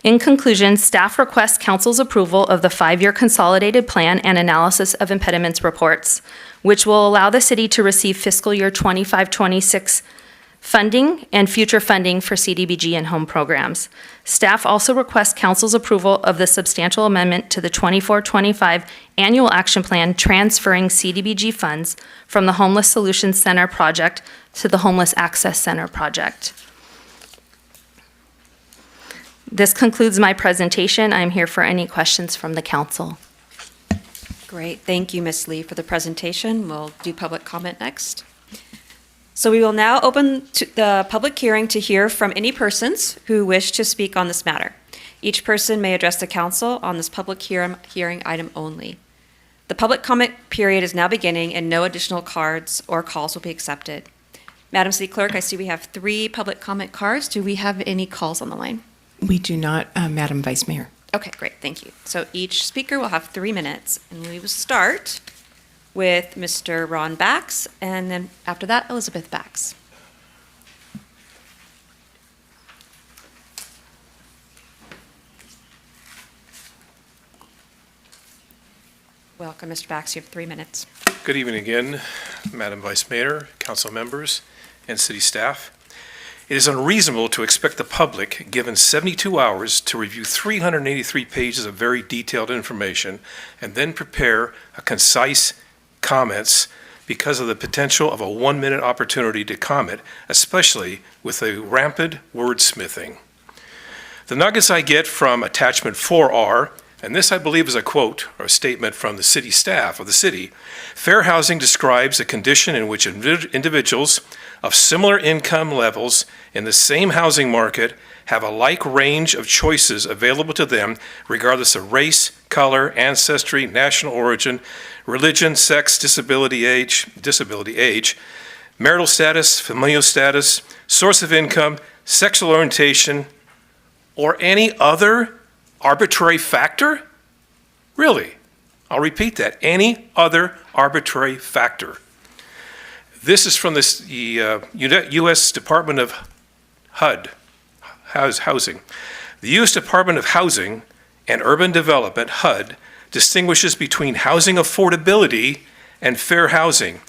In conclusion, staff requests council's approval of the 5-year consolidated plan and analysis of impediments reports, which will allow the city to receive fiscal year 25-26 funding and future funding for CDBG and home programs. Staff also requests council's approval of the substantial amendment to the 24-25 annual action plan, transferring CDBG funds from the Homeless Solutions Center project to the Homeless Access Center project. This concludes my presentation. I'm here for any questions from the council. Great. Thank you, Ms. Lee, for the presentation. We'll do public comment next. So we will now open the public hearing to hear from any persons who wish to speak on this matter. Each person may address the council on this public hearing item only. The public comment period is now beginning, and no additional cards or calls will be accepted. Madam City Clerk, I see we have 3 public comment cards. Do we have any calls on the line? We do not, Madam Vice Mayor. Okay, great, thank you. So each speaker will have 3 minutes, and we will start with Mr. Ron Bax, and then after that, Elizabeth Bax. Welcome, Mr. Bax, you have 3 minutes. Good evening again, Madam Vice Mayor, council members, and city staff. It is unreasonable to expect the public, given 72 hours, to review 383 pages of very detailed information and then prepare a concise comments because of the potential of a 1-minute opportunity to comment, especially with the rampant wordsmithing. The nuggets I get from attachment 4 are, and this I believe is a quote or a statement from the city staff of the city, fair housing describes a condition in which individuals of similar income levels in the same housing market have a like range of choices available to them regardless of race, color, ancestry, national origin, religion, sex, disability age, marital status, familial status, source of income, sexual orientation, or any other arbitrary factor? Really? I'll repeat that. Any other arbitrary factor. This is from the U.S. Department of Housing. The U.S. Department of Housing and Urban Development, HUD, distinguishes between housing affordability and fair housing.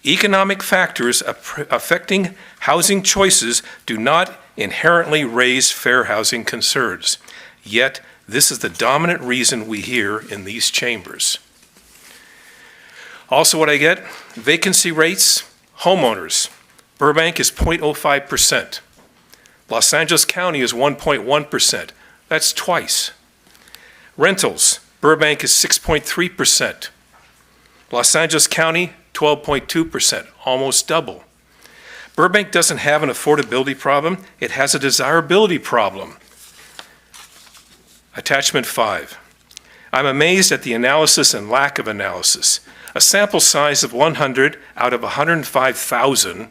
Economic factors affecting housing choices do not inherently raise fair housing concerns. Yet, this is the dominant reason we hear in these chambers. Also, what I get, vacancy rates, homeowners. Burbank is 0.05%. Los Angeles County is 1.1%. That's twice. Rentals, Burbank is 6.3%. Los Angeles County, 12.2%, almost double. Burbank doesn't have an affordability problem, it has a desirability problem. Attachment 5. I'm amazed at the analysis and lack of analysis. A sample size of 100 out of 105,000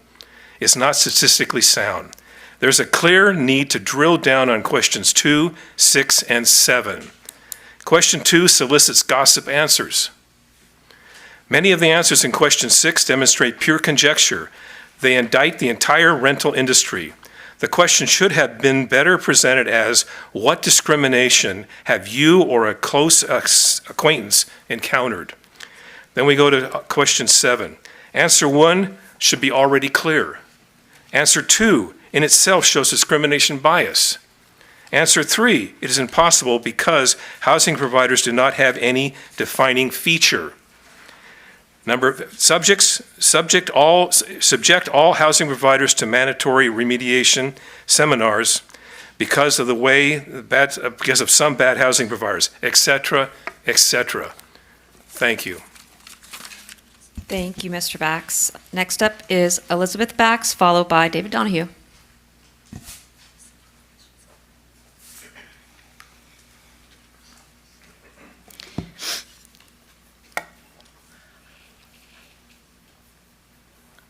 is not statistically sound. There's a clear need to drill down on questions 2, 6, and 7. Question 2 solicits gossip answers. Many of the answers in question 6 demonstrate pure conjecture. They indict the entire rental industry. The question should have been better presented as, what discrimination have you or a close acquaintance encountered? Then we go to question 7. Answer 1 should be already clear. Answer 2 in itself shows discrimination bias. Answer 3, it is impossible because housing providers do not have any defining feature. Subject all housing providers to mandatory remediation seminars because of some bad housing providers, etc., etc. Thank you. Thank you, Mr. Bax. Next up is Elizabeth Bax, followed by David Donahue.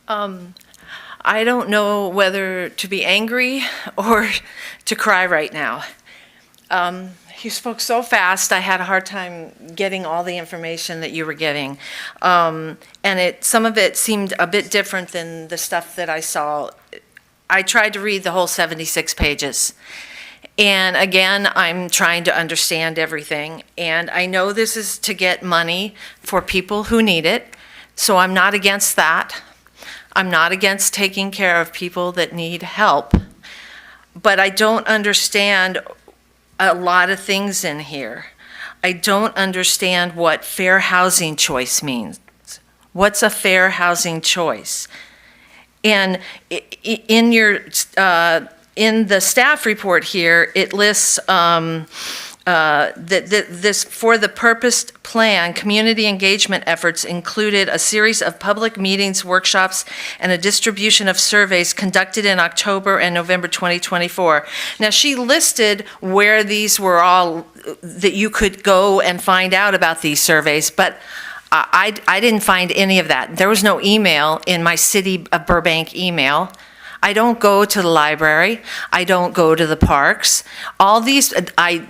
I don't know whether to be angry or to cry right now. You spoke so fast, I had a hard time getting all the information that you were getting. And some of it seemed a bit different than the stuff that I saw. I tried to read the whole 76 pages. And again, I'm trying to understand everything. And I know this is to get money for people who need it, so I'm not against that. I'm not against taking care of people that need help, but I don't understand a lot of things in here. I don't understand what fair housing choice means. What's a fair housing choice? And in the staff report here, it lists this for the purposed plan, community engagement efforts included a series of public meetings, workshops, and a distribution of surveys conducted in October and November 2024. Now, she listed where these were all, that you could go and find out about these surveys, but I didn't find any of that. There was no email in my City of Burbank email. I don't go to the library. I don't go to the parks. All these, I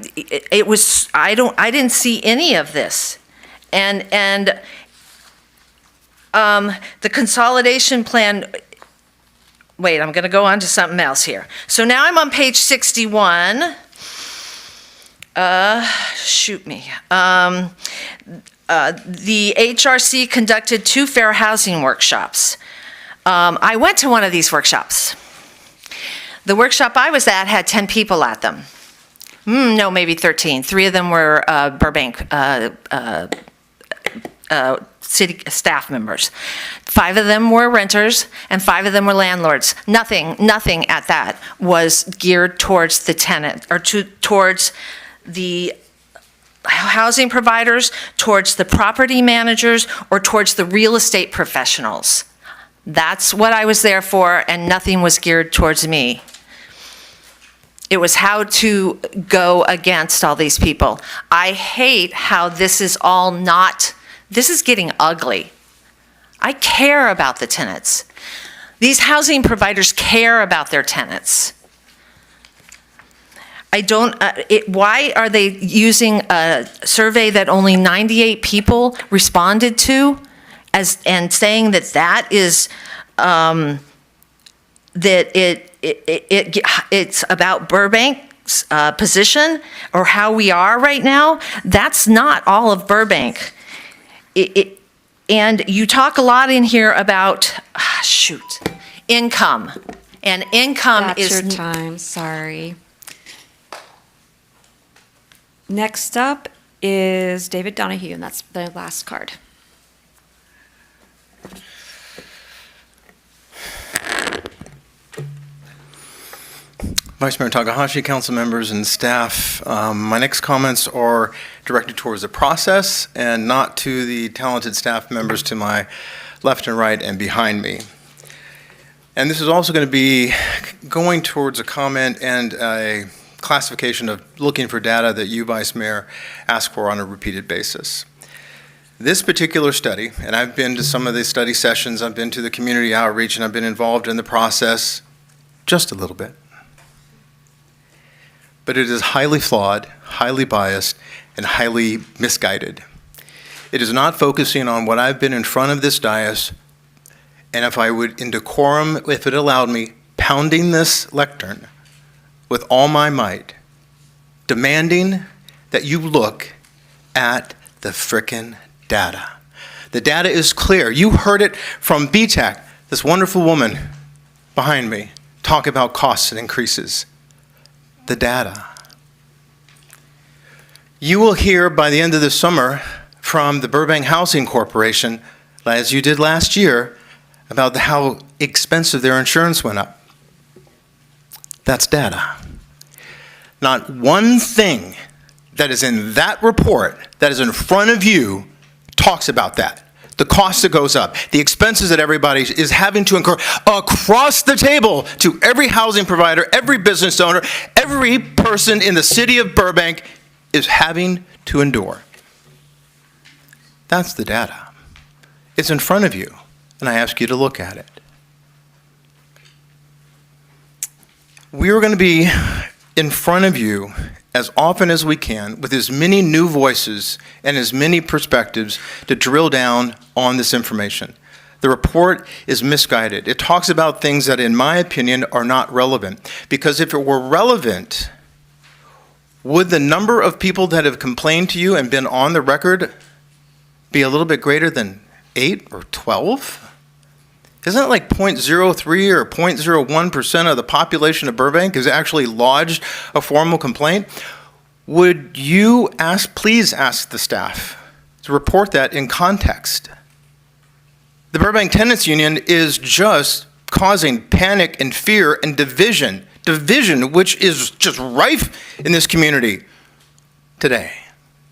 didn't see any of this. And the consolidation plan, wait, I'm gonna go on to something else here. So now I'm on page 61. Shoot me. The HRC conducted 2 fair housing workshops. I went to one of these workshops. The workshop I was at had 10 people at them. No, maybe 13. 3 of them were Burbank city staff members. 5 of them were renters, and 5 of them were landlords. Nothing at that was geared towards the tenant, or towards the housing providers, towards the property managers, or towards the real estate professionals. That's what I was there for, and nothing was geared towards me. It was how to go against all these people. I hate how this is all not, this is getting ugly. I care about the tenants. These housing providers care about their tenants. I don't, why are they using a survey that only 98 people responded to and saying that that is, that it's about Burbank's position or how we are right now? That's not all of Burbank. And you talk a lot in here about, income. And income That's is... your time, sorry. Next up is David Donahue, and that's the last card. Vice Mayor Takahashi, council members, and staff, my next comments are directed towards the process and not to the talented staff members to my left and right and behind me. And this is also going to be going towards a comment and a classification of looking for data that you, Vice Mayor, ask for on a repeated basis. This particular study, and I've been to some of the study sessions, I've been to the community outreach, and I've been involved in the process just a little bit. But it is highly flawed, highly biased, and highly misguided. It is not focusing on what I've been in front of this dais, and if I would, in decorum, if it allowed me, pounding this lectern with all my might, demanding that you look at the frickin' data. The data is clear. You heard it from BTAC, this wonderful woman behind me, talk about costs and increases. The data. You will hear by the end of the summer from the Burbank Housing Corporation, as you did last year, about how expensive their insurance went up. That's data. Not one thing that is in that report that is in front of you talks about that. The cost that goes up, the expenses that everybody is having to incur across the table to every housing provider, every business owner, every person in the city of Burbank is having to endure. That's the data. It's in front of you, and I ask you to look at it. We are going to be in front of you as often as we can with as many new voices and as many perspectives to drill down on this information. The report is misguided. It talks about things that, in my opinion, are not relevant. Because if it were relevant, would the number of people that have complained to you and been on the record be a little bit greater than 8 or 12? Isn't it like 0.03 or 0.01% of the population of Burbank has actually lodged a formal complaint? Would you please ask the staff to report that in context? The Burbank Tenants Union is just causing panic and fear and division which is just rife in this community today,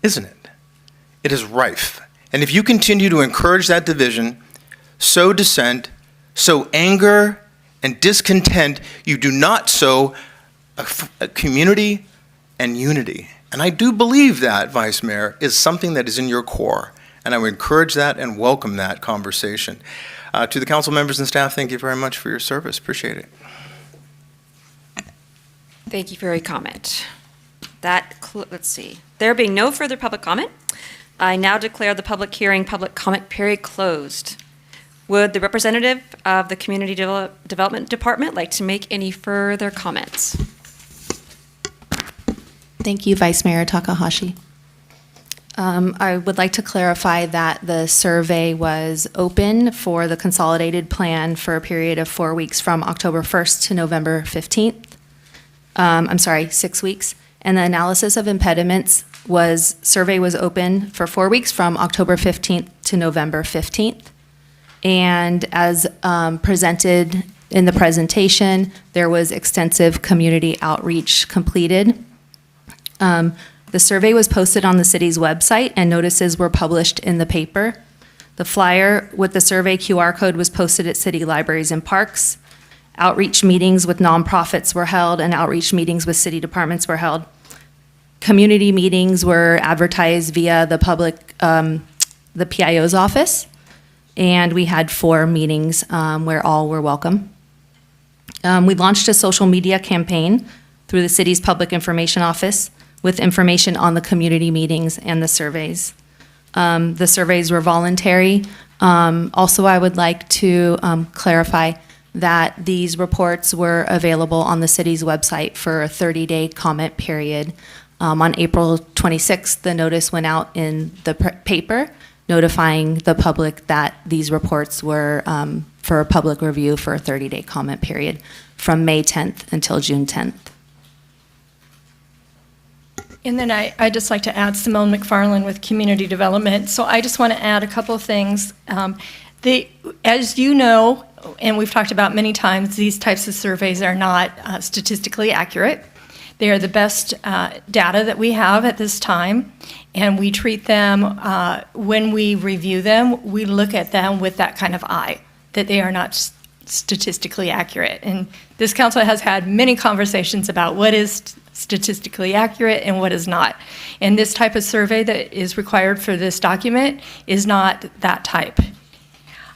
isn't it? It is rife. And if you continue to encourage that division, sow dissent, sow anger and discontent, you do not sow a community and unity. And I do believe that, Vice Mayor, is something that is in your core. And I would encourage that and welcome that conversation. To the council members and staff, thank you very much for your service. Appreciate it. Thank you for your comment. Let's see. There being no further public comment, I now declare the public hearing, public comment period closed. Would the representative of the Community Development Department like to make any further comments? Thank you, Vice Mayor Takahashi. I would like to clarify that the survey was open for the consolidated plan for a period of 4 weeks from October 1st to November 15th. 6 weeks. And the analysis of impediments survey was open for 4 weeks from October 15th to November 15th. And as presented in the presentation, there was extensive community outreach completed. The survey was posted on the city's website and notices were published in the paper. The flyer with the survey QR code was posted at city libraries and parks. Outreach meetings with nonprofits were held, and outreach meetings with city departments were held. Community meetings were advertised via the the PIO's office, and we had 4 meetings where all were welcome. We launched a social media campaign through the city's public information office with information on the community meetings and the surveys. The surveys were voluntary. Also, I would like to clarify that these reports were available on the city's website for a 30-day comment period. On April 26th, the notice went out in the paper notifying the public that these reports were for public review for a 30-day comment period from May 10th until June 10th. And then I'd just like to add Simone McFarland with Community Development. So I just want to add a couple of things. As you know, and we've talked about many times, these types of surveys are not statistically accurate. They are the best data that we have at this time, and we treat them, when we review them, we look at them with that kind of eye, that they are not statistically accurate. And this council has had many conversations about what is statistically accurate and what is not. And this type of survey that is required for this document is not that type.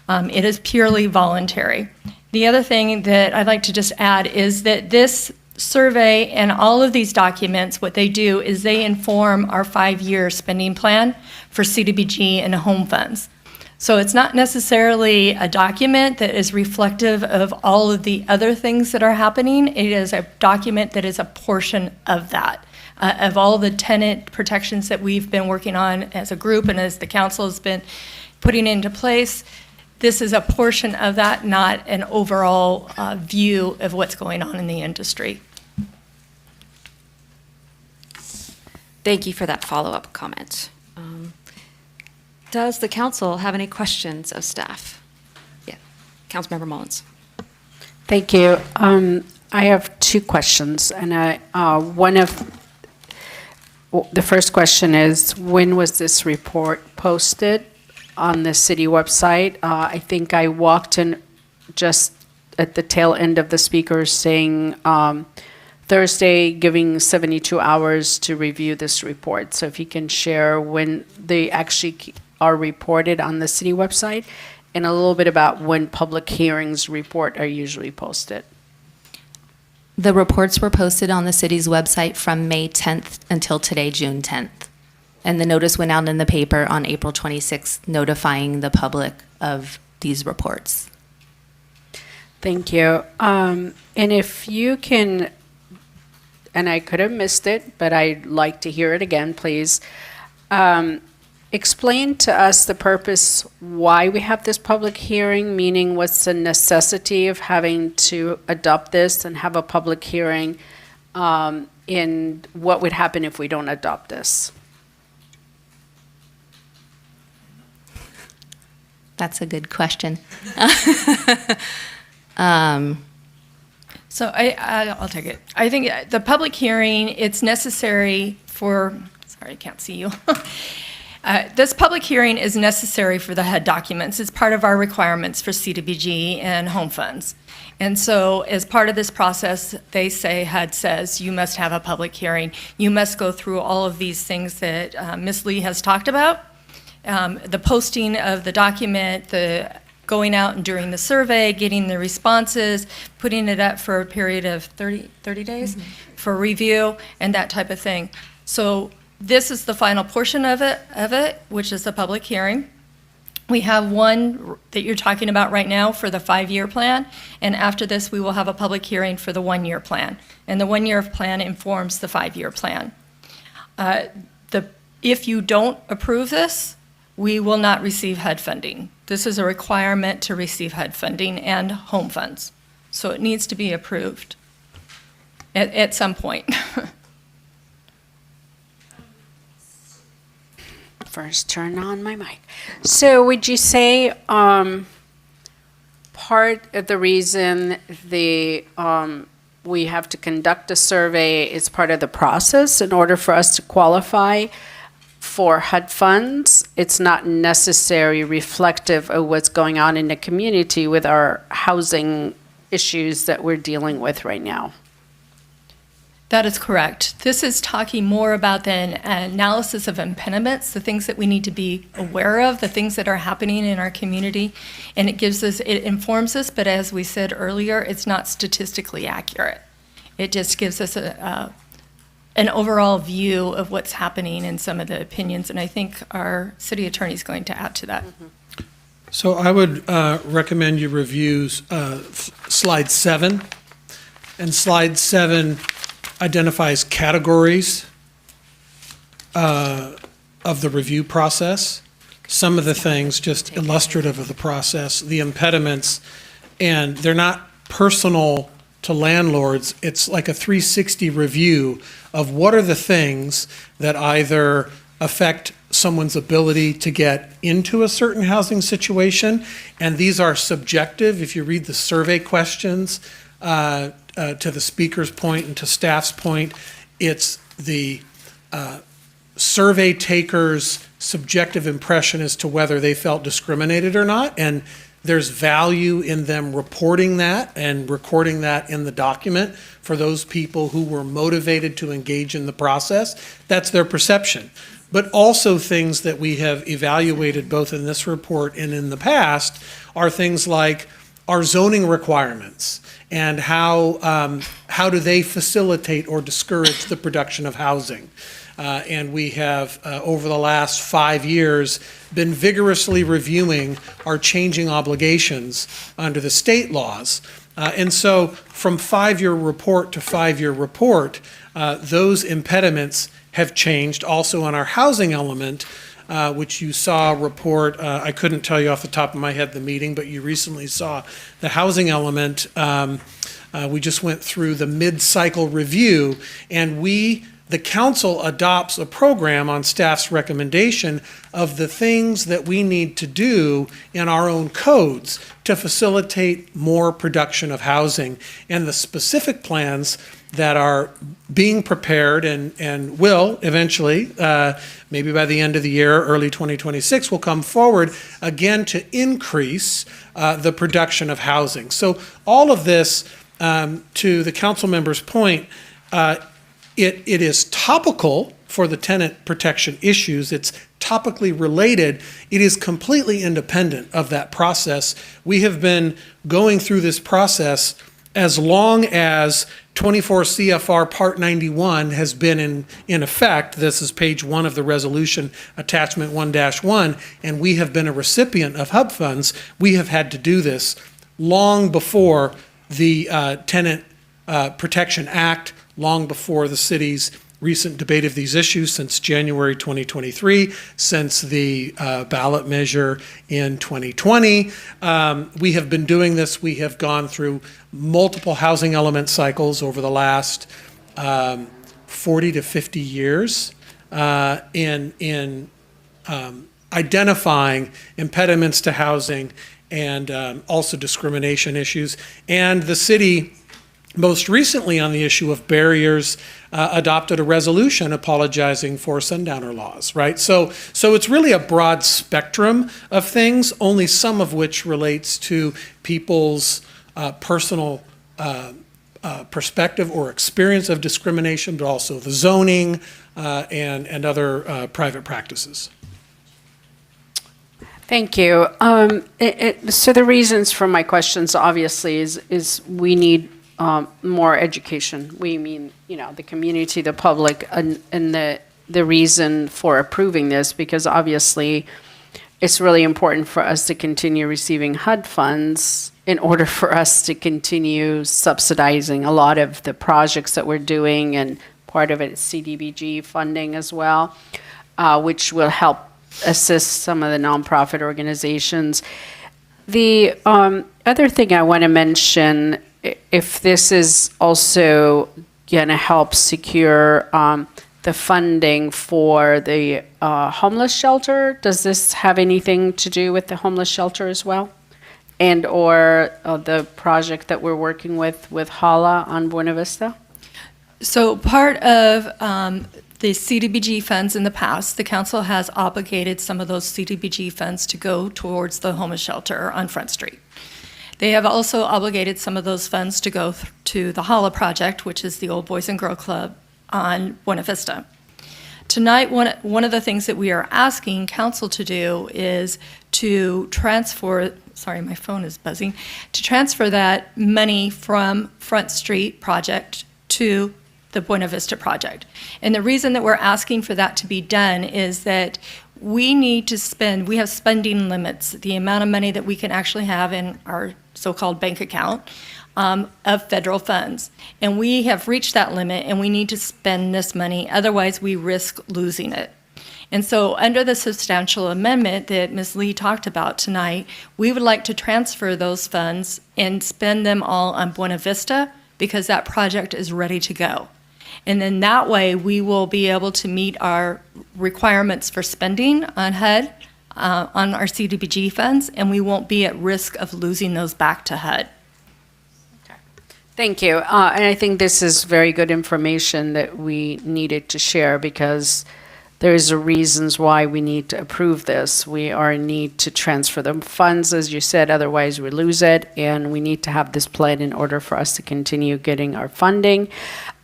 It is purely voluntary. The other thing that I'd like to just add is that this survey and all of these documents, what they do is they inform our 5-year spending plan for CDBG and home funds. So it's not necessarily a document that is reflective of all of the other things that are happening. It is a document that is a portion of that, of all the tenant protections that we've been working on as a group and as the council has been putting into place. This is a portion of that, not an overall view of what's going on in the industry. Thank you for that follow-up comment. Does the council have any questions of staff? Yeah, Councilmember Mullins. Thank you. I have 2 questions, and the first question is, when was this report posted on the city website? I think I walked in just at the tail end of the speakers saying Thursday, giving 72 hours to review this report. So if you can share when they actually are reported on the city website, and a little bit about when public hearings report are usually posted. The reports were posted on the city's website from May 10th until today, June 10th. And the notice went out in the paper on April 26th, notifying the public of these reports. Thank you. And if you can, and I could have missed it, but I'd like to hear it again, please. Explain to us the purpose why we have this public hearing, meaning what's the necessity of having to adopt this and have a public hearing, and what would happen if we don't adopt this? That's a good question. So I'll take it. I think the public hearing, it's necessary for, sorry, I can't see you. This public hearing is necessary for the HUD documents. It's part of our requirements for CDBG and home funds. And so as part of this process, HUD says you must have a public hearing. You must go through all of these things that Ms. Lee has talked about. The posting of the document, the going out and doing the survey, getting the responses, putting it up for a period of 30 days for review and that type of thing. So this is the final portion of it, which is the public hearing. We have one that you're talking about right now for the 5-year plan, and after this we will have a public hearing for the 1-year plan. And the 1-year plan informs the 5-year plan. If you don't approve this, we will not receive HUD funding. This is a requirement to receive HUD funding and home funds. So it needs to be approved at some point. First, turn on my mic. So would you say part of the reason we have to conduct a survey is part of the process in order for us to qualify for HUD funds, it's not necessarily reflective of what's going on in the community with our housing issues that we're dealing with right now. That is correct. This is talking more about the analysis of impediments, the things that we need to be aware of, the things that are happening in our community, and it informs us, but as we said earlier, it's not statistically accurate. It just gives us an overall view of what's happening in some of the opinions, and I think our city attorney is going to add to that. So I would recommend you review slide 7. And slide 7 identifies categories of the review process. Some of the things just illustrative of the process, the impediments, and they're not personal to landlords. It's like a 360 review of what are the things that either affect someone's ability to get into a certain housing situation, and these are subjective. If you read the survey questions, to the speaker's point and to staff's point, it's the survey taker's subjective impression as to whether they felt discriminated or not, and there's value in them reporting that and recording that in the document for those people who were motivated to engage in the process. That's their perception. But also things that we have evaluated both in this report and in the past are things like our zoning requirements and how do they facilitate or discourage the production of housing. And we have, over the last 5 years, been vigorously reviewing our changing obligations under the state laws. And so from 5-year report to 5-year report, those impediments have changed. Also on our housing element, which you saw report, I couldn't tell you off the top of my head the meeting, but you recently saw the housing element. We just went through the mid-cycle review, and the council adopts a program on staff's recommendation of the things that we need to do in our own codes to facilitate more production of housing. And the specific plans that are being prepared and will eventually, maybe by the end of the year, early 2026, will come forward again to increase the production of housing. So all of this, to the council member's point, it is topical for the tenant protection issues. It's topically related. It is completely independent of that process. We have been going through this process as long as 24 CFR Part 91 has been in effect. This is page 1 of the resolution, attachment 1-1, and we have been a recipient of HUB funds. We have had to do this long before the Tenant Protection Act, long before the city's recent debate of these issues since January 2023, since the ballot measure in 2020. We have been doing this. We have gone through multiple housing element cycles over the last 40 to 50 years in identifying impediments to housing and also discrimination issues. And the city, most recently on the issue of barriers, adopted a resolution apologizing for sundowner laws, right? So it's really a broad spectrum of things, only some of which relates to people's personal perspective or experience of discrimination, but also the zoning and other private practices. Thank you. So the reasons for my questions, obviously, is we need more education. We mean, the community, the public, and the reason for approving this, because obviously it's really important for us to continue receiving HUD funds in order for us to continue subsidizing a lot of the projects that we're doing, and part of it is CDBG funding as well, which will help assist some of the nonprofit organizations. The other thing I want to mention, if this is also going to help secure the funding for the homeless shelter, does this have anything to do with the homeless shelter as well? And or the project that we're working with Hala on Buena Vista? So part of the CDBG funds in the past, the council has obligated some of those CDBG funds to go towards the homeless shelter on Front Street. They have also obligated some of those funds to go to the Holla Project, which is the old Boys and Girl Club on Buena Vista. Tonight, one of the things that we are asking council to do is to transfer, sorry, my phone is buzzing, to transfer that money from Front Street project to the Buena Vista project. And the reason that we're asking for that to be done is that we need to spend, we have spending limits, the amount of money that we can actually have in our so-called bank account of federal funds. And we have reached that limit and we need to spend this money, otherwise we risk losing it. And so under the substantial amendment that Ms. Lee talked about tonight, we would like to transfer those funds and spend them all on Buena Vista because that project is ready to go. And then that way we will be able to meet our requirements for spending on HUD, on our CDBG funds, and we won't be at risk of losing those back to HUD. Thank you. And I think this is very good information that we needed to share because there's reasons why we need to approve this. We are in need to transfer the funds, as you said, otherwise we lose it, and we need to have this plan in order for us to continue getting our funding.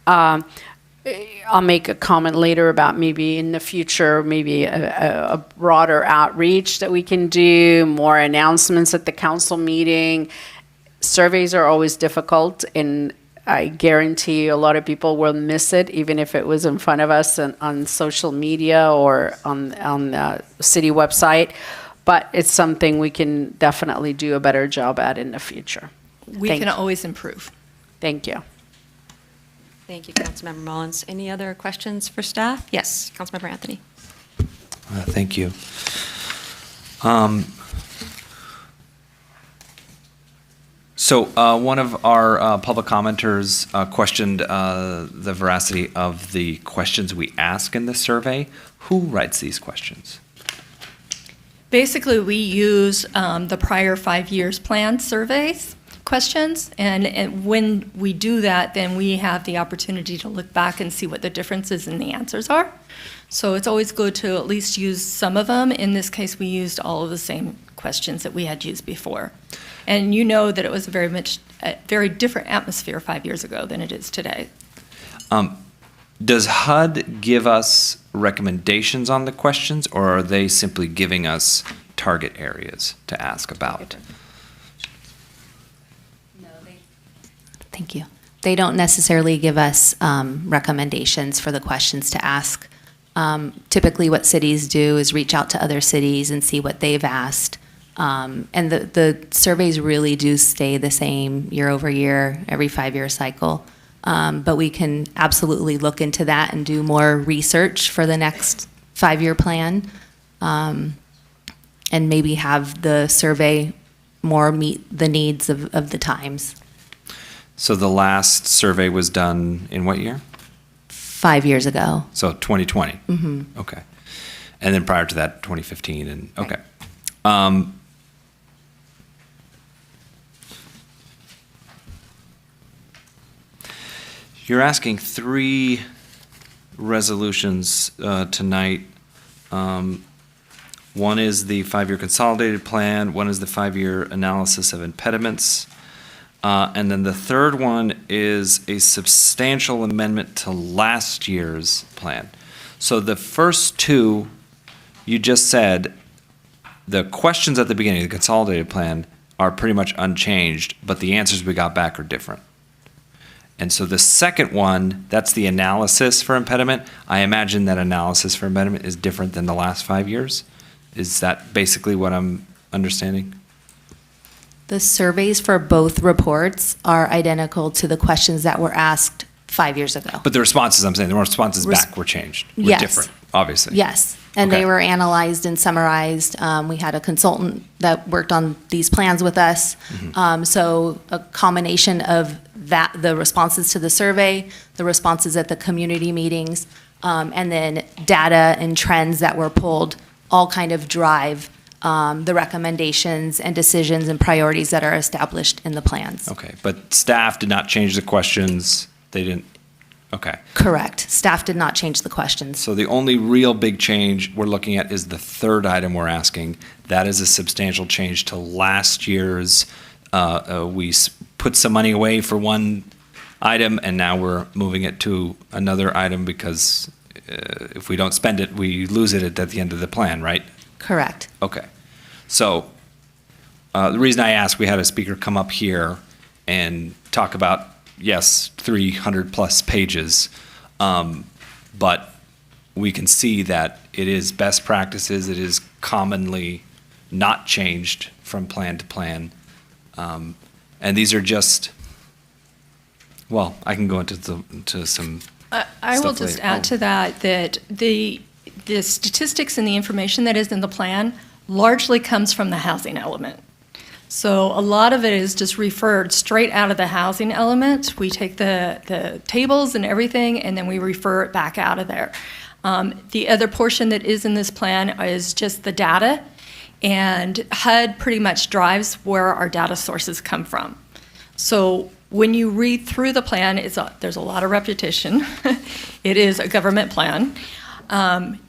I'll make a comment later about maybe in the future, maybe a broader outreach that we can do, more announcements at the council meeting. Surveys are always difficult, and I guarantee a lot of people will miss it, even if it was in front of us on social media or on the city website. But it's something we can definitely do a better job at in the future. We can always improve. Thank you. Thank you, Councilmember Mullins. Any other questions for staff? Yes, Councilmember Anthony. Thank you. So one of our public commenters questioned the veracity of the questions we ask in this survey. Who writes these questions? Basically, we use the prior 5 years plan surveys questions, and when we do that, then we have the opportunity to look back and see what the differences in the answers are. So it's always good to at least use some of them. In this case, we used all of the same questions that we had used before. And you know that it was a very different atmosphere 5 years ago than it is today. Does HUD give us recommendations on the questions, or are they simply giving us target areas to ask about? Thank you. They don't necessarily give us recommendations for the questions to ask. Typically what cities do is reach out to other cities and see what they've asked. And the surveys really do stay the same year over year, every 5-year cycle. But we can absolutely look into that and do more research for the next 5-year plan, and maybe have the survey more meet the needs of the times. So the last survey was done in what year? 5 years ago. So 2020? Mm-hmm. Okay. And then prior to that, 2015, and okay. You're asking 3 resolutions tonight. One is the 5-year consolidated plan, one is the 5-year analysis of impediments, and then the third one is a substantial amendment to last year's plan. So the first 2, you just said, the questions at the beginning of the consolidated plan are pretty much unchanged, but the answers we got back are different. And so the second one, that's the analysis for impediment. I imagine that analysis for impediment is different than the last 5 years. Is that basically what I'm understanding? The surveys for both reports are identical to the questions that were asked 5 years ago. But the responses, I'm saying, the responses back were changed, were Yes. different, obviously. Yes, and Okay. they were analyzed and summarized. We had a consultant that worked on these plans with us. So a combination of that, the responses to the survey, the responses at the community meetings, and then data and trends that were pulled all kind of drive the recommendations and decisions and priorities that are established in the plans. Okay, but staff did not change the questions. They didn't Okay. Correct. Staff did not change the questions. So the only real big change we're looking at is the third item we're asking. That is a substantial change to last year's. We put some money away for one item, and now we're moving it to another item because if we don't spend it, we lose it at the end of the plan, right? Correct. Okay. So the reason I asked, we had a speaker come up here and talk about, yes, 300 plus pages, but we can see that it is best practices. It is commonly not changed from plan to plan. And these are just, well, I can go into some. I will just add to that the statistics and the information that is in the plan largely comes from the housing element. So a lot of it is just referred straight out of the housing element. We take the tables and everything, and then we refer it back out of there. The other portion that is in this plan is just the data, and HUD pretty much drives where our data sources come from. So when you read through the plan, there's a lot of repetition. It is a government plan.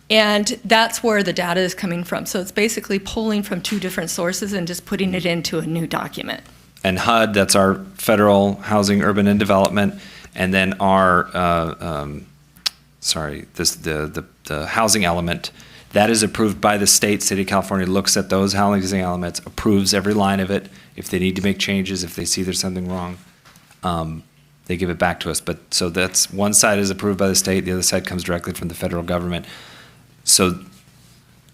And that's where the data is coming from. So it's basically pulling from two different sources and just putting it into a new document. And HUD, that's our Federal Housing, Urban and Development, and then our, the housing element, that is approved by the state. City of California looks at those housing elements, approves every line of it. If they need to make changes, if they see there's something wrong, they give it back to us. But so that's one side is approved by the state, the other side comes directly from the federal government. So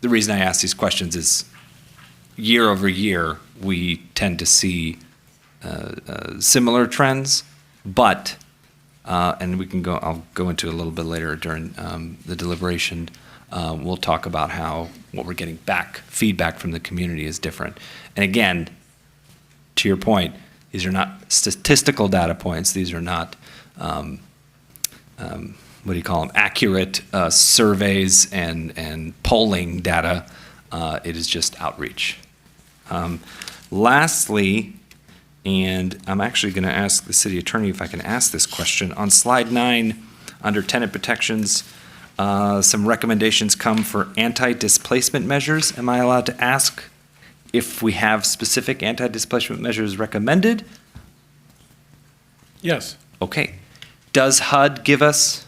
the reason I ask these questions is year over year, we tend to see similar trends, but, and we can I'll go into a little bit later during the deliberation, we'll talk about how what we're getting back, feedback from the community is different. And again, to your point, these are not statistical data points. These are not, what do you call them, accurate surveys and polling data. It is just outreach. Lastly, and I'm actually going to ask the city attorney if I can ask this question. On slide 9, under tenant protections, some recommendations come for anti-displacement measures. Am I allowed to ask if we have specific anti-displacement measures recommended? Yes. Okay. Does HUD give us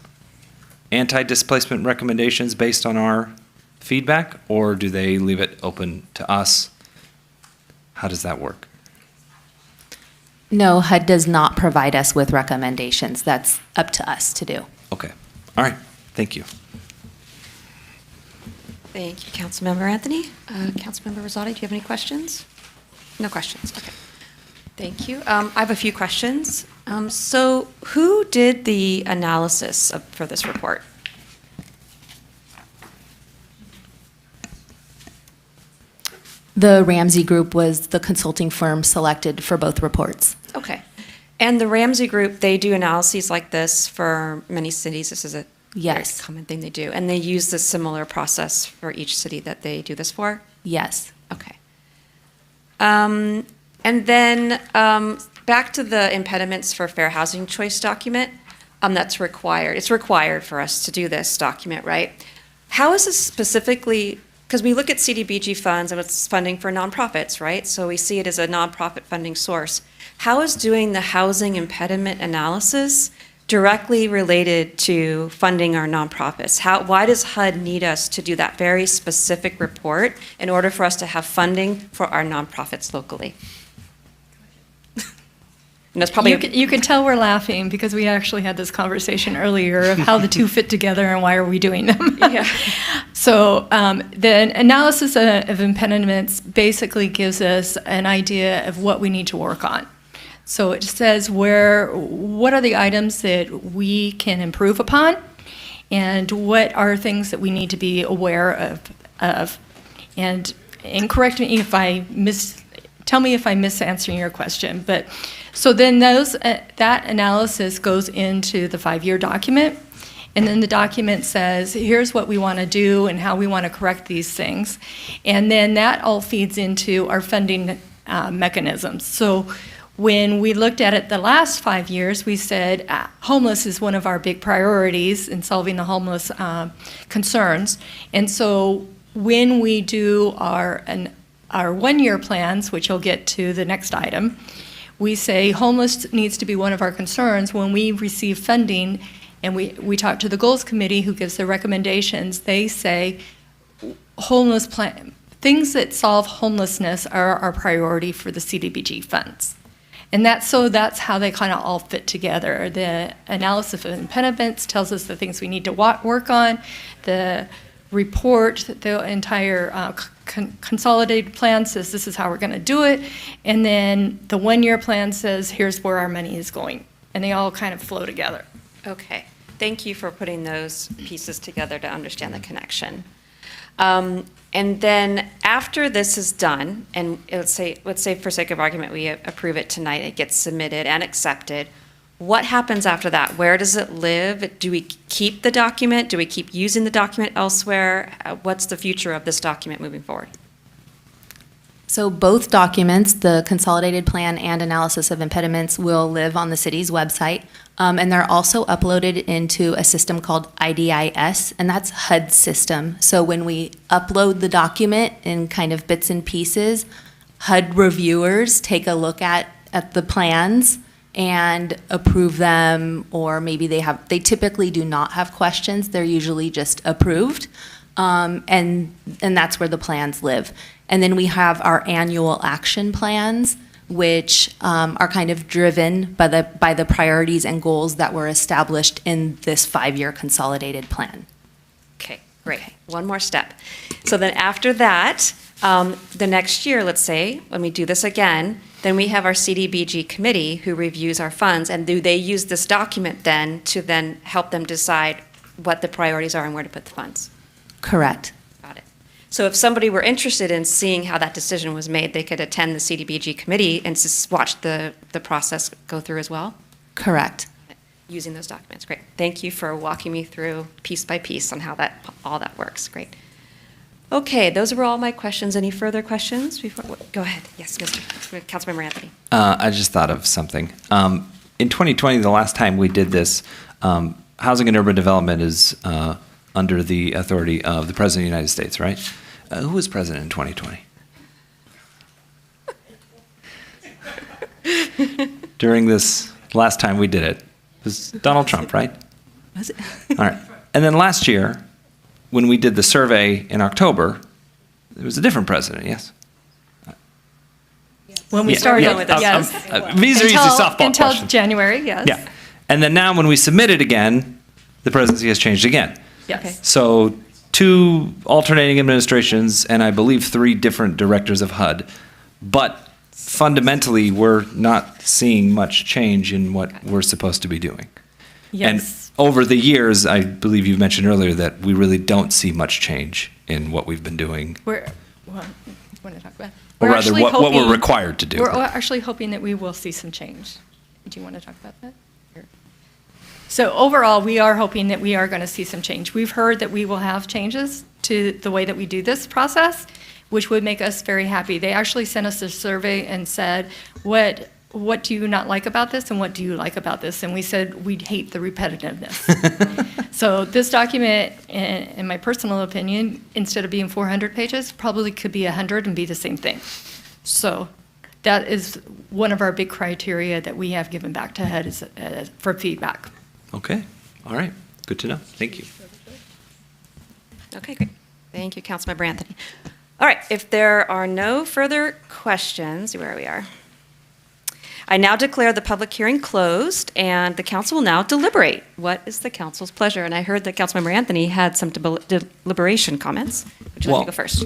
anti-displacement recommendations based on our feedback, or do they leave it open to us? How does that work? No, HUD does not provide us with recommendations. That's up to us to do. Okay. All right. Thank you. Thank you, Councilmember Anthony. Councilmember Rosati, do you have any questions? No questions. Okay. Thank you. I have a few questions. So who did the analysis for this report? The Ramsey Group was the consulting firm selected for both reports. Okay. And the Ramsey Group, they do analyses like this for many cities. This is a very common thing they do. And they use this similar process for each city that they do this for? Yes. Okay. And then back to the impediments for fair housing choice document, that's required. It's required for us to do this document, right? How is this specifically, because we look at CDBG funds and it's funding for nonprofits, right? So we see it as a nonprofit funding source. How is doing the housing impediment analysis directly related to funding our nonprofits? Why does HUD need us to do that very specific report in order for us to have funding for our nonprofits locally? And that's probably you can tell we're laughing because we actually had this conversation earlier of how the two fit together and why are we doing them. Yeah. So the analysis of impediments basically gives us an idea of what we need to work on. So it says what are the items that we can improve upon, and what are things that we need to be aware of. And correct me if tell me if I miss answering your question. But so then that analysis goes into the 5-year document, and then the document says, here's what we want to do and how we want to correct these things. And then that all feeds into our funding mechanisms. So when we looked at it the last 5 years, we said homeless is one of our big priorities in solving the homeless concerns. And so when we do our 1-year plans, which you'll get to the next item, we say homeless needs to be one of our concerns. When we receive funding and we talk to the goals committee who gives the recommendations, they say homeless plan, things that solve homelessness are our priority for the CDBG funds. And that's how they kind of all fit together. The analysis of impediments tells us the things we need to work on. The report, the entire consolidated plan says this is how we're going to do it. And then the 1-year plan says here's where our money is going. And they all kind of flow together. Okay. Thank you for putting those pieces together to understand the connection. And then after this is done, and let's say for sake of argument we approve it tonight, it gets submitted and accepted. What happens after that? Where does it live? Do we keep the document? Do we keep using the document elsewhere? What's the future of this document moving forward? So both documents, the consolidated plan and analysis of impediments, will live on the city's website. And they're also uploaded into a system called IDIS, and that's HUD's system. So when we upload the document in kind of bits and pieces, HUD reviewers take a look at the plans and approve them, or maybe they typically do not have questions. They're usually just approved. And that's where the plans live. And then we have our annual action plans, which are kind of driven by the priorities and goals that were established in this 5-year consolidated plan. Okay, great. One more step. So then after that, the next year, let's say, when we do this again, then we have our CDBG committee who reviews our funds, and do they use this document then to then help them decide what the priorities are and where to put the funds? Correct. Got it. So if somebody were interested in seeing how that decision was made, they could attend the CDBG committee and just watch the process go through as well? Correct. Using those documents. Great. Thank you for walking me through piece by piece on how all that works. Great. Okay, those were all my questions. Any further questions? Go ahead. Yes, Councilmember Anthony. I just thought of something. In 2020, the last time we did this, housing and urban development is under the authority of the President of the United States, right? Who was president in 2020? During this last time we did it, it was Donald Trump, right? Was it? All right. And then last year, when we did the survey in October, there was a different president, yes? When we started with it, yes. These are easy softball until questions. January, yes. Yeah. And then now when we submit it again, the presidency has changed again. Yes. Okay. So 2 alternating administrations and I believe 3 different directors of HUD. But fundamentally, we're not seeing much change in what we're supposed to be doing. Yes. And over the years, I believe you mentioned earlier that we really don't see much change in what we've been doing. You want to talk about? Or rather, what we're required to do. We're actually hoping that we will see some change. Do you want to talk about that? So overall, we are hoping that we are going to see some change. We've heard that we will have changes to the way that we do this process, which would make us very happy. They actually sent us a survey and said, what do you not like about this and what do you like about this? And we said we'd hate the repetitiveness. So this document, in my personal opinion, instead of being 400 pages, probably could be 100 and be the same thing. So that is one of our big criteria that we have given back to HUD for feedback. Okay. All right. Good to know. Thank you. Okay, great. Thank you, Councilmember Anthony. All right, if there are no further questions, where we are. I now declare the public hearing closed, and the council will now deliberate. What is the council's pleasure? And I heard that Councilmember Anthony had some deliberation comments. Would you like to go first?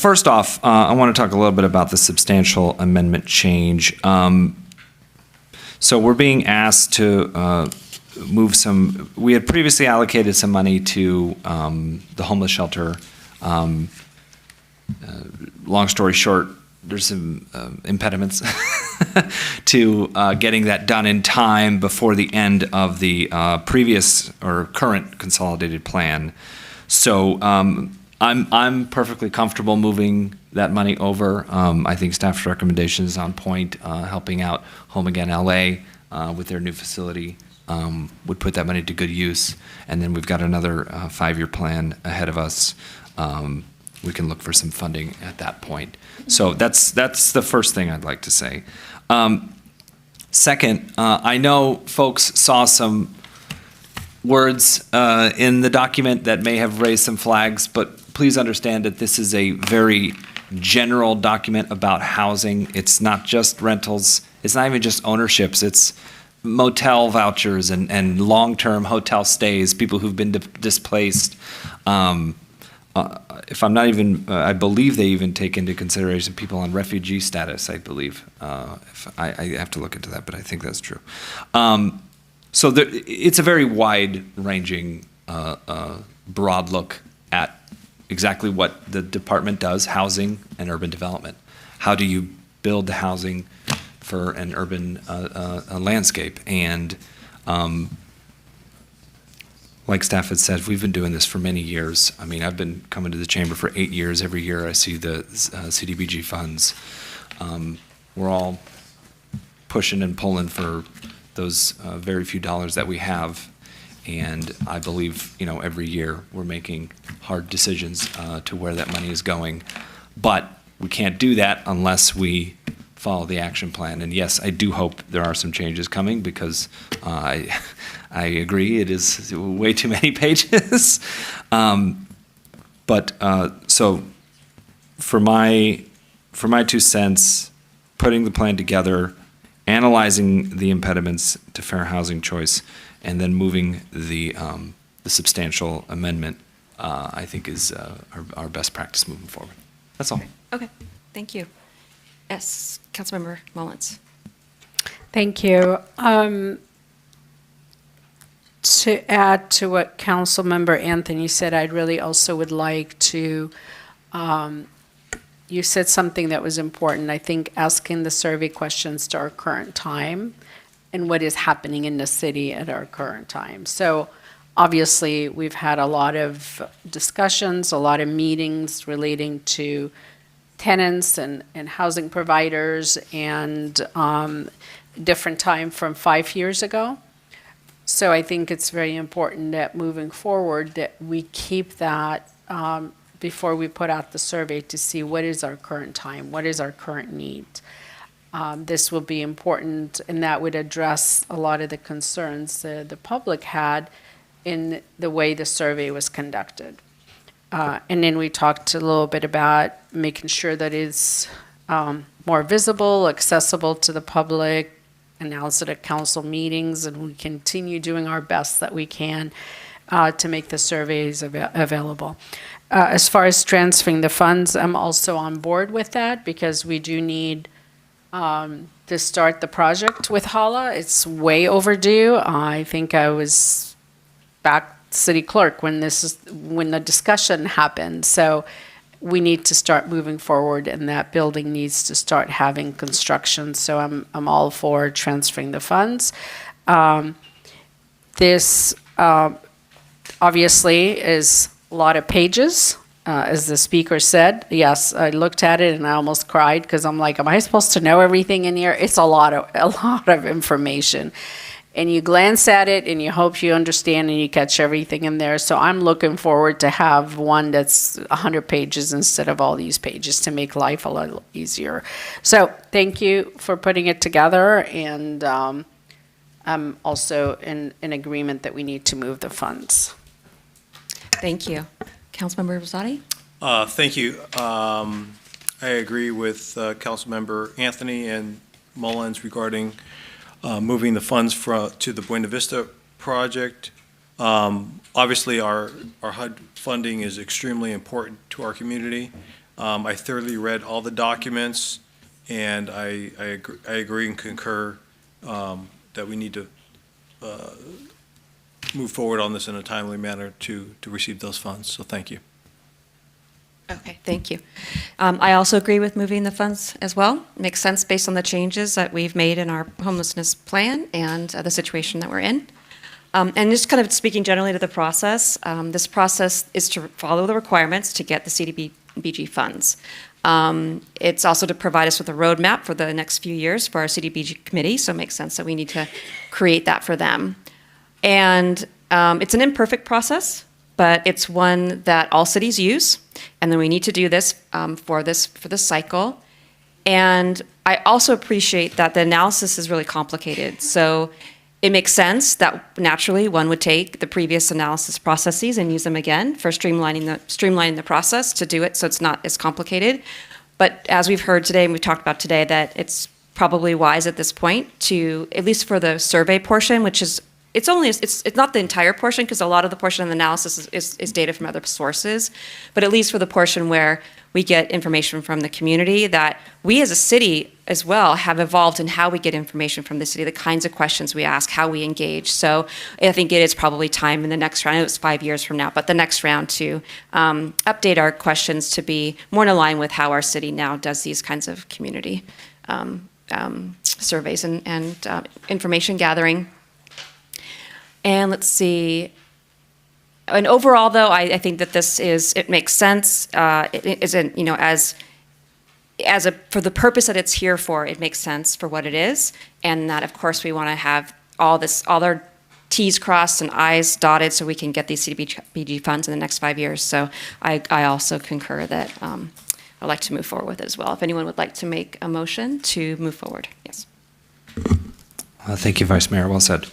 First off, I want to talk a little bit about the substantial amendment change. So we're being asked to move some, we had previously allocated some money to the homeless shelter. Long story short, there's some impediments to getting that done in time before the end of the previous or current consolidated plan. So I'm perfectly comfortable moving that money over. I think staff's recommendation is on point, helping out Home Again LA with their new facility. Would put that money to good use. And then we've got another 5-year plan ahead of us. We can look for some funding at that point. So that's the first thing I'd like to say. Second, I know folks saw some words in the document that may have raised some flags, but please understand that this is a very general document about housing. It's not just rentals. It's not even just ownerships. It's motel vouchers and long-term hotel stays, people who've been displaced. If I'm not even, I believe they even take into consideration people on refugee status, I believe. If I have to look into that, but I think that's true. So it's a very wide-ranging, broad look at exactly what the department does, housing and urban development. How do you build the housing for an urban landscape? And like staff had said, we've been doing this for many years. I mean, I've been coming to the chamber for 8 years. Every year I see the CDBG funds. We're all pushing and pulling for those very few dollars that we have. And I believe, every year we're making hard decisions to where that money is going. But we can't do that unless we follow the action plan. And yes, I do hope there are some changes coming because I agree it is way too many pages. So for my 2 cents, putting the plan together, analyzing the impediments to fair housing choice, and then moving the substantial amendment, I think is our best practice moving forward. That's all. Okay, thank you. Yes, Councilmember Mullins. Thank you. To add to what Councilmember Anthony said, I'd really also would like to, you said something that was important. I think asking the survey questions to our current time and what is happening in the city at our current time. So obviously, we've had a lot of discussions, a lot of meetings relating to tenants and housing providers and different time from 5 years ago. So I think it's very important that moving forward that we keep that before we put out the survey to see what is our current time, what is our current need. This will be important, and that would address a lot of the concerns the public had in the way the survey was conducted. And then we talked a little bit about making sure that it's more visible, accessible to the public, announced it at council meetings, and we continue doing our best that we can to make the surveys available. As far as transferring the funds, I'm also on board with that because we do need to start the project with HALA. It's way overdue. I think I was back city clerk when the discussion happened. So we need to start moving forward, and that building needs to start having construction. So I'm all for transferring the funds. This obviously is a lot of pages, as the speaker said. Yes, I looked at it and I almost cried because I'm like, am I supposed to know everything in here? It's a lot of information. And you glance at it and you hope you understand and you catch everything in there. So I'm looking forward to have one that's 100 pages instead of all these pages to make life a little easier. So thank you for putting it together. And I'm also in agreement that we need to move the funds. Thank you. Councilmember Rosati? Thank you. I agree with Councilmember Anthony and Mullins regarding moving the funds to the Buena Vista project. Obviously, our HUD funding is extremely important to our community. I thoroughly read all the documents, and I agree and concur that we need to move forward on this in a timely manner to receive those funds. So thank you. Okay, thank you. I also agree with moving the funds as well. Makes sense based on the changes that we've made in our homelessness plan and the situation that we're in. And just kind of speaking generally to the process, this process is to follow the requirements to get the CDBG funds. It's also to provide us with a roadmap for the next few years for our CDBG committee, so it makes sense that we need to create that for them. And it's an imperfect process, but it's one that all cities use, and then we need to do this for this cycle. And I also appreciate that the analysis is really complicated. So it makes sense that naturally one would take the previous analysis processes and use them again for streamlining the process to do it so it's not as complicated. But as we've heard today and we've talked about today, that it's probably wise at this point to, at least for the survey portion, which is it's not the entire portion, because a lot of the portion of the analysis is data from other sources, but at least for the portion where we get information from the community, that we as a city as well have evolved in how we get information from the city, the kinds of questions we ask, how we engage. So I think it is probably time in the next round, I know it's 5 years from now, but the next round to update our questions to be more in line with how our city now does these kinds of community surveys and information gathering. And let's see. And overall, though, I think that it makes sense. It isn't, for the purpose that it's here for, it makes sense for what it is. And that, of course, we want to have all our T's crossed and I's dotted so we can get these CDBG funds in the next 5 years. So I also concur that I'd like to move forward with it as well. If anyone would like to make a motion to move forward, yes. Thank you, Vice Mayor. Well said.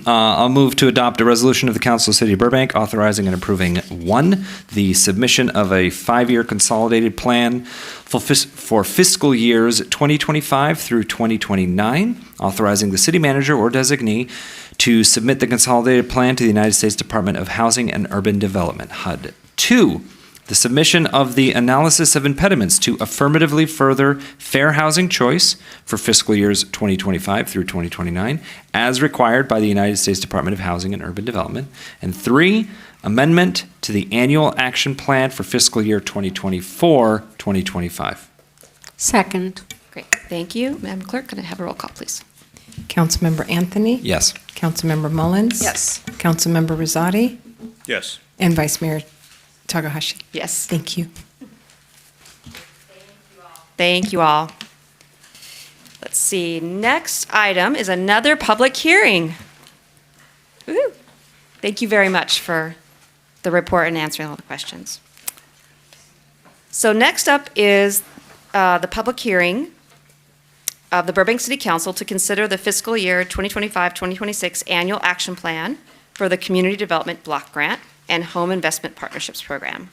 I'll move to adopt a resolution of the Council of the City of Burbank authorizing and approving, 1, the submission of a 5-year consolidated plan for fiscal years 2025 through 2029, authorizing the city manager or designee to submit the consolidated plan to the United States Department of Housing and Urban Development, HUD. 2, the submission of the analysis of impediments to affirmatively further fair housing choice for fiscal years 2025 through 2029, as required by the United States Department of Housing and Urban Development. And 3, amendment to the annual action plan for fiscal year 2024-2025. Second. Great, thank you. Madam Clerk, can I have a roll call, please? Councilmember Anthony? Yes. Councilmember Mullins? Yes. Councilmember Rosati? Yes. And Vice Mayor Takahashi? Yes. Thank you. Thank you all. Let's see, next item is another public hearing. Woo. Thank you very much for the report and answering all the questions. So next up is the public hearing of the Burbank City Council to consider the fiscal year 2025-2026 annual action plan for the Community Development Block Grant and Home Investment Partnerships Program.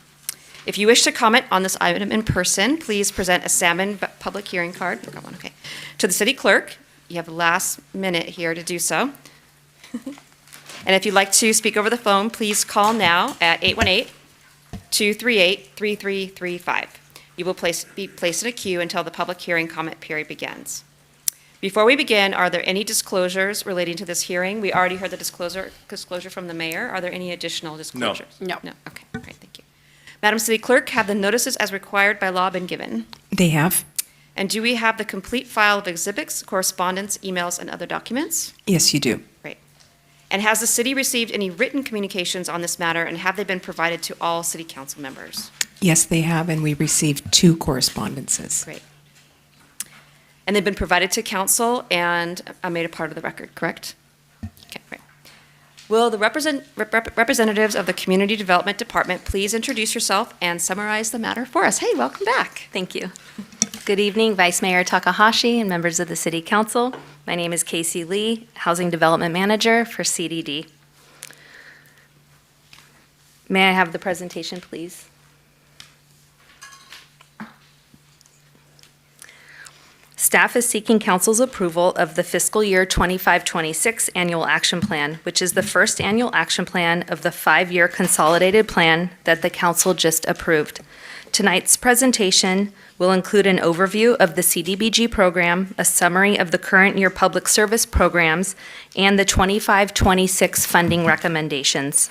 If you wish to comment on this item in person, please present a salmon public hearing card, okay, to the city clerk. You have the last minute here to do so. And if you'd like to speak over the phone, please call now at 818-238-3335. You will be placed in a queue until the public hearing comment period begins. Before we begin, are there any disclosures relating to this hearing? We already heard the disclosure from the mayor. Are there any additional disclosures? No. No. Okay, great, thank you. Madam City Clerk, have the notices as required by law been given? They have? And do we have the complete file of exhibits, correspondence, emails, and other documents? Yes, you do. Great. And has the city received any written communications on this matter, and have they been provided to all city council members? Yes, they have, and we received 2 correspondences. Great. And they've been provided to council and are made a part of the record, correct? Okay, great. Will the representatives of the Community Development Department please introduce yourself and summarize the matter for us? Hey, welcome back. Thank you. Good evening, Vice Mayor Takahashi and members of the City Council. My name is Casey Lee, Housing Development Manager for CDD. May I have the presentation, please? Staff is seeking council's approval of the fiscal year 25-26 annual action plan, which is the first annual action plan of the 5-year consolidated plan that the council just approved. Tonight's presentation will include an overview of the CDBG program, a summary of the current year public service programs, and the 25-26 funding recommendations.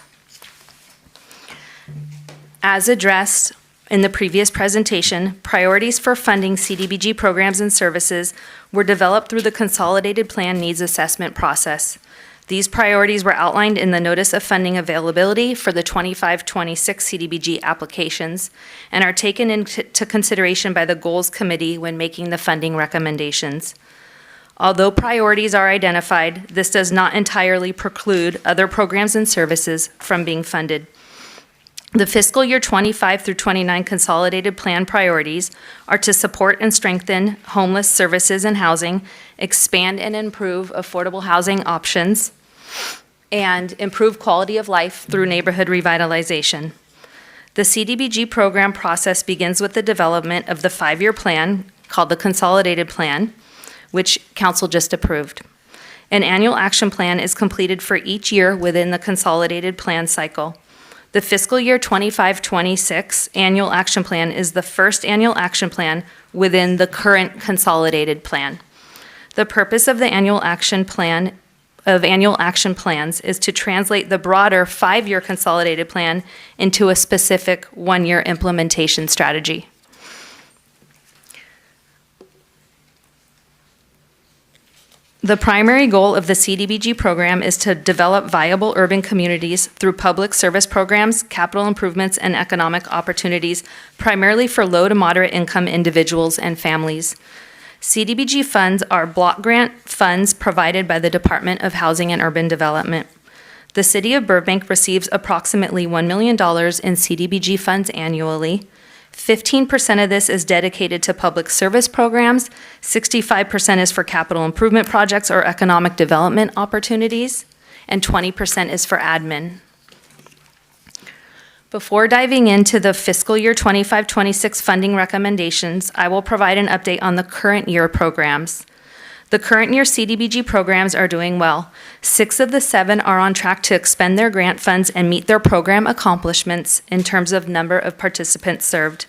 As addressed in the previous presentation, priorities for funding CDBG programs and services were developed through the Consolidated Plan Needs Assessment process. These priorities were outlined in the Notice of Funding Availability for the 25-26 CDBG applications and are taken into consideration by the Goals Committee when making the funding recommendations. Although priorities are identified, this does not entirely preclude other programs and services from being funded. The fiscal year 25 through 29 consolidated plan priorities are to support and strengthen homeless services and housing, expand and improve affordable housing options, and improve quality of life through neighborhood revitalization. The CDBG program process begins with the development of the 5-year plan called the Consolidated Plan, which Council just approved. An annual action plan is completed for each year within the Consolidated Plan cycle. The fiscal year 25-26 annual action plan is the first annual action plan within the current Consolidated Plan. The purpose of the annual action plans is to translate the broader 5-year Consolidated Plan into a specific 1-year implementation strategy. The primary goal of the CDBG program is to develop viable urban communities through public service programs, capital improvements, and economic opportunities, primarily for low to moderate income individuals and families. CDBG funds are block grant funds provided by the Department of Housing and Urban Development. The City of Burbank receives approximately $1 million in CDBG funds annually. 15% of this is dedicated to public service programs, 65% is for capital improvement projects or economic development opportunities, and 20% is for admin. Before diving into the fiscal year 25-26 funding recommendations, I will provide an update on the current year programs. The current year CDBG programs are doing well. 6 of the 7 are on track to expend their grant funds and meet their program accomplishments in terms of number of participants served.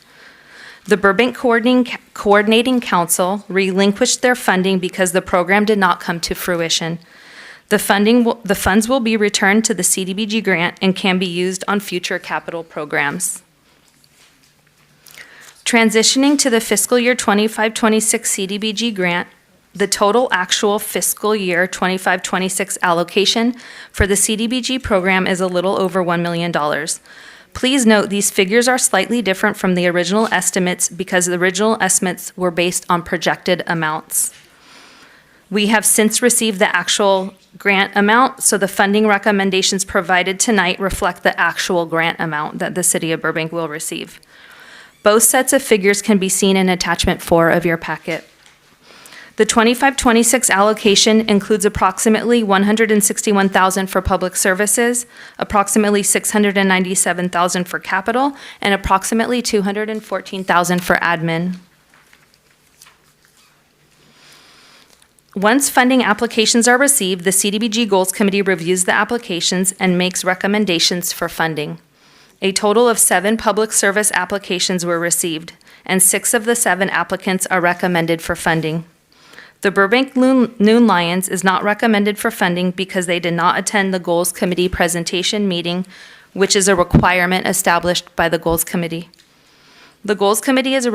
The Burbank Coordinating Council relinquished their funding because the program did not come to fruition. The funds will be returned to the CDBG grant and can be used on future capital programs. Transitioning to the fiscal year 25-26 CDBG grant, the total actual fiscal year 25-26 allocation for the CDBG program is a little over $1 million. Please note these figures are slightly different from the original estimates because the original estimates were based on projected amounts. We have since received the actual grant amount, so the funding recommendations provided tonight reflect the actual grant amount that the City of Burbank will receive. Both sets of figures can be seen in attachment 4 of your packet. The 25-26 allocation includes approximately $161,000 for public services, approximately $697,000 for capital, and approximately $214,000 for admin. Once funding applications are received, the CDBG Goals Committee reviews the applications and makes recommendations for funding. A total of 7 public service applications were received, and 6 of the 7 applicants are recommended for funding. The Burbank Noon Lions is not recommended for funding because they did not attend the Goals Committee presentation meeting, which is a requirement established by the Goals Committee. The Goals Committee is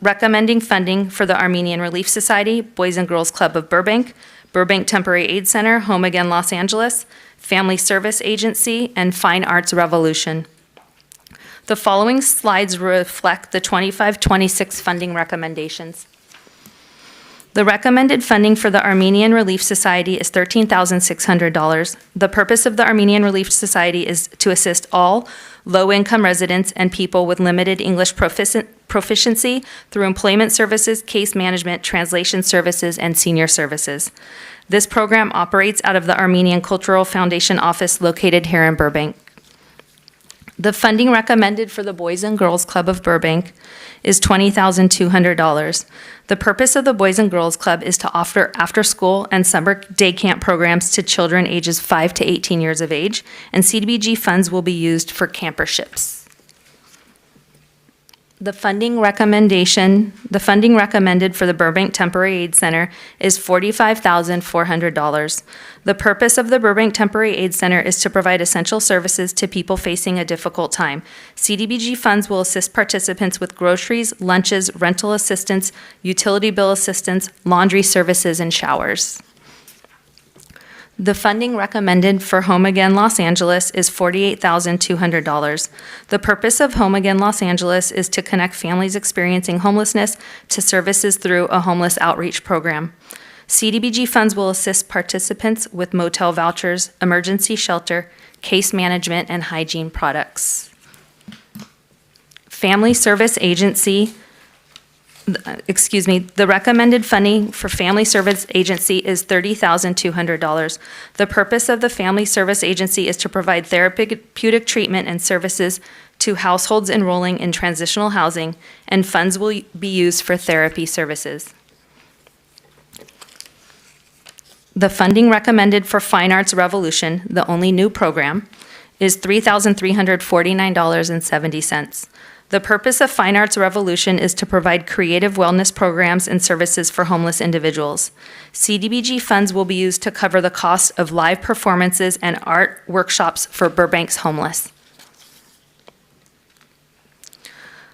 recommending funding for the Armenian Relief Society, Boys and Girls Club of Burbank, Burbank Temporary Aid Center, Home Again Los Angeles, Family Service Agency, and Fine Arts Revolution. The following slides reflect the 25-26 funding recommendations. The recommended funding for the Armenian Relief Society is $13,600. The purpose of the Armenian Relief Society is to assist all low-income residents and people with limited English proficiency through employment services, case management, translation services, and senior services. This program operates out of the Armenian Cultural Foundation office located here in Burbank. The funding recommended for the Boys and Girls Club of Burbank is $20,200. The purpose of the Boys and Girls Club is to offer after-school and summer day camp programs to children ages 5 to 18 years of age, and CDBG funds will be used for camperships. The funding recommended for the Burbank Temporary Aid Center is $45,400. The purpose of the Burbank Temporary Aid Center is to provide essential services to people facing a difficult time. CDBG funds will assist participants with groceries, lunches, rental assistance, utility bill assistance, laundry services, and showers. The funding recommended for Home Again Los Angeles is $48,200. The purpose of Home Again Los Angeles is to connect families experiencing homelessness to services through a homeless outreach program. CDBG funds will assist participants with motel vouchers, emergency shelter, case management, and hygiene products. Family Service Agency, the recommended funding for Family Service Agency is $30,200. The purpose of the Family Service Agency is to provide therapeutic treatment and services to households enrolling in transitional housing, and funds will be used for therapy services. The funding recommended for Fine Arts Revolution, the only new program, is $3,349.70. The purpose of Fine Arts Revolution is to provide creative wellness programs and services for homeless individuals. CDBG funds will be used to cover the cost of live performances and art workshops for Burbank's homeless.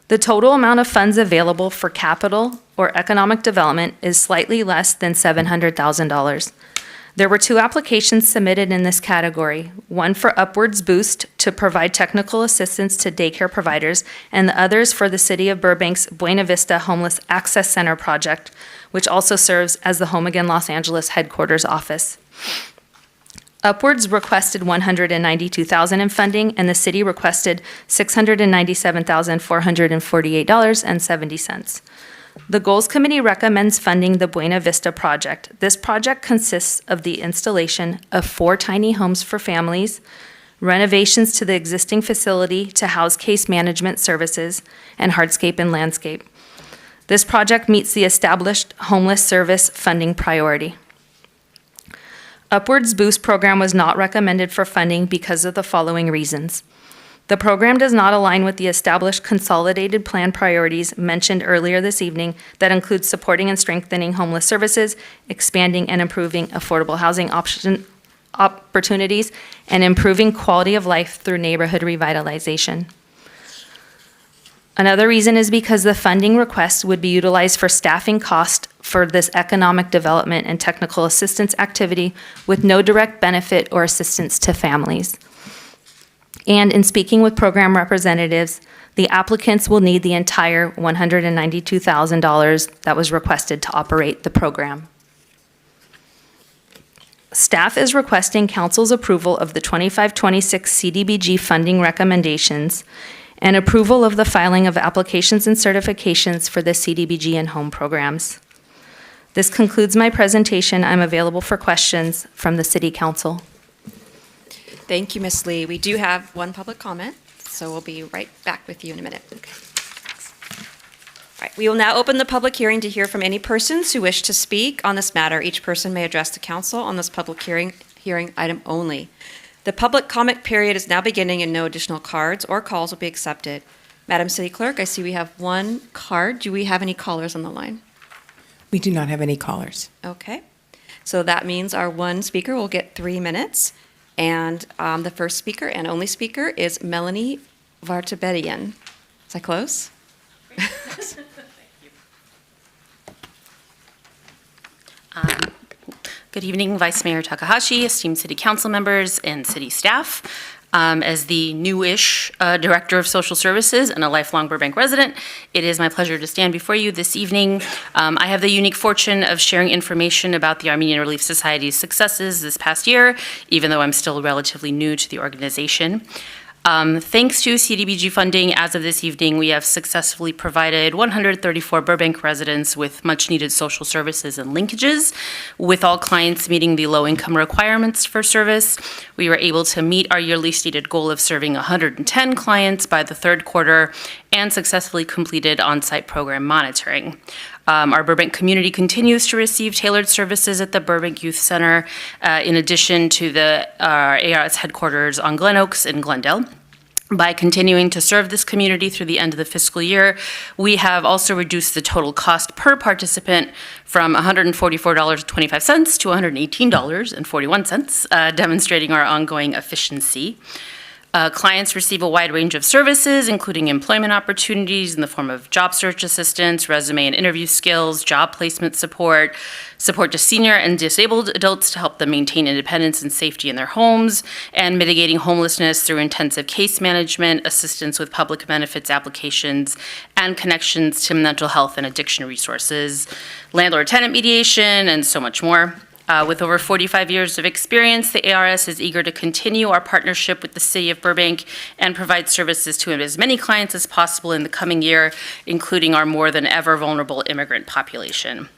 The total amount of funds available for capital or economic development is slightly less than $700,000. There were 2 applications submitted in this category, one for Upwards Boost to provide technical assistance to daycare providers, and the others for the City of Burbank's Buena Vista Homeless Access Center project, which also serves as the Home Again Los Angeles headquarters office. Upwards requested $192,000 in funding, and the city requested $697,448.70. The Goals Committee recommends funding the Buena Vista project. This project consists of the installation of 4 tiny homes for families, renovations to the existing facility to house case management services, and hardscape and landscape. This project meets the established homeless service funding priority. Upwards Boost program was not recommended for funding because of the following reasons. The program does not align with the established consolidated plan priorities mentioned earlier this evening that include supporting and strengthening homeless services, expanding and improving affordable housing opportunities, and improving quality of life through neighborhood revitalization. Another reason is because the funding request would be utilized for staffing cost for this economic development and technical assistance activity with no direct benefit or assistance to families. And in speaking with program representatives, the applicants will need the entire $192,000 that was requested to operate the program. Staff is requesting council's approval of the 25-26 CDBG funding recommendations and approval of the filing of applications and certifications for the CDBG and home programs. This concludes my presentation. I'm available for questions from the City Council. Thank you, Ms. Lee. We do have one public comment, so we'll be right back with you in a minute. Okay. All right, we will now open the public hearing to hear from any persons who wish to speak on this matter. Each person may address the council on this public hearing item only. The public comment period is now beginning and no additional cards or calls will be accepted. Madam City Clerk, I see we have one card. Do we have any callers on the line? We do not have any callers. Okay. So that means our one speaker will get 3 minutes. And the first speaker and only speaker is Melanie Vartabedian. Is that close? Good evening, Vice Mayor Takahashi, esteemed City Council members, and City staff. As the new-ish Director of Social Services and a lifelong Burbank resident, it is my pleasure to stand before you this evening. I have the unique fortune of sharing information about the Armenian Relief Society's successes this past year, even though I'm still relatively new to the organization. Thanks to CDBG funding, as of this evening, we have successfully provided 134 Burbank residents with much-needed social services and linkages. With all clients meeting the low-income requirements for service, we were able to meet our yearly stated goal of serving 110 clients by the third quarter and successfully completed on-site program monitoring. Our Burbank community continues to receive tailored services at the Burbank Youth Center, in addition to the ARS headquarters on Glen Oaks in Glendale. By continuing to serve this community through the end of the fiscal year, we have also reduced the total cost per participant from $144.25 to $118.41, demonstrating our ongoing efficiency. Clients receive a wide range of services, including employment opportunities in the form of job search assistance, resume and interview skills, job placement support, support to senior and disabled adults to help them maintain independence and safety in their homes, and mitigating homelessness through intensive case management, assistance with public benefits applications, and connections to mental health and addiction resources, landlord-tenant mediation, and so much more. With over 45 years of experience, the ARS is eager to continue our partnership with the City of Burbank and provide services to as many clients as possible in the coming year, including our more than ever vulnerable immigrant population.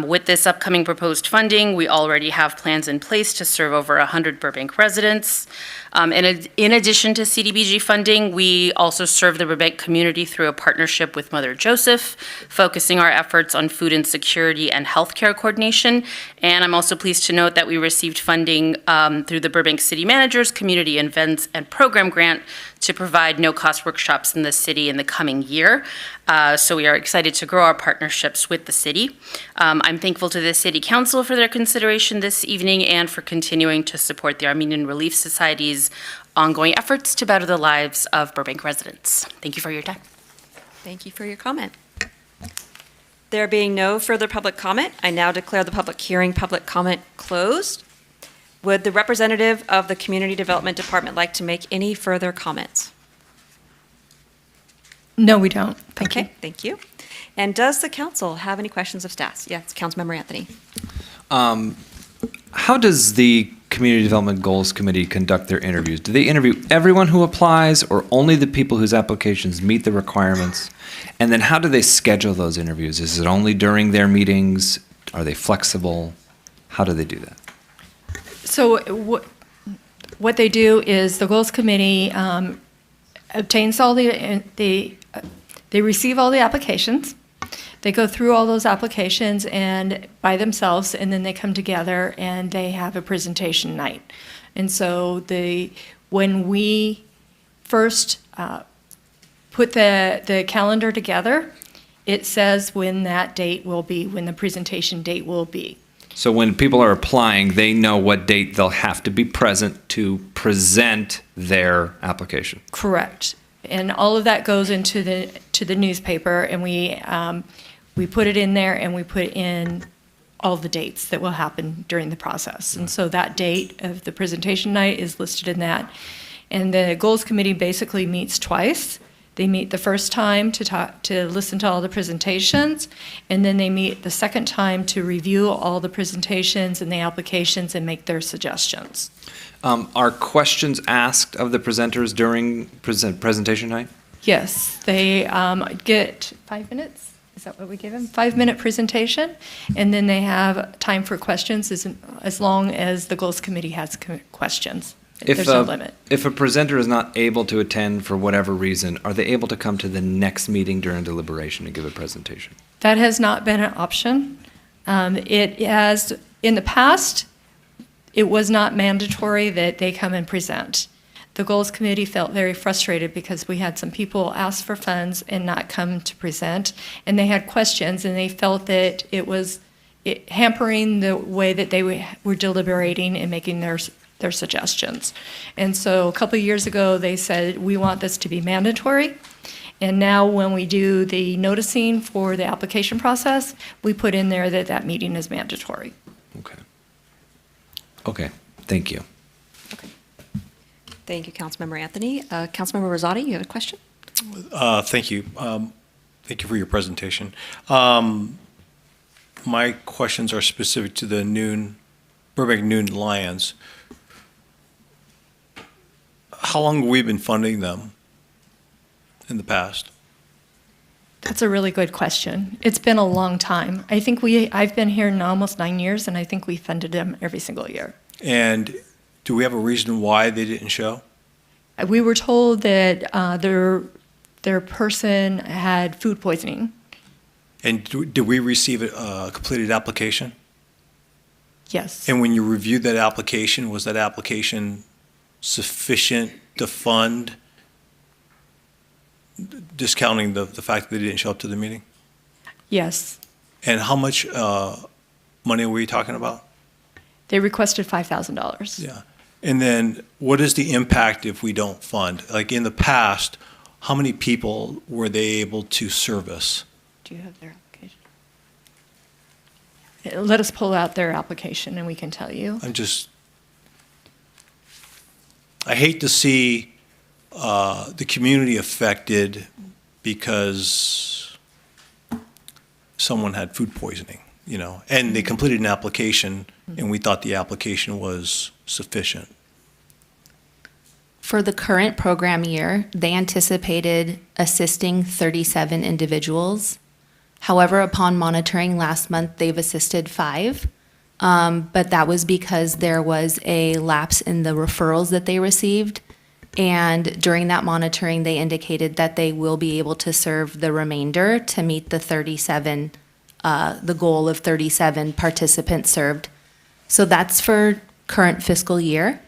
With this upcoming proposed funding, we already have plans in place to serve over 100 Burbank residents. In addition to CDBG funding, we also serve the Burbank community through a partnership with Mother Joseph, focusing our efforts on food insecurity and healthcare coordination. And I'm also pleased to note that we received funding through the Burbank City Manager's Community Events and Program Grant to provide no-cost workshops in the city in the coming year. So we are excited to grow our partnerships with the city. I'm thankful to the City Council for their consideration this evening and for continuing to support the Armenian Relief Society's ongoing efforts to better the lives of Burbank residents. Thank you for your time. Thank you for your comment. There being no further public comment, I now declare the public hearing public comment closed. Would the representative of the Community Development Department like to make any further comments? No, we don't. Thank you. Okay, thank you. And does the council have any questions of staff? Yes, Councilmember Anthony. How does the Community Development Goals Committee conduct their interviews? Do they interview everyone who applies or only the people whose applications meet the requirements? And then how do they schedule those interviews? Is it only during their meetings? Are they flexible? How do they do that? So what they do is the Goals Committee obtains all they receive all the applications. They go through all those applications and by themselves, and then they come together and they have a presentation night. And so when we first put the calendar together, it says when that date will be, when the presentation date will be. So when people are applying, they know what date they'll have to be present to present their application. Correct. And all of that goes into the newspaper, and we put it in there, and we put in all the dates that will happen during the process. And so that date of the presentation night is listed in that. And the Goals Committee basically meets twice. They meet the first time to listen to all the presentations, and then they meet the second time to review all the presentations and the applications and make their suggestions. Are questions asked of the presenters during presentation night? Yes, they get 5 minutes. Is that what we give them? 5-minute presentation, and then they have time for questions as long as the Goals Committee has questions. There's no limit. If a presenter is not able to attend for whatever reason, are they able to come to the next meeting during deliberation and give a presentation? That has not been an option. It has, in the past, it was not mandatory that they come and present. The Goals Committee felt very frustrated because we had some people ask for funds and not come to present, and they had questions, and they felt that it was hampering the way that they were deliberating and making their suggestions. And so a couple of years ago, they said, we want this to be mandatory. And now when we do the noticing for the application process, we put in there that meeting is mandatory. Okay, thank you. Thank you, Councilmember Anthony. Councilmember Rosati, you have a question? Thank you. Thank you for your presentation. My questions are specific to the Burbank Noon Lions. How long have we been funding them in the past? That's a really good question. It's been a long time. I think I've been here now almost 9 years, and I think we funded them every single year. And do we have a reason why they didn't show? We were told that their person had food poisoning. And did we receive a completed application? Yes. And when you reviewed that application, was that application sufficient to fund, discounting the fact that they didn't show up to the meeting? Yes. And how much money were you talking about? They requested $5,000. Yeah. And then what is the impact if we don't fund? Like in the past, how many people were they able to service? Do you have their application? Let us pull out their application and we can tell you. I hate to see the community affected because someone had food poisoning, and they completed an application and we thought the application was sufficient. For the current program year, they anticipated assisting 37 individuals. However, upon monitoring last month, they've assisted 5. But that was because there was a lapse in the referrals that they received. And during that monitoring, they indicated that they will be able to serve the remainder to meet the 37, the goal of 37 participants served. So that's for current fiscal year.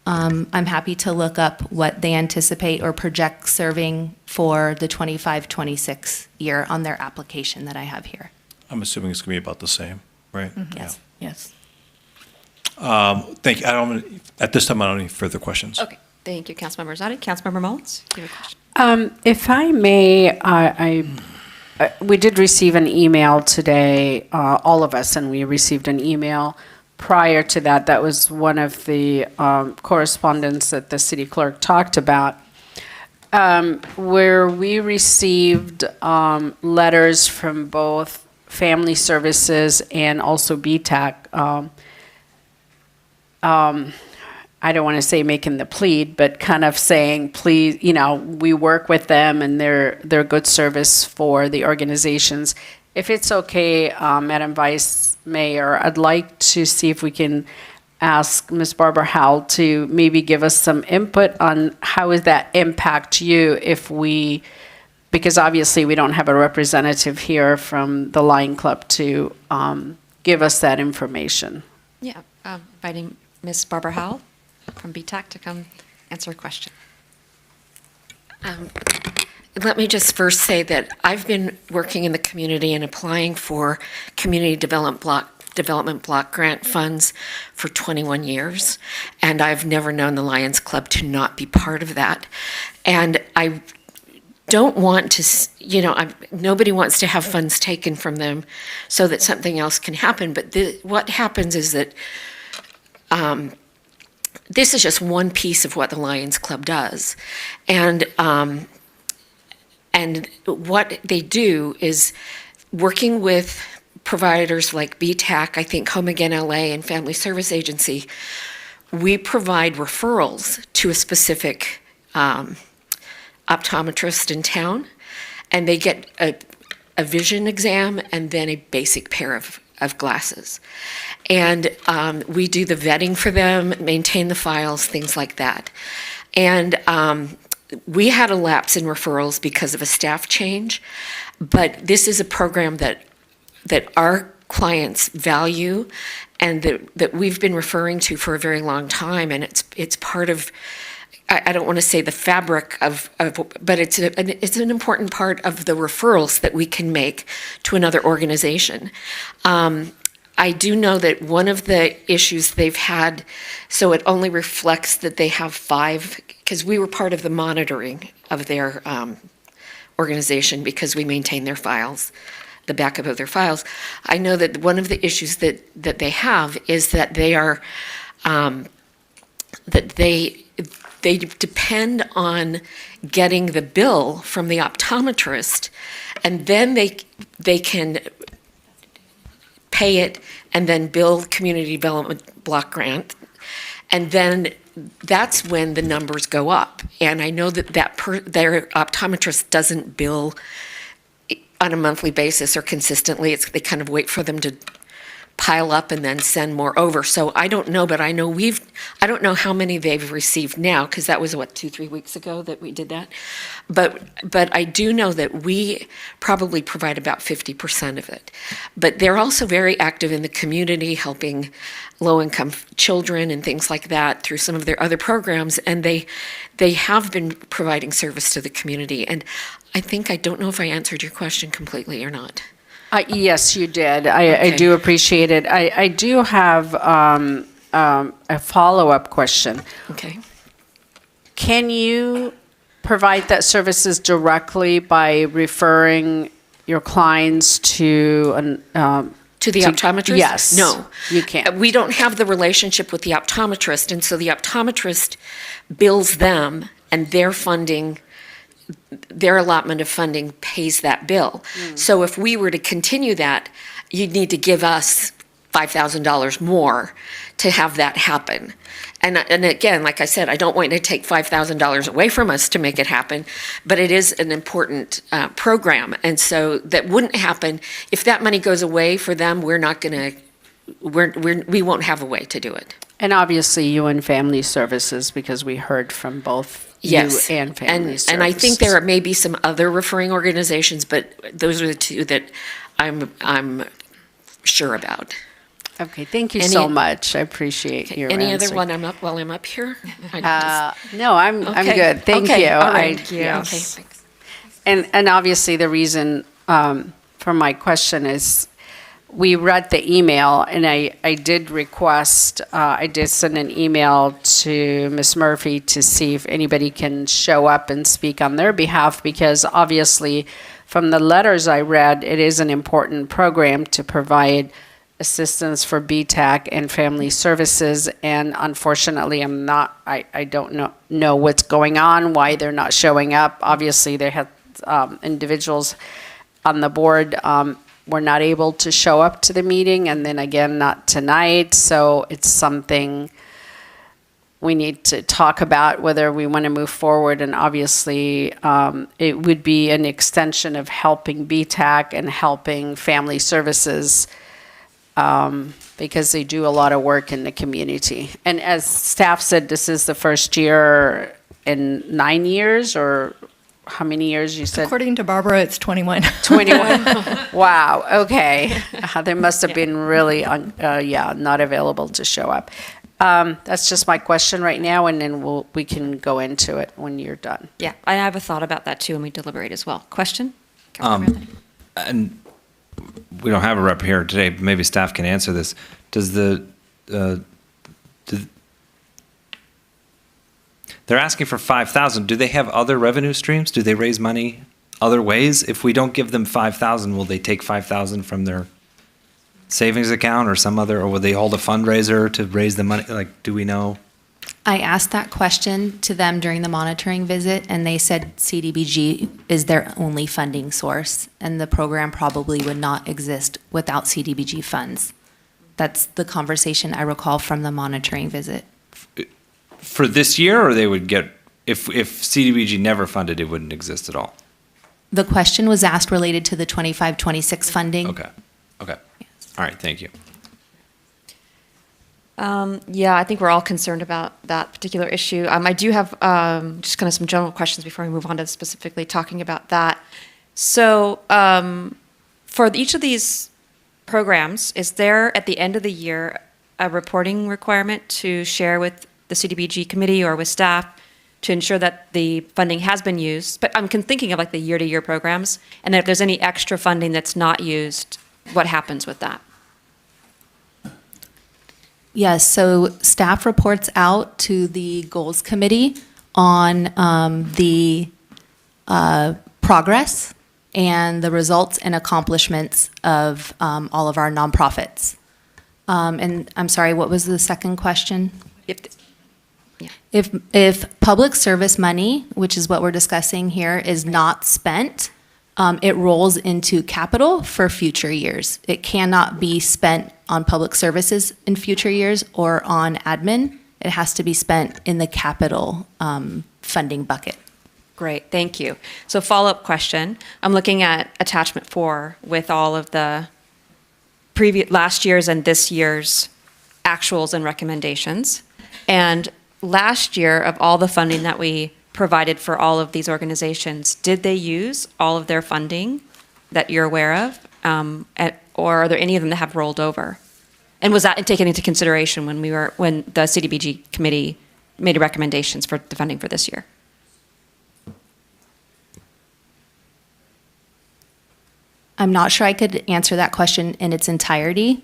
I'm happy to look up what they anticipate or project serving for the 25-26 year on their application that I have here. I'm assuming it's going to be about the same, right? Yes. Yes. Thank you. At this time, I don't have any further questions. Okay, thank you, Councilmember Rosati. Councilmember Mullins, you have a question? If I may, we did receive an email today, all of us, and we received an email prior to that. That was one of the correspondence that the city clerk talked about, where we received letters from both Family Services and also BTAC. I don't want to say making the plead, but kind of saying, please, we work with them and they're good service for the organizations. If it's okay, Madam Vice Mayor, I'd like to see if we can ask Ms. Barbara Howell to maybe give us some input on how does that impact you because obviously we don't have a representative here from the Lion Club to give us that information. Yeah, inviting Ms. Barbara Howell from BTAC to come answer a question. Let me just first say that I've been working in the community and applying for community development block grant funds for 21 years, and I've never known the Lions Club to not be part of that. And I don't want to, nobody wants to have funds taken from them so that something else can happen. But what happens is that this is just one piece of what the Lions Club does. And what they do is working with providers like BTAC, I think Home Again LA, and Family Service Agency, we provide referrals to a specific optometrist in town, and they get a vision exam and then a basic pair of glasses. And we do the vetting for them, maintain the files, things like that. And we had a lapse in referrals because of a staff change, but this is a program that our clients value and that we've been referring to for a very long time, and it's part of, I don't want to say the fabric of but it's an important part of the referrals that we can make to another organization. I do know that one of the issues they've had, so it only reflects that they have 5, because we were part of the monitoring of their organization because we maintain their files, the backup of their files. I know that one of the issues that they have is that they are, that they depend on getting the bill from the optometrist, and then they can pay it and then bill community development block grant, and then that's when the numbers go up. And I know that their optometrist doesn't bill on a monthly basis or consistently. They kind of wait for them to pile up and then send more over. So I don't know, but I know I don't know how many they've received now, because that was 2-3 weeks ago that we did that. But I do know that we probably provide about 50% of it. But they're also very active in the community, helping low-income children and things like that through some of their other programs, and they have been providing service to the community. And I don't know if I answered your question completely or not. Yes, you did. I do appreciate it. I do have a follow-up question. Okay. Can you provide that services directly by referring your clients to an To the optometrist? Yes. No. You can't. We don't have the relationship with the optometrist, and so the optometrist bills them, and their funding, their allotment of funding pays that bill. So if we were to continue that, you'd need to give us $5,000 more to have that happen. And again, like I said, I don't want to take $5,000 away from us to make it happen, but it is an important program. And so that wouldn't happen. If that money goes away for them, we're not going to, we won't have a way to do it. And obviously you and Family Services, because we heard from both Yes. you and Family Services. And I think there may be some other referring organizations, but those are the two that I'm sure about. Okay, thank you Any- so much. I appreciate your Any answer. other one while I'm up here? No, I'm Okay. good. Thank Okay. you. All right. Yes. Okay, thanks. And obviously the reason for my question is we read the email, and I did request, I did send an email to Ms. Murphy to see if anybody can show up and speak on their behalf, because obviously from the letters I read, it is an important program to provide assistance for BTAC and Family Services, and unfortunately I don't know what's going on, why they're not showing up. Obviously they have individuals on the board were not able to show up to the meeting, and then again not tonight, so it's something we need to talk about whether we want to move forward. And obviously it would be an extension of helping BTAC and helping Family Services, because they do a lot of work in the community. And as staff said, this is the first year in 9 years, or how many years you said? According to Barbara, it's 21. 21? Wow, okay. They must have been really, not available to show up. That's just my question right now, and then we can go into it when you're done. Yeah, I have a thought about that too, and we deliberate as well. Question? And we don't have a rep here today, but maybe staff can answer this. Does they're asking for 5,000. Do they have other revenue streams? Do they raise money other ways? If we don't give them 5,000, will they take 5,000 from their savings account or some other, or will they hold a fundraiser to raise the money? Like, do we know? I asked that question to them during the monitoring visit, and they said CDBG is their only funding source, and the program probably would not exist without CDBG funds. That's the conversation I recall from the monitoring visit. For this year, or they would get, if CDBG never funded, it wouldn't exist at all? The question was asked related to the 25-26 funding. Okay. All right, thank you. Yeah, I think we're all concerned about that particular issue. I do have just kind of some general questions before we move on to specifically talking about that. So for each of these programs, is there at the end of the year a reporting requirement to share with the CDBG committee or with staff to ensure that the funding has been used? But I'm thinking of like the year-to-year programs, and if there's any extra funding that's not used, what happens with that? Yes, so staff reports out to the goals committee on the progress and the results and accomplishments of all of our nonprofits. And I'm sorry, what was the second question? If public service money, which is what we're discussing here, is not spent, it rolls into capital for future years. It cannot be spent on public services in future years or on admin. It has to be spent in the capital funding bucket. Great, thank you. So follow-up question. I'm looking at attachment 4 with all of the last year's and this year's actuals and recommendations. And last year, of all the funding that we provided for all of these organizations, did they use all of their funding that you're aware of? Or are there any of them that have rolled over? And was that taken into consideration when the CDBG committee made recommendations for the funding for this year? I'm not sure I could answer that question in its entirety.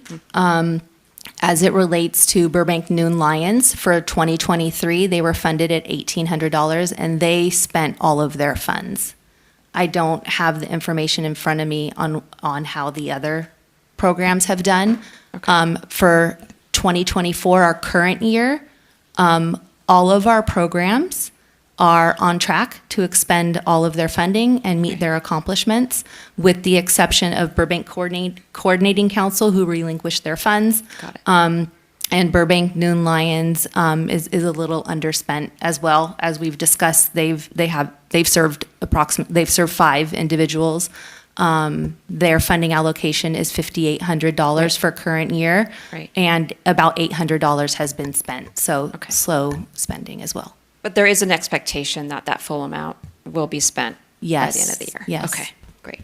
As it relates to Burbank Noon Lions, for 2023, they were funded at $1,800, and they spent all of their funds. I don't have the information in front of me on how the other programs have done. For 2024, our current year, all of our programs are on track to expend all of their funding and meet their accomplishments, with the exception of Burbank Coordinating Council, who relinquished their funds. And Burbank Noon Lions is a little underspent as well. As we've discussed, they've served 5 individuals. Their funding allocation is $5,800 for current year, and about $800 has been spent. So slow spending as well. But there is an expectation that that full amount will be spent by the end of the year. Yes. Okay, great.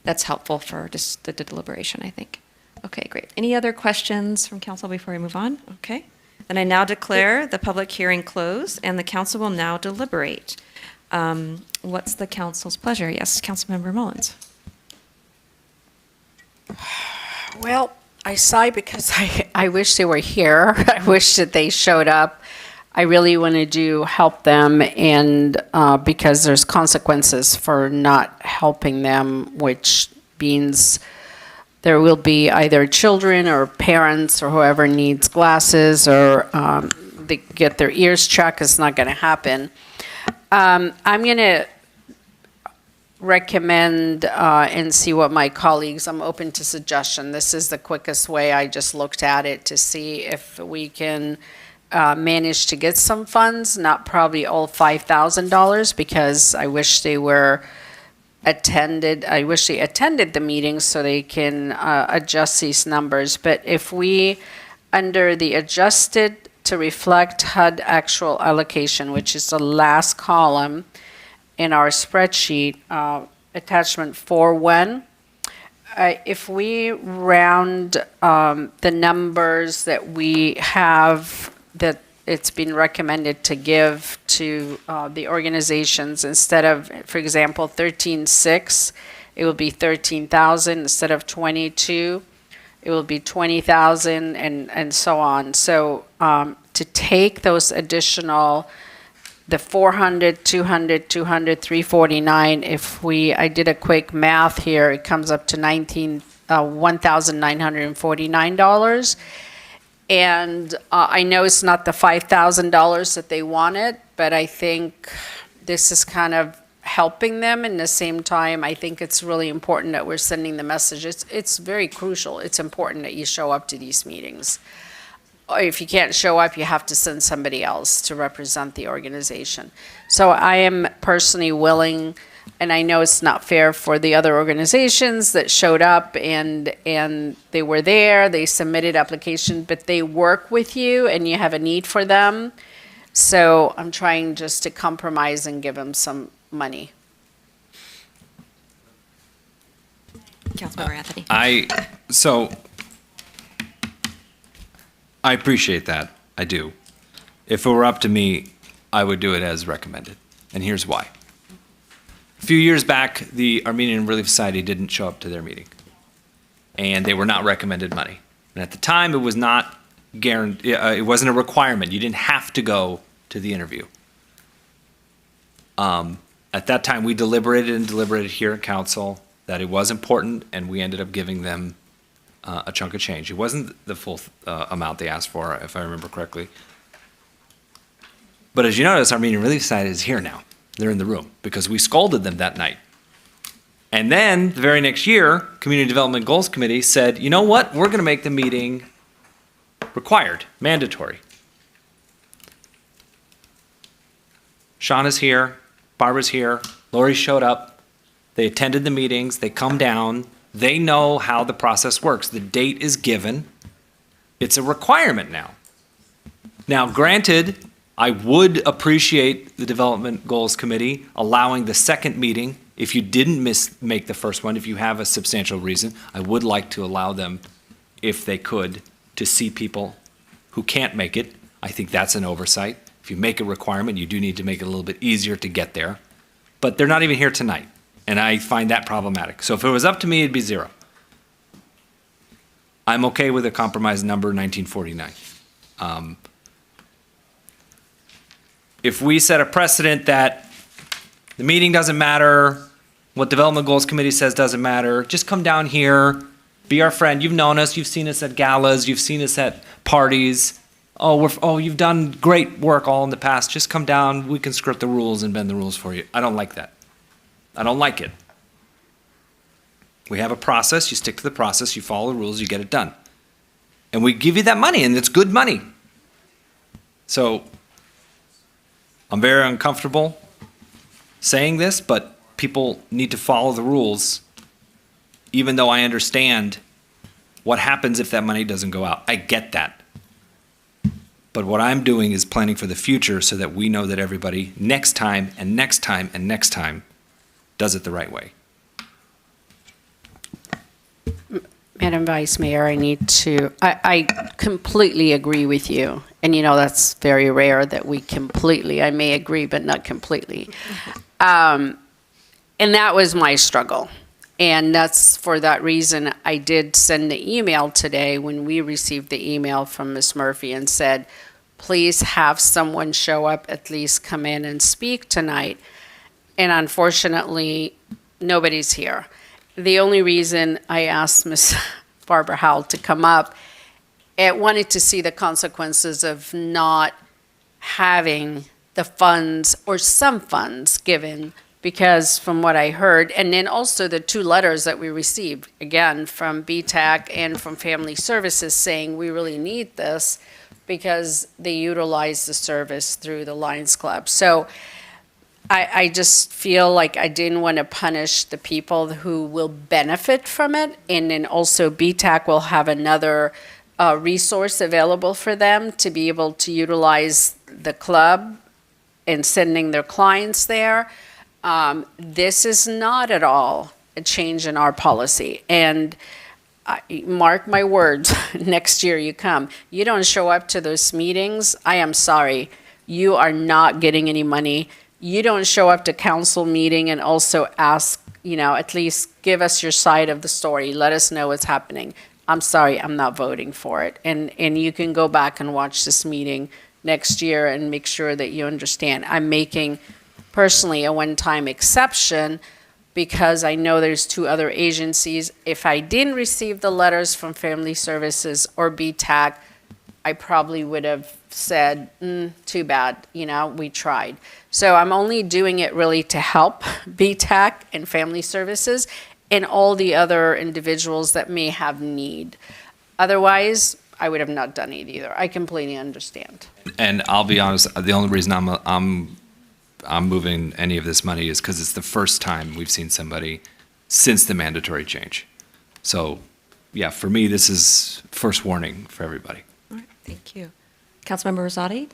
That's helpful for just the deliberation, I think. Okay, great. Any other questions from council before we move on? Okay. Then I now declare the public hearing closed, and the council will now deliberate. What's the council's pleasure? Yes, Councilmember Mullins. Well, I sigh because I wish they were here. I wish that they showed up. I really wanted to help them, and because there's consequences for not helping them, which means there will be either children or parents or whoever needs glasses, or they get their ears checked. It's not going to happen. I'm going to recommend and see what my colleagues, I'm open to suggestion. This is the quickest way. I just looked at it to see if we can manage to get some funds, not probably all $5,000, because I wish they attended the meeting so they can adjust these numbers. But if we, under the adjusted to reflect HUD actual allocation, which is the last column in our spreadsheet, attachment 4.1, if we round the numbers that we have, that it's been recommended to give to the organizations, instead of, for example, 13.6, it will be 13,000. Instead of 22, it will be 20,000, and so on. So to take those additional, the 400, 200, 200, 349, I did a quick math here, it comes up to $1,949. And I know it's not the $5,000 that they wanted, but I think this is kind of helping them. In the same time, I think it's really important that we're sending the message. It's very crucial. It's important that you show up to these meetings. Or if you can't show up, you have to send somebody else to represent the organization. So I am personally willing, and I know it's not fair for the other organizations that showed up and they were there, they submitted application, but they work with you and you have a need for them. So I'm trying just to compromise and give them some money. Councilmember Anthony. I appreciate that. I do. If it were up to me, I would do it as recommended. And here's why. A few years back, the Armenian Relief Society didn't show up to their meeting, and they were not recommended money. And at the time, it was not guaranteed. It wasn't a requirement. You didn't have to go to the interview. At that time, we deliberated here at council that it was important, and we ended up giving them a chunk of change. It wasn't the full amount they asked for, if I remember correctly. But as you notice, Armenian Relief Society is here now. They're in the room because we scolded them that night. And then the very next year, Community Development Goals Committee said, you know what? We're going to make the meeting required, mandatory. Shauna's here, Barbara's here, Lori showed up. They attended the meetings, they come down, they know how the process works. The date is given. It's a requirement now. Now, granted, I would appreciate the Development Goals Committee allowing the second meeting. If you didn't make the first one, if you have a substantial reason, I would like to allow them, if they could, to see people who can't make it. I think that's an oversight. If you make a requirement, you do need to make it a little bit easier to get there. But they're not even here tonight, and I find that problematic. So if it was up to me, it'd be 0. I'm okay with a compromise number 1949. If we set a precedent that the meeting doesn't matter, what Development Goals Committee says doesn't matter, just come down here, be our friend. You've known us, you've seen us at galas, you've seen us at parties. You've done great work all in the past. Just come down, we can script the rules and bend the rules for you. I don't like that. I don't like it. We have a process, you stick to the process, you follow the rules, you get it done. And we give you that money, and it's good money. So, I'm very uncomfortable saying this, but people need to follow the rules, even though I understand what happens if that money doesn't go out. I get that. But what I'm doing is planning for the future so that we know that everybody next time and next time and next time does it the right way. Madam Vice Mayor, I completely agree with you. And that's very rare that I may agree, but not completely. And that was my struggle. And that's for that reason I did send the email today when we received the email from Ms. Murphy and said, please have someone show up, at least come in and speak tonight. And unfortunately, nobody's here. The only reason I asked Ms. Barbara Howell to come up, I wanted to see the consequences of not having the funds or some funds given, because from what I heard, and then also the 2 letters that we received, again, from BTAC and from Family Services saying we really need this because they utilize the service through the Lions Club. So I just feel like I didn't want to punish the people who will benefit from it. And then also BTAC will have another resource available for them to be able to utilize the club and sending their clients there. This is not at all a change in our policy. And mark my words, next year you come. You don't show up to those meetings, I am sorry. You are not getting any money. You don't show up to council meeting and also ask, at least give us your side of the story. Let us know what's happening. I'm sorry, I'm not voting for it. And you can go back and watch this meeting next year and make sure that you understand. I'm making personally a one-time exception because I know there's 2 other agencies. If I didn't receive the letters from Family Services or BTAC, I probably would have said, too bad, we tried. So I'm only doing it really to help BTAC and Family Services and all the other individuals that may have need. Otherwise, I would have not done it either. I completely understand. And I'll be honest, the only reason I'm moving any of this money is because it's the first time we've seen somebody since the mandatory change. So, yeah, for me, this is first warning for everybody. All right, thank you. Councilmember Rosati?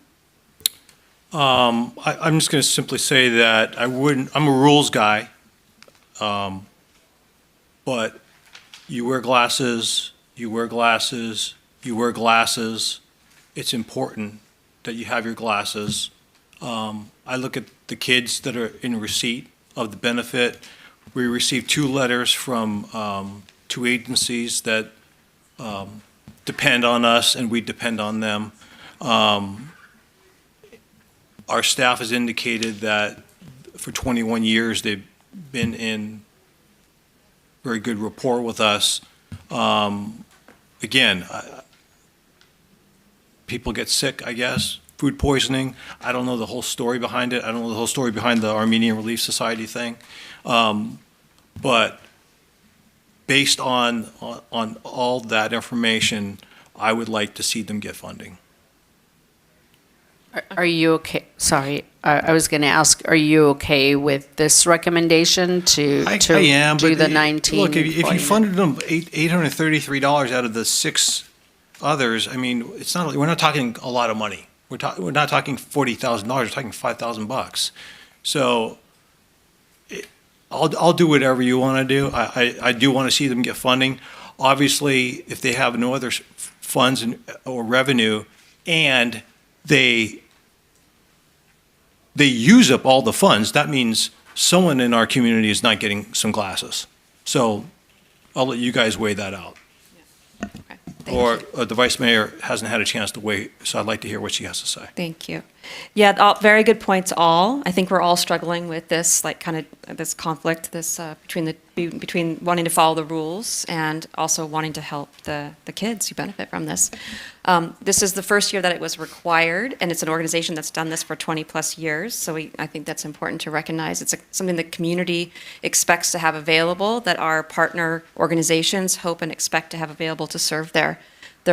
I'm just going to simply say that I'm a rules guy, but you wear glasses, it's important that you have your glasses. I look at the kids that are in receipt of the benefit. We received 2 letters from 2 agencies that depend on us and we depend on them. Our staff has indicated that for 21 years they've been in very good rapport with us. Again, people get sick, I guess, food poisoning. I don't know the whole story behind it. I don't know the whole story behind the Armenian Relief Society thing. But based on all that information, I would like to see them get funding. Are you okay? Sorry, I was going to ask, are you okay with this recommendation to I am, do but the 19? Look, if you funded them $833 out of the 6 others, I mean, it's not. We're not talking a lot of money. We're not talking $40,000. We're talking $5,000. So I'll do whatever you want to do. I do want to see them get funding. Obviously, if they have no other funds or revenue, and they use up all the funds, that means someone in our community is not getting some glasses. So I'll let you guys weigh that out. Okay. or the vice mayor hasn't had a chance to wait, so I'd like to hear what she has to say. Thank you. Yeah, all, very good points all. I think we're all struggling with this, like kind of this conflict, this between wanting to follow the rules and also wanting to help the kids who benefit from this. This is the first year that it was required, and it's an organization that's done this for 20 plus years. So I think that's important to recognize. It's something the community expects to have available, that our partner organizations hope and expect to have available to serve their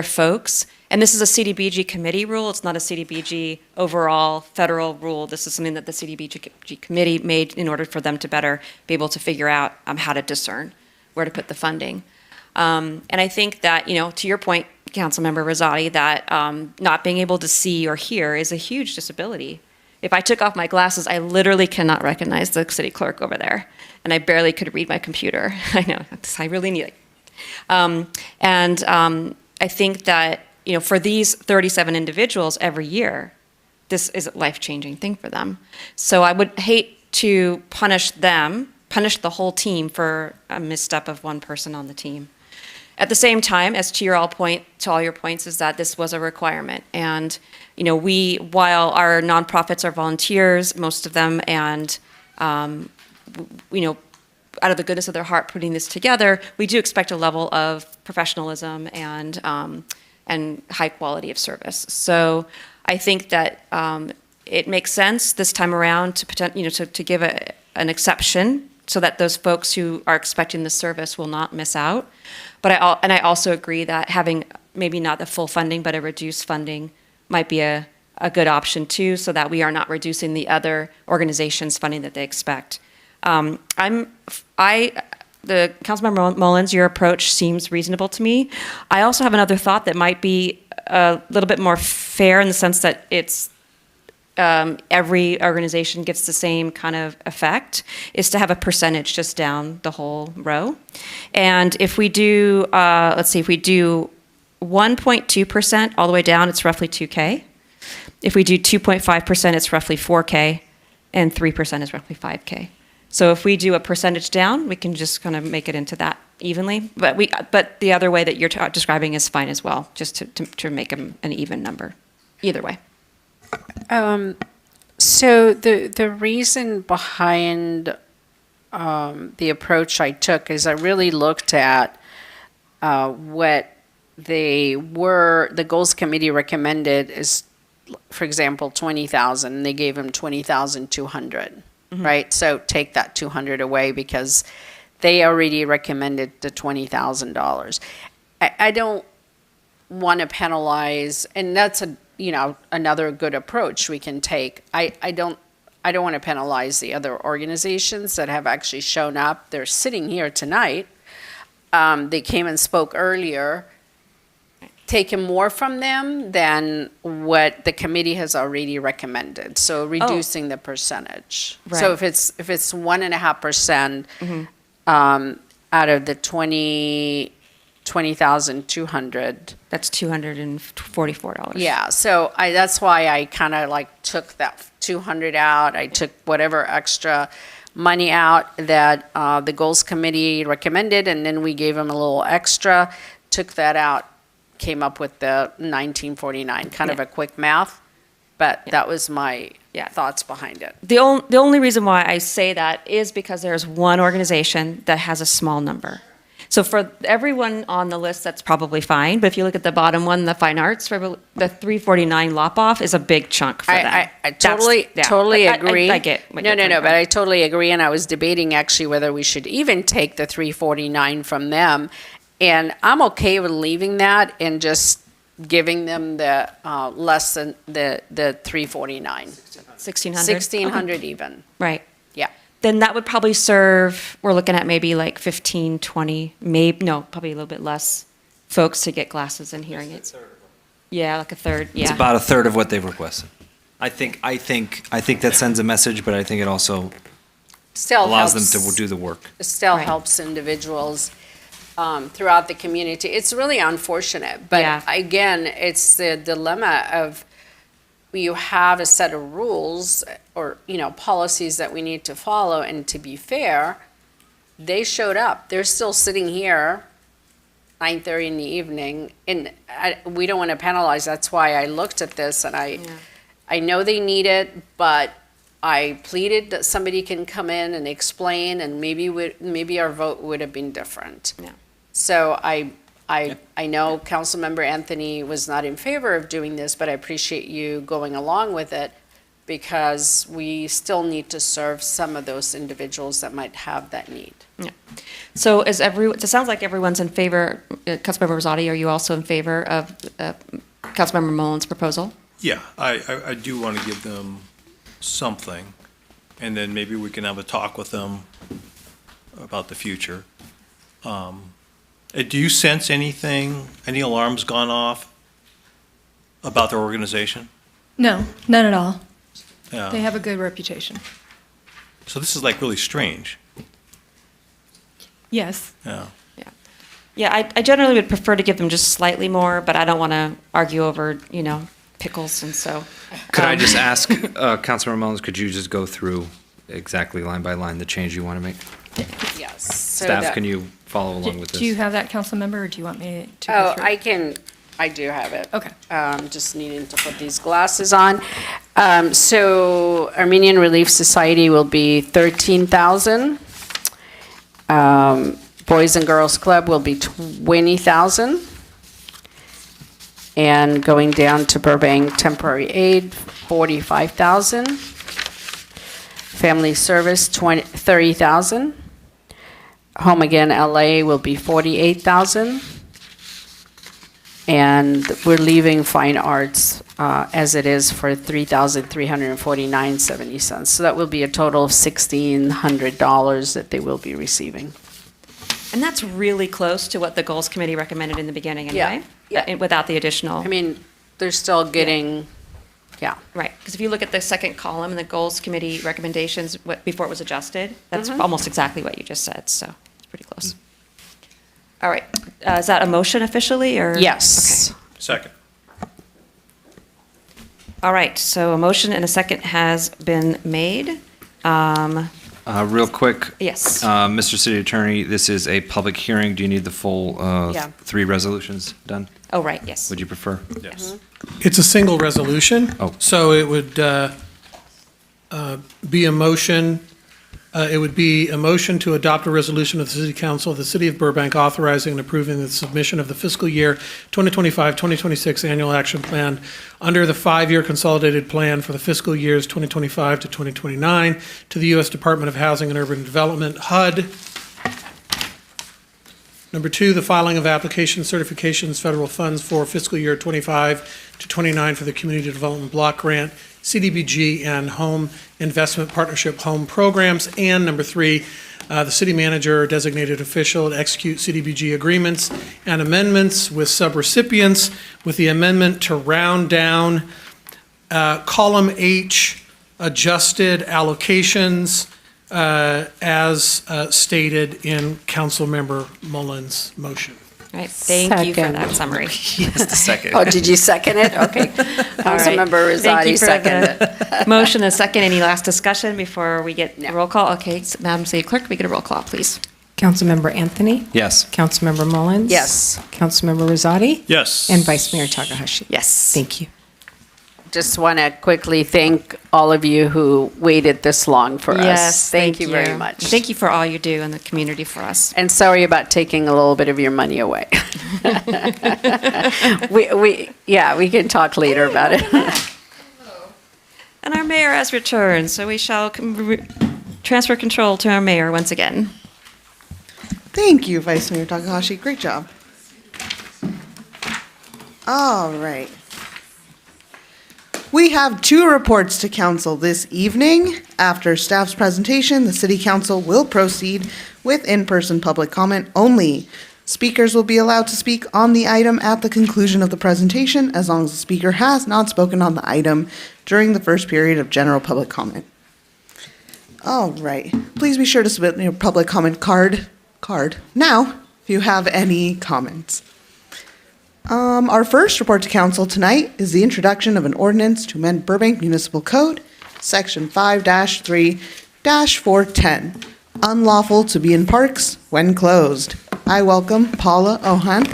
folks. And this is a CDBG committee rule. It's not a CDBG overall federal rule. This is something that the CDBG committee made in order for them to better be able to figure out how to discern where to put the funding. And I think that, to your point, Councilmember Rosati, that not being able to see or hear is a huge disability. If I took off my glasses, I literally cannot recognize the city clerk over there, and I barely could read my computer. I know, I really need it. I think that, for these 37 individuals every year, this is a life-changing thing for them. So I would hate to punish the whole team for a misstep of one person on the team. At the same time, as to all your points, is that this was a requirement. And, while our nonprofits are volunteers, most of them, and, out of the goodness of their heart putting this together, we do expect a level of professionalism and high quality of service. So I think that it makes sense this time around to give an exception so that those folks who are expecting the service will not miss out. But I also agree that having maybe not the full funding, but a reduced funding might be a good option too, so that we are not reducing the other organizations' funding that they expect. The Councilmember Mullins, your approach seems reasonable to me. I also have another thought that might be a little bit more fair in the sense that it's every organization gets the same kind of effect, is to have a percentage just down the whole row. And if we do, if we do 1.2% all the way down, it's roughly 2K. If we do 2.5%, it's roughly 4K, and 3% is roughly 5K. So if we do a percentage down, we can just kind of make it into that evenly. But the other way that you're describing is fine as well, just to make them an even number. Either way. So the reason behind the approach I took is I really looked at what the goals committee recommended is, for example, 20,000. They gave them 20,200. Mm-hmm. Right? So take that 200 away because they already recommended the $20,000. I don't want to penalize, and that's another good approach we can take. I don't want to penalize the other organizations that have actually shown up. They're sitting here tonight. They came and spoke earlier. Taken more from them than what the committee has already recommended. So reducing the percentage. Right. So if it's 1.5%, out of the 20,200. That's $244. Yeah. So that's why I kind of took that 200 out. I took whatever extra money out that the goals committee recommended, and then we gave them a little extra. Took that out. Came up with the 1949, kind of a quick math, but that was my thoughts behind it. The only reason why I say that is because there's one organization that has a small number. So for everyone on the list, that's probably fine. But if you look at the bottom one, the fine arts, the 349 lop-off is a big chunk for them. I totally agree. I get what No, you're but I totally agree. And I was debating actually whether we should even take the 349 from them. And I'm okay with leaving that and just giving them the less than the 349. 1,600? 1,600 even. Right. Yeah. Then that would probably serve, we're looking at maybe like 15, 20, probably a little bit less folks to get glasses and hearing aids. Yeah, like a third, yeah. It's about a third of what they've requested. I think that sends a message, but I think it also allows them to do the work. It still helps individuals throughout the community. It's really unfortunate, but again, it's the dilemma of you have a set of rules or policies that we need to follow, and to be fair, they showed up. They're still sitting here 9:30 in the evening, and we don't want to penalize. That's why I looked at this, and I know they need it, but I pleaded that somebody can come in and explain, and maybe our vote would have been different. Yeah. So I know Councilmember Anthony was not in favor of doing this, but I appreciate you going along with it, because we still need to serve some of those individuals that might have that need. Yeah. So it sounds like everyone's in favor. Councilmember Rosati, are you also in favor of Councilmember Mullins' proposal? Yeah, I do want to give them something, and then maybe we can have a talk with them about the future. Do you sense anything, any alarms gone off about their organization? No, none at all. Yeah. They have a good reputation. So this is like really strange. Yes. Yeah. Yeah, I generally would prefer to give them just slightly more, but I don't want to argue over, pickles, and so. Could I just ask, Councilmember Mullins, could you just go through exactly line by line the change you want to make? Yes. Staff, can you follow along with this? Do you have that, council member, or do you want me to go through? I do have it. Okay. Just needing to put these glasses on. So Armenian Relief Society will be 13,000. Boys and Girls Club will be 20,000. And going down to Burbank Temporary Aid, 45,000. Family Service, 30,000. Home Again LA will be 48,000. And we're leaving fine arts as it is for $3,349.70. So that will be a total of $1,600 that they will be receiving. And that's really close to what the Goals Committee recommended in the beginning anyway? Yeah. Without the additional. I mean, they're still getting, yeah. Right, because if you look at the second column in the Goals Committee recommendations before it was adjusted, that's almost exactly what you just said, so it's pretty close. All right, is that a motion officially, or? Yes. Okay. Second. All right, so a motion and a second has been made. Real quick. Yes. Mr. City Attorney, this is a public hearing. Do you need the full Yeah. 3 resolutions done? Oh, right, yes. Would you prefer? Yes. It's a single resolution. Oh. So it would be a motion, it would be a motion to adopt a resolution of the City Council of the City of Burbank authorizing and approving the submission of the fiscal year 2025-2026 annual action plan under the 5-year consolidated plan for the fiscal years 2025 to 2029 to the U.S. Department of Housing and Urban Development, HUD. Number 2, the filing of applications, certifications, federal funds for fiscal year 25 to 29 for the Community Development Block Grant, CDBG, and Home Investment Partnership Home Programs. And number 3, the city manager or designated official to execute CDBG agreements and amendments with subrecipients, with the amendment to round down column H, adjusted allocations, as stated in Councilmember Mullins' motion. All right, thank you for that summary. Yes, the second. Oh, did you second it? Okay. Councilmember Rosati seconded it. Motion and second. Any last discussion before we get roll call? Okay, so Madam City Clerk, we get a roll call, please. Councilmember Anthony? Yes. Councilmember Mullins? Yes. Councilmember Rosati? Yes. And Vice Mayor Takahashi? Yes. Thank you. Just want to quickly thank all of you who waited this long for us. Yes, Thank you very much. Thank you for all you do in the community for us. And sorry about taking a little bit of your money away. we can talk later about it. And our mayor has returned, so we shall transfer control to our mayor once again. Thank you, Vice Mayor Takahashi. Great job. All right. We have 2 reports to council this evening. After staff's presentation, the city council will proceed with in-person public comment only. Speakers will be allowed to speak on the item at the conclusion of the presentation, as long as the speaker has not spoken on the item during the first period of general public comment. All right. Please be sure to submit your public comment card now if you have any comments. Our first report to council tonight is the introduction of an ordinance to amend Burbank Municipal Code, Section 5-3-410, unlawful to be in parks when closed. I welcome Paula Ohan,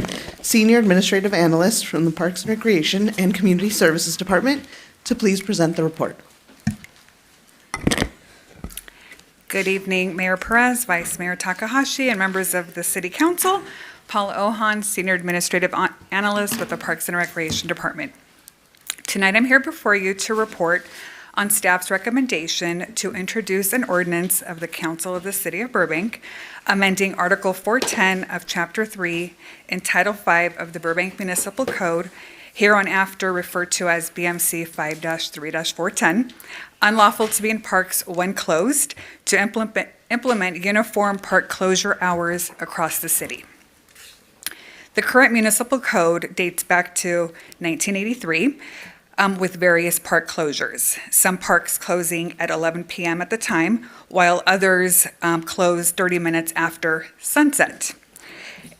Senior Administrative Analyst from the Parks and Recreation and Community Services Department, to please present the report. Good evening, Mayor Perez, Vice Mayor Takahashi, and members of the City Council. Paula Ohan, Senior Administrative Analyst with the Parks and Recreation Department. Tonight I'm here before you to report on staff's recommendation to introduce an ordinance of the Council of the City of Burbank, amending Article 410 of Chapter 3 in Title 5 of the Burbank Municipal Code, hereinafter referred to as BMC 5-3-410, unlawful to be in parks when closed, to implement uniform park closure hours across the city. The current municipal code dates back to 1983 with various park closures. Some parks closing at 11 p.m. at the time, while others closed 30 minutes after sunset.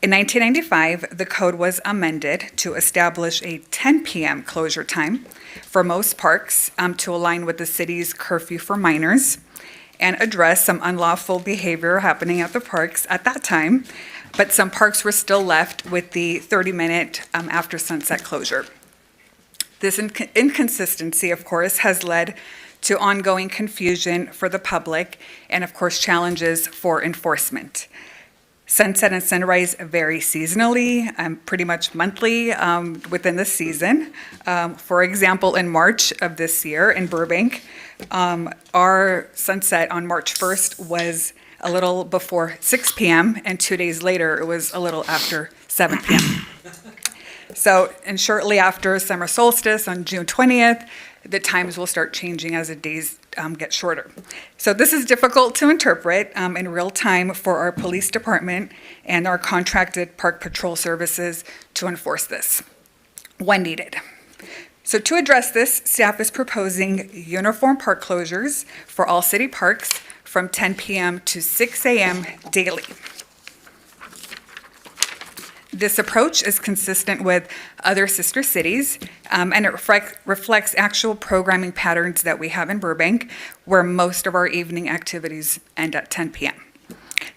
In 1995, the code was amended to establish a 10 p.m. closure time for most parks to align with the city's curfew for minors and address some unlawful behavior happening at the parks at that time, but some parks were still left with the 30-minute after sunset closure. This inconsistency, of course, has led to ongoing confusion for the public and, of course, challenges for enforcement. Sunset and sunrise vary seasonally, pretty much monthly within the season. For example, in March of this year in Burbank, our sunset on March 1st was a little before 6 p.m., and 2 days later, it was a little after 7 p.m. So, and shortly after summer solstice on June 20th, the times will start changing as the days get shorter. So this is difficult to interpret in real time for our police department and our contracted park patrol services to enforce this when needed. So to address this, staff is proposing uniform park closures for all city parks from 10 p.m. to 6 a.m. daily. This approach is consistent with other sister cities, and it reflects actual programming patterns that we have in Burbank, where most of our evening activities end at 10 p.m.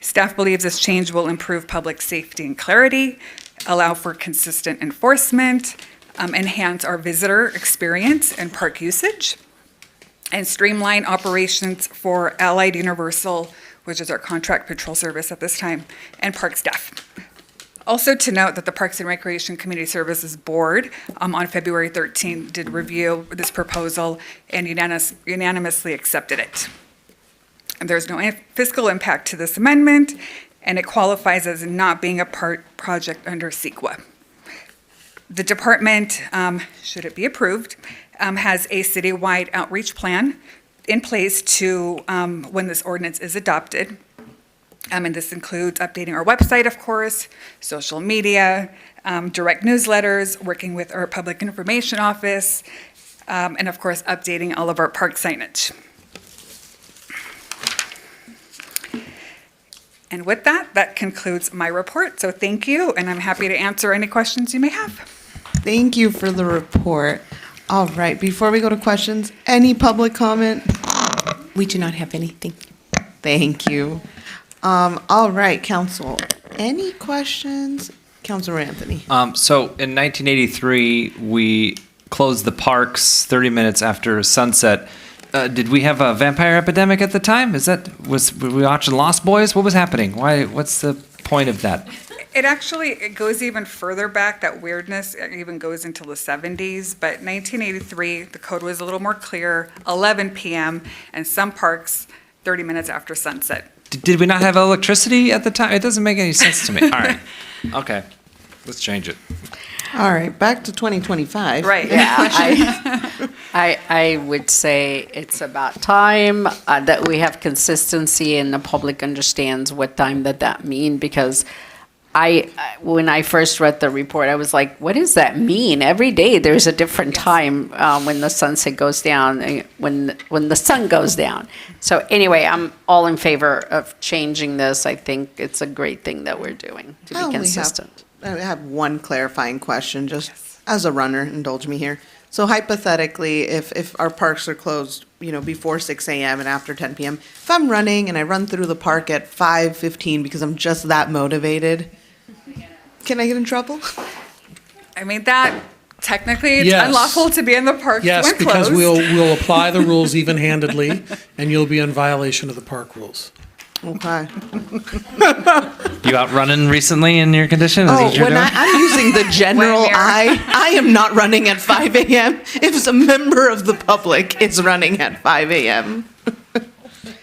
Staff believes this change will improve public safety and clarity, allow for consistent enforcement, enhance our visitor experience and park usage, and streamline operations for Allied Universal, which is our contract patrol service at this time, and park staff. Also to note that the Parks and Recreation Community Services Board on February 13 did review this proposal and unanimously accepted it. And there's no fiscal impact to this amendment, and it qualifies as not being a project under CEQA. The department, should it be approved, has a citywide outreach plan in place to when this ordinance is adopted. And this includes updating our website, of course, social media, direct newsletters, working with our public information office, and of course, updating all of our park signage. And with that, that concludes my report. So thank you, and I'm happy to answer any questions you may have. Thank you for the report. All right, before we go to questions, any public comment? We do not have anything. Thank you. All right, council, any questions? Councilor Anthony. So in 1983, we closed the parks 30 minutes after sunset. Did we have a vampire epidemic at the time? Were we watching Lost Boys? What was happening? What's the point of that? It goes even further back. That weirdness even goes into the 70s. But 1983, the code was a little more clear, 11 p.m., and some parks 30 minutes after sunset. Did we not have electricity at the time? It doesn't make any sense to me. All right. Okay. Let's change it. All right, back to 2025. Right. Yeah, I would say it's about time that we have consistency and the public understands what time that mean, because when I first read the report, I was like, what does that mean? Every day there's a different time when the sunset goes down, when the sun goes down. So anyway, I'm all in favor of changing this. I think it's a great thing that we're doing to be consistent. I have one clarifying question, just as a runner, indulge me here. So hypothetically, if our parks are closed, before 6 a.m. and after 10 p.m., if I'm running and I run through the park at 5:15 because I'm just that motivated, Can I get in trouble? I mean, that technically it's Yes. unlawful to be in the parks Yes, when because closed. we'll apply the rules even-handedly, and you'll be in violation of the park rules. Okay. You out running recently in your condition? Is that Oh, what you're when doing? I'm using the general Wait, Mayor. I am not running at 5 a.m. If a member of the public is running at 5 a.m.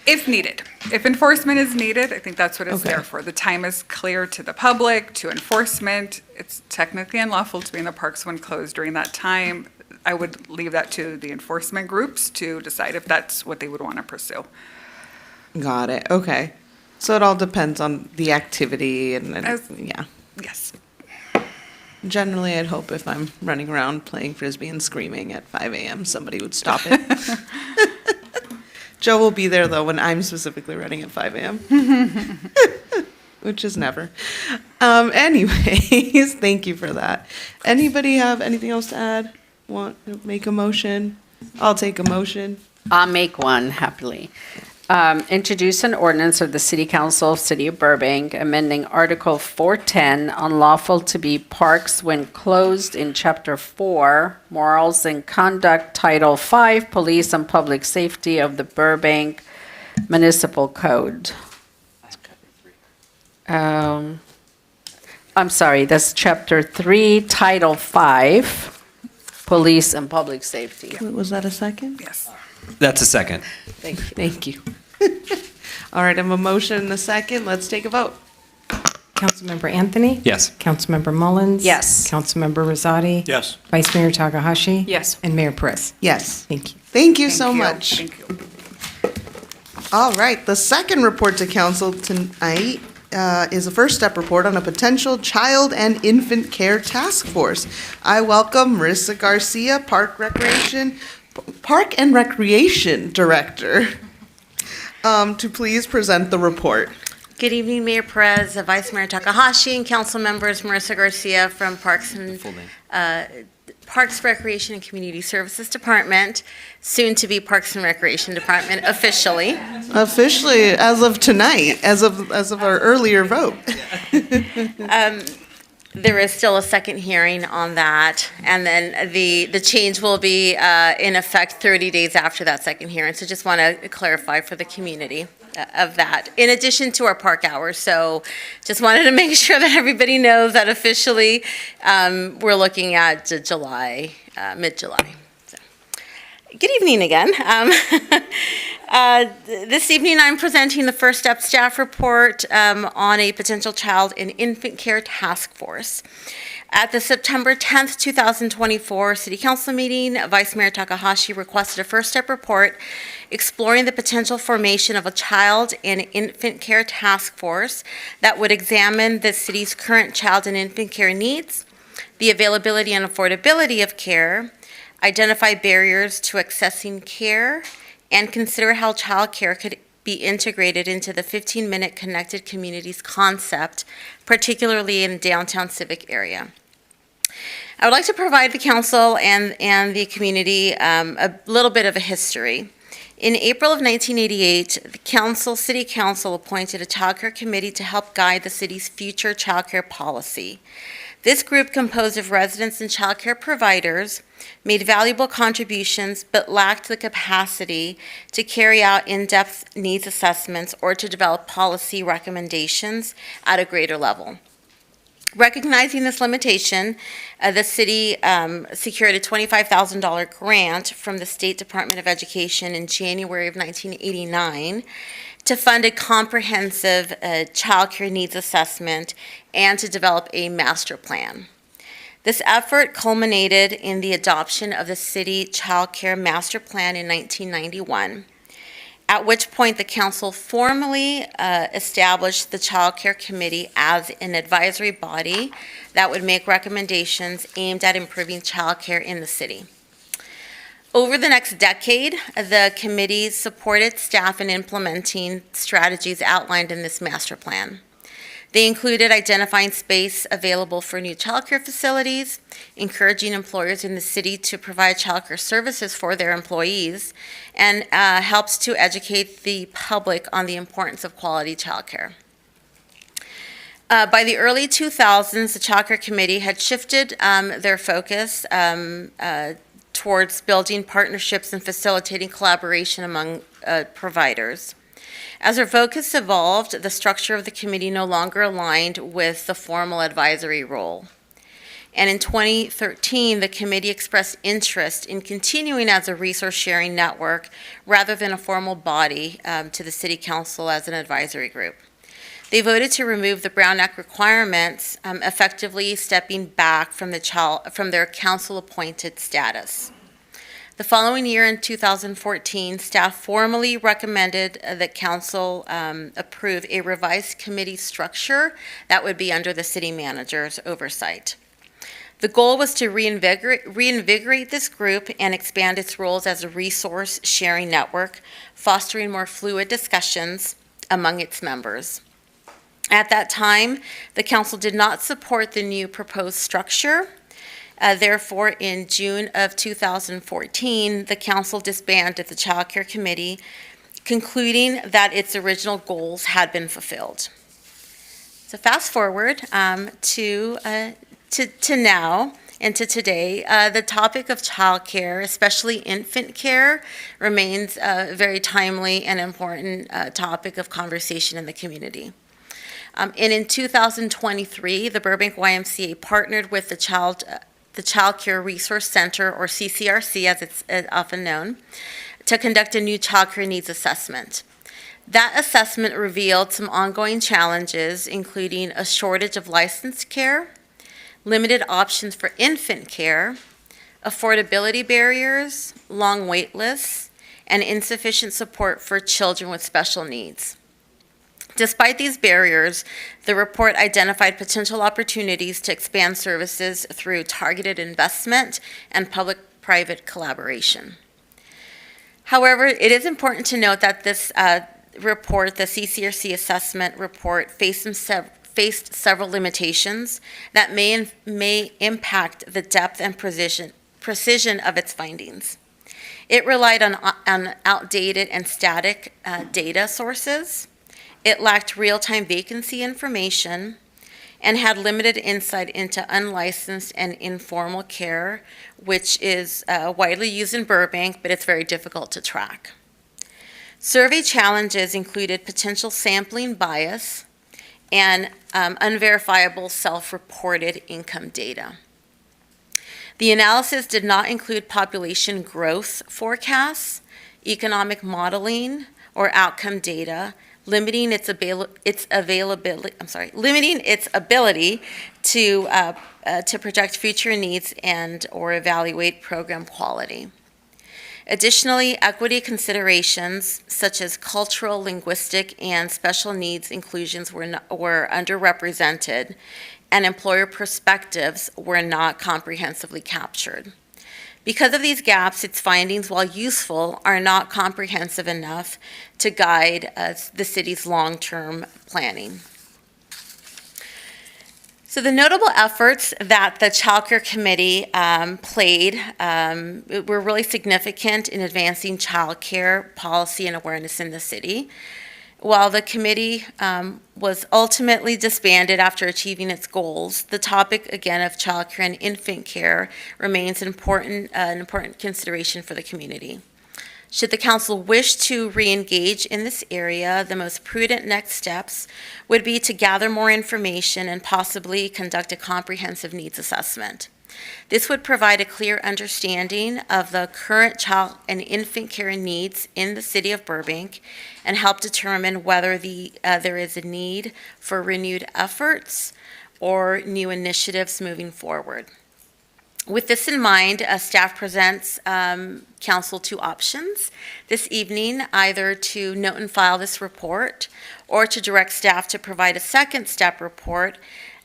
If needed. If enforcement is needed, I think that's what it's Okay. there for. The time is clear to the public, to enforcement. It's technically unlawful to be in the parks when closed during that time. I would leave that to the enforcement groups to decide if that's what they would want to pursue. Got it. Okay. So it all depends on the activity and yeah. Yes. Generally, I'd hope if I'm running around playing frisbee and screaming at 5 a.m., somebody would stop it. Joe will be there though when I'm specifically running at 5 a.m. Which is never. Anyways, thank you for that. Anybody have anything else to add? Want to make a motion? I'll take a motion. I'll make one happily. Introduce an ordinance of the City Council of City of Burbank amending Article 410 unlawful to be parks when closed in Chapter 4 Morals and Conduct Title 5 Police and Public Safety of the Burbank Municipal Code. I'm sorry, that's Chapter 3 Title 5 Police and Public Safety. Was that a second? Yes. That's a second. Thank you. All right, I have a motion and a second. Let's take a vote. Councilmember Anthony? Yes. Councilmember Mullins? Yes. Councilmember Rosati? Yes. Vice Mayor Takahashi? Yes. And Mayor Perez? Yes. Thank you. Thank you so Thank you. much. Thank you. All right, the second report to council tonight is a first step report on a potential child and infant care task force. I welcome Marissa Garcia, Park and Recreation Director, to please present the report. Good evening, Mayor Perez, Vice Mayor Takahashi, and council members. Marissa Garcia from Parks, Recreation, and Community Services Department, soon to be Parks and Recreation Department officially. Officially, as of tonight, as of our earlier vote. There is still a second hearing on that, and then the change will be in effect 30 days after that second hearing. So just want to clarify for the community of that, in addition to our park hours. So just wanted to make sure that everybody knows that officially we're looking at July, mid-July. So, good evening again. This evening, I'm presenting the First Step staff report on a potential child and infant care task force. At the September 10th, 2024 City Council meeting, Vice Mayor Takahashi requested a First Step report exploring the potential formation of a child and infant care task force that would examine the city's current child and infant care needs, the availability and affordability of care, identify barriers to accessing care, and consider how child care could be integrated into the 15-minute connected communities concept, particularly in downtown civic area. I would like to provide the council and the community a little bit of a history. In April of 1988, the City Council appointed a child care committee to help guide the city's future child care policy. This group, composed of residents and child care providers, made valuable contributions but lacked the capacity to carry out in-depth needs assessments or to develop policy recommendations at a greater level. Recognizing this limitation, the city secured a $25,000 grant from the State Department of Education in January of 1989 to fund a comprehensive child care needs assessment and to develop a master plan. This effort culminated in the adoption of the City Child Care Master Plan in 1991, at which point the council formally established the Child Care Committee as an advisory body that would make recommendations aimed at improving child care in the city. Over the next decade, the committee supported staff in implementing strategies outlined in this master plan. They included identifying space available for new childcare facilities, encouraging employers in the city to provide childcare services for their employees, and helps to educate the public on the importance of quality childcare. By the early 2000s, the Child Care Committee had shifted their focus towards building partnerships and facilitating collaboration among providers. As our focus evolved, the structure of the committee no longer aligned with the formal advisory role. And in 2013, the committee expressed interest in continuing as a resource-sharing network rather than a formal body to the City Council as an advisory group. They voted to remove the Brown Act requirements, effectively stepping back from their council-appointed status. The following year, in 2014, staff formally recommended that council approve a revised committee structure that would be under the city manager's oversight. The goal was to reinvigorate this group and expand its roles as a resource-sharing network, fostering more fluid discussions among its members. At that time, the council did not support the new proposed structure. Therefore, in June of 2014, the council disbanded the Child Care Committee, concluding that its original goals had been fulfilled. So fast forward to now and to today, the topic of child care, especially infant care, remains a very timely and important topic of conversation in the community. And in 2023, the Burbank YMCA partnered with the Child Care Resource Center, or CCRC as it's often known, to conduct a new child care needs assessment. That assessment revealed some ongoing challenges, including a shortage of licensed care, limited options for infant care, affordability barriers, long wait lists, and insufficient support for children with special needs. Despite these barriers, the report identified potential opportunities to expand services through targeted investment and public-private collaboration. However, it is important to note that this report, the CCRC assessment report, faced several limitations that may impact the depth and precision of its findings. It relied on outdated and static data sources. It lacked real-time vacancy information and had limited insight into unlicensed and informal care, which is widely used in Burbank, but it's very difficult to track. Survey challenges included potential sampling bias and unverifiable self-reported income data. The analysis did not include population growth forecasts, economic modeling, or outcome data, limiting its ability to project future needs and or evaluate program quality. Additionally, equity considerations such as cultural, linguistic, and special needs inclusions were underrepresented, and employer perspectives were not comprehensively captured. Because of these gaps, its findings, while useful, are not comprehensive enough to guide the city's long-term planning. So the notable efforts that the Child Care Committee played were really significant in advancing child care policy and awareness in the city. While the committee was ultimately disbanded after achieving its goals, the topic, again, of child care and infant care remains an important consideration for the community. Should the council wish to re-engage in this area, the most prudent next steps would be to gather more information and possibly conduct a comprehensive needs assessment. This would provide a clear understanding of the current child and infant care needs in the city of Burbank and help determine whether there is a need for renewed efforts or new initiatives moving forward. With this in mind, staff presents council two options this evening, either to note and file this report or to direct staff to provide a second step report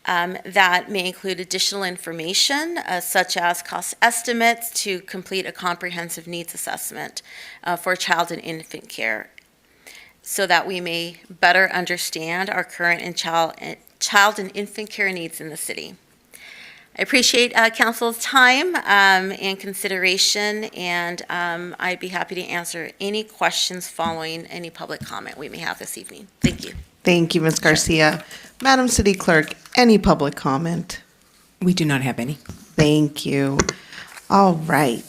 that may include additional information such as cost estimates to complete a comprehensive needs assessment for child and infant care, so that we may better understand our current and child and infant care needs in the city. I appreciate council's time and consideration, and I'd be happy to answer any questions following any public comment we may have this evening. Thank you. Thank you, Ms. Garcia. Madam City Clerk, any public comment? We do not have any. Thank you. All right.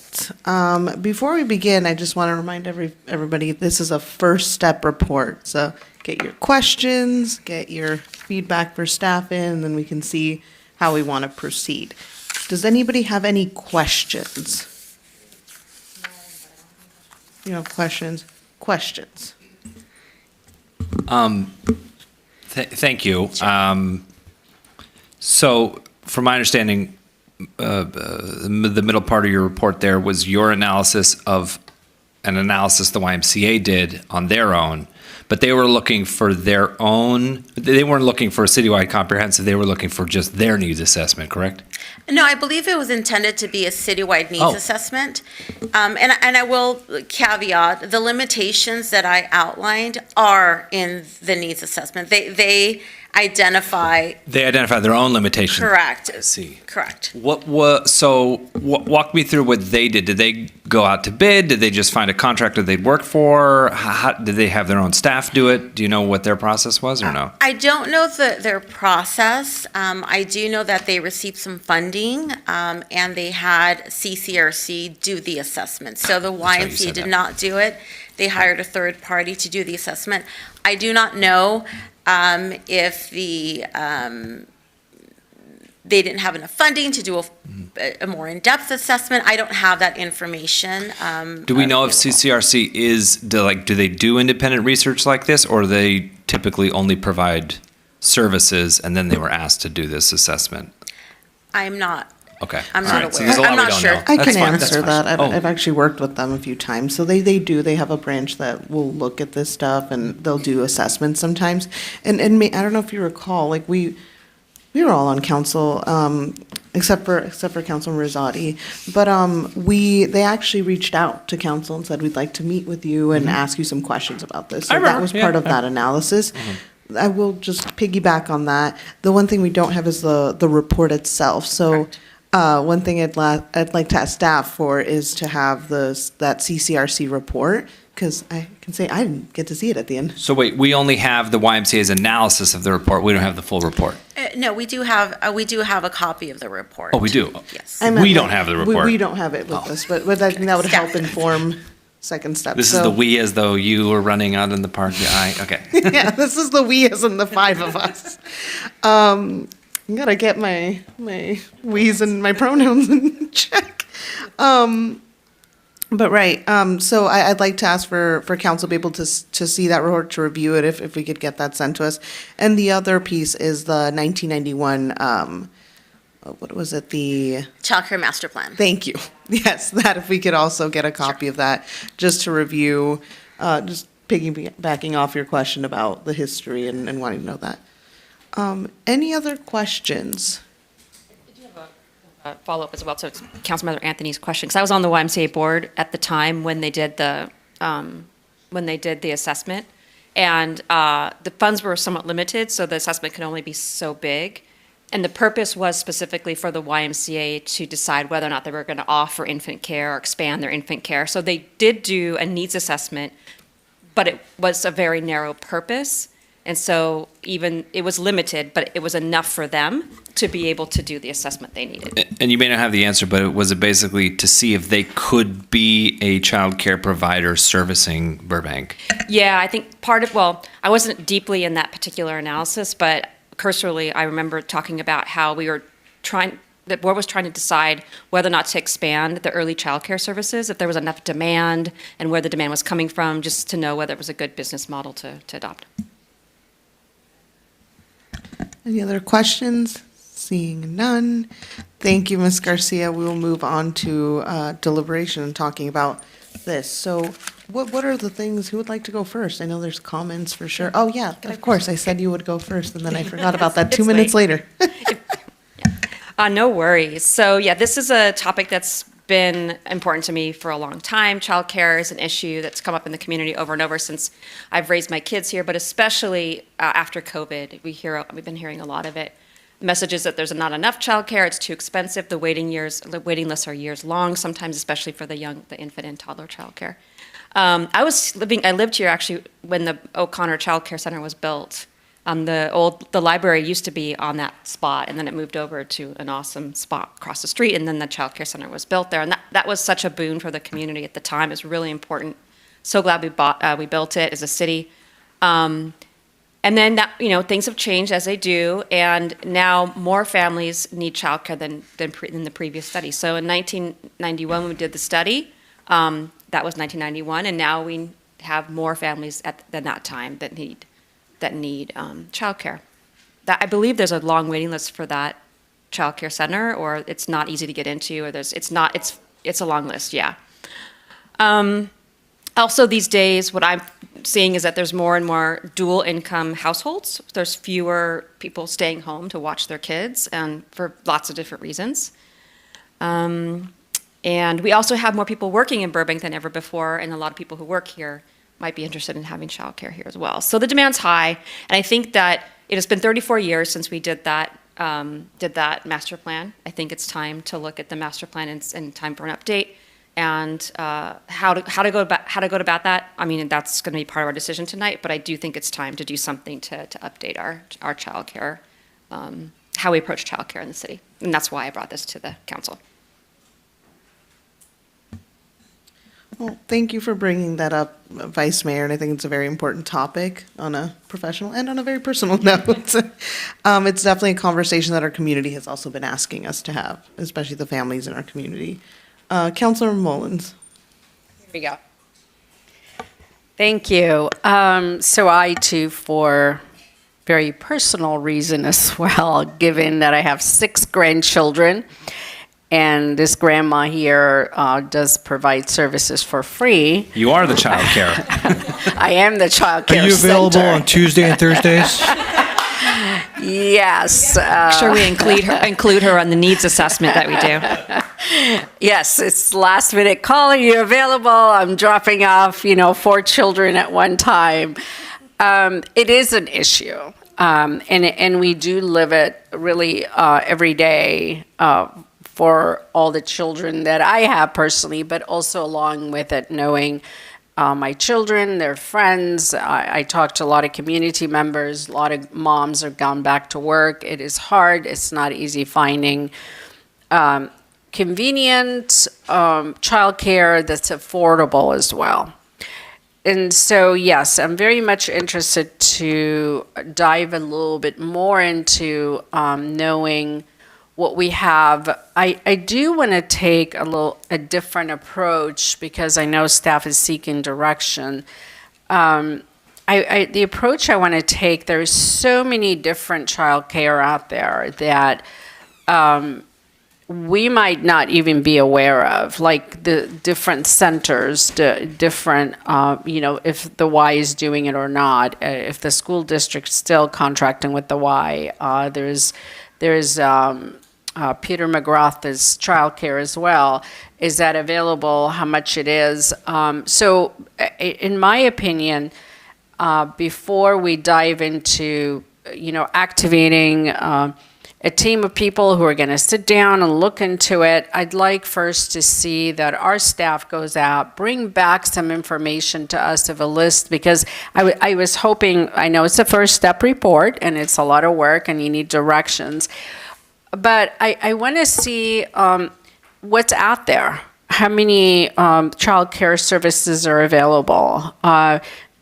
Before we begin, I just want to remind everybody this is a first step report. So get your questions, get your feedback for staff in, and then we can see how we want to proceed. Does anybody have any questions? You have questions? Questions? Thank you. So, from my understanding, the middle part of your report there was your analysis of an analysis the YMCA did on their own, but they were looking for their own, they weren't looking for a citywide comprehensive, they were looking for just their needs assessment, correct? No, I believe it was intended to be a citywide needs Oh. assessment. And I will caveat, the limitations that I outlined are in the needs assessment. They identify. They identified their own limitations. Correct. I see. Correct. Walk me through what they did. Did they go out to bid? Did they just find a contractor they'd work for? Did they have their own staff do it? Do you know what their process was or no? I don't know their process. I do know that they received some funding, and they had CCRC do the assessment. So the right, you YMCA said did that. not do it. They hired a third party to do the assessment. I do not know if they didn't have enough funding to do a more in-depth assessment. I don't have that information. Do we know if available. CCRC do they do independent research like this, or they typically only provide services and then they were asked to do this assessment? I'm not. Okay. I'm All not right. So aware. there's a lot I'm we not don't sure. know. I That's can fine. That's answer fine. that. Oh. I've actually worked with them a few times. So they have a branch that will look at this stuff and they'll do assessments sometimes. And I don't know if you recall, like we were all on council, except for Councilman Rosati. But they actually reached out to council and said, we'd like to meet with you and ask you some questions about this. So that was part of that analysis. I will just piggyback on that. The one thing we don't have is the report itself. So one thing I'd like to ask staff for is to have that CCRC report, because I can say I didn't get to see it at the end. So wait, we only have the YMCA's analysis of the report. We don't have the full report. No, we do have a copy of the report. Oh, we do? Yes. We don't have the report. We don't have it with us, but I think that would help inform second step. This is the we as though you were running out in the park. Okay. Yeah, this is the we as in the five of us. I gotta get my we's and my pronouns in check. But right, so I'd like to ask for council to be able to see that report, to review it, if we could get that sent to us. And the other piece is the 1991, what was it, the? Child Care Master Plan. Thank you. Yes, that if we could also get a copy of that, just to review, just piggybacking off your question about the history and wanting to know that. Any other questions? Follow-up as well to Councilmember Anthony's question, because I was on the YMCA board at the time when they did the assessment, and the funds were somewhat limited, so the assessment could only be so big. And the purpose was specifically for the YMCA to decide whether or not they were going to offer infant care or expand their infant care. So they did do a needs assessment, but it was a very narrow purpose. And so even it was limited, but it was enough for them to be able to do the assessment they needed. And you may not have the answer, but was it basically to see if they could be a child care provider servicing Burbank? Yeah, I think I wasn't deeply in that particular analysis, but cursorily, I remember talking about how the board was trying to decide whether or not to expand the early child care services, if there was enough demand and where the demand was coming from, just to know whether it was a good business model to adopt. Any other questions? Seeing none. Thank you, Ms. Garcia. We will move on to deliberation and talking about this. So what are the things, who would like to go first? I know there's comments for sure. Oh, yeah, of course. I said you would go first, and then I forgot about that 2 minutes later. No worries. So yeah, this is a topic that's been important to me for a long time. Childcare is an issue that's come up in the community over and over since I've raised my kids here, but especially after COVID, we've been hearing a lot of it. Messages that there's not enough childcare, it's too expensive, the waiting lists are years long, sometimes especially for the infant and toddler childcare. I lived here actually when the O'Connor Child Care Center was built. The library used to be on that spot, and then it moved over to an awesome spot across the street, and then the child care center was built there. And that was such a boon for the community at the time. It was really important. So glad we built it as a city. And then, things have changed as they do, and now more families need childcare than in the previous study. So in 1991, when we did the study, that was 1991, and now we have more families than that time that need childcare. I believe there's a long waiting list for that childcare center, or it's not easy to get into, or it's a long list. Yeah. Also, these days, what I'm seeing is that there's more and more dual income households. There's fewer people staying home to watch their kids, and for lots of different reasons. And we also have more people working in Burbank than ever before, and a lot of people who work here might be interested in having childcare here as well. So the demand's high, and I think that it has been 34 years since we did that master plan. I think it's time to look at the master plan and time for an update. And how to go about that. I mean, that's going to be part of our decision tonight. But I do think it's time to do something to update our childcare, how we approach childcare in the city, and that's why I brought this to the council. Well, thank you for bringing that up, Vice Mayor, and I think it's a very important topic on a professional and on a very personal note. It's definitely a conversation that our community has also been asking us to have, especially the families in our community. Councilor Mullins. Here we go. Thank you. So I too, for very personal reason as well, given that I have 6 grandchildren, and this grandma here does provide services for free. You are the child care. I am the child care Are you available center. on Tuesday and Thursdays? Yes. Make sure we include her on the needs assessment that we do. Yes, it's last minute call. Are you available? I'm dropping off, 4 children at one time. It is an issue. And we do live it really every day for all the children that I have personally, but also along with it, knowing my children, their friends. I talk to a lot of community members. A lot of moms have gone back to work. It is hard. It's not easy finding convenient childcare that's affordable as well. And so, yes, I'm very much interested to dive a little bit more into knowing what we have. I do want to take a different approach because I know staff is seeking direction. The approach I want to take, there's so many different childcare out there that we might not even be aware of, like the different centers, the different, if the Y is doing it or not, if the school district's still contracting with the Y. There's Peter McGrath's childcare as well. Is that available? How much it is? So in my opinion, before we dive into, activating a team of people who are going to sit down and look into it, I'd like first to see that our staff goes out, bring back some information to us of a list, because I was hoping, I know it's a first step report and it's a lot of work and you need directions, but I want to see what's out there. How many child care services are available?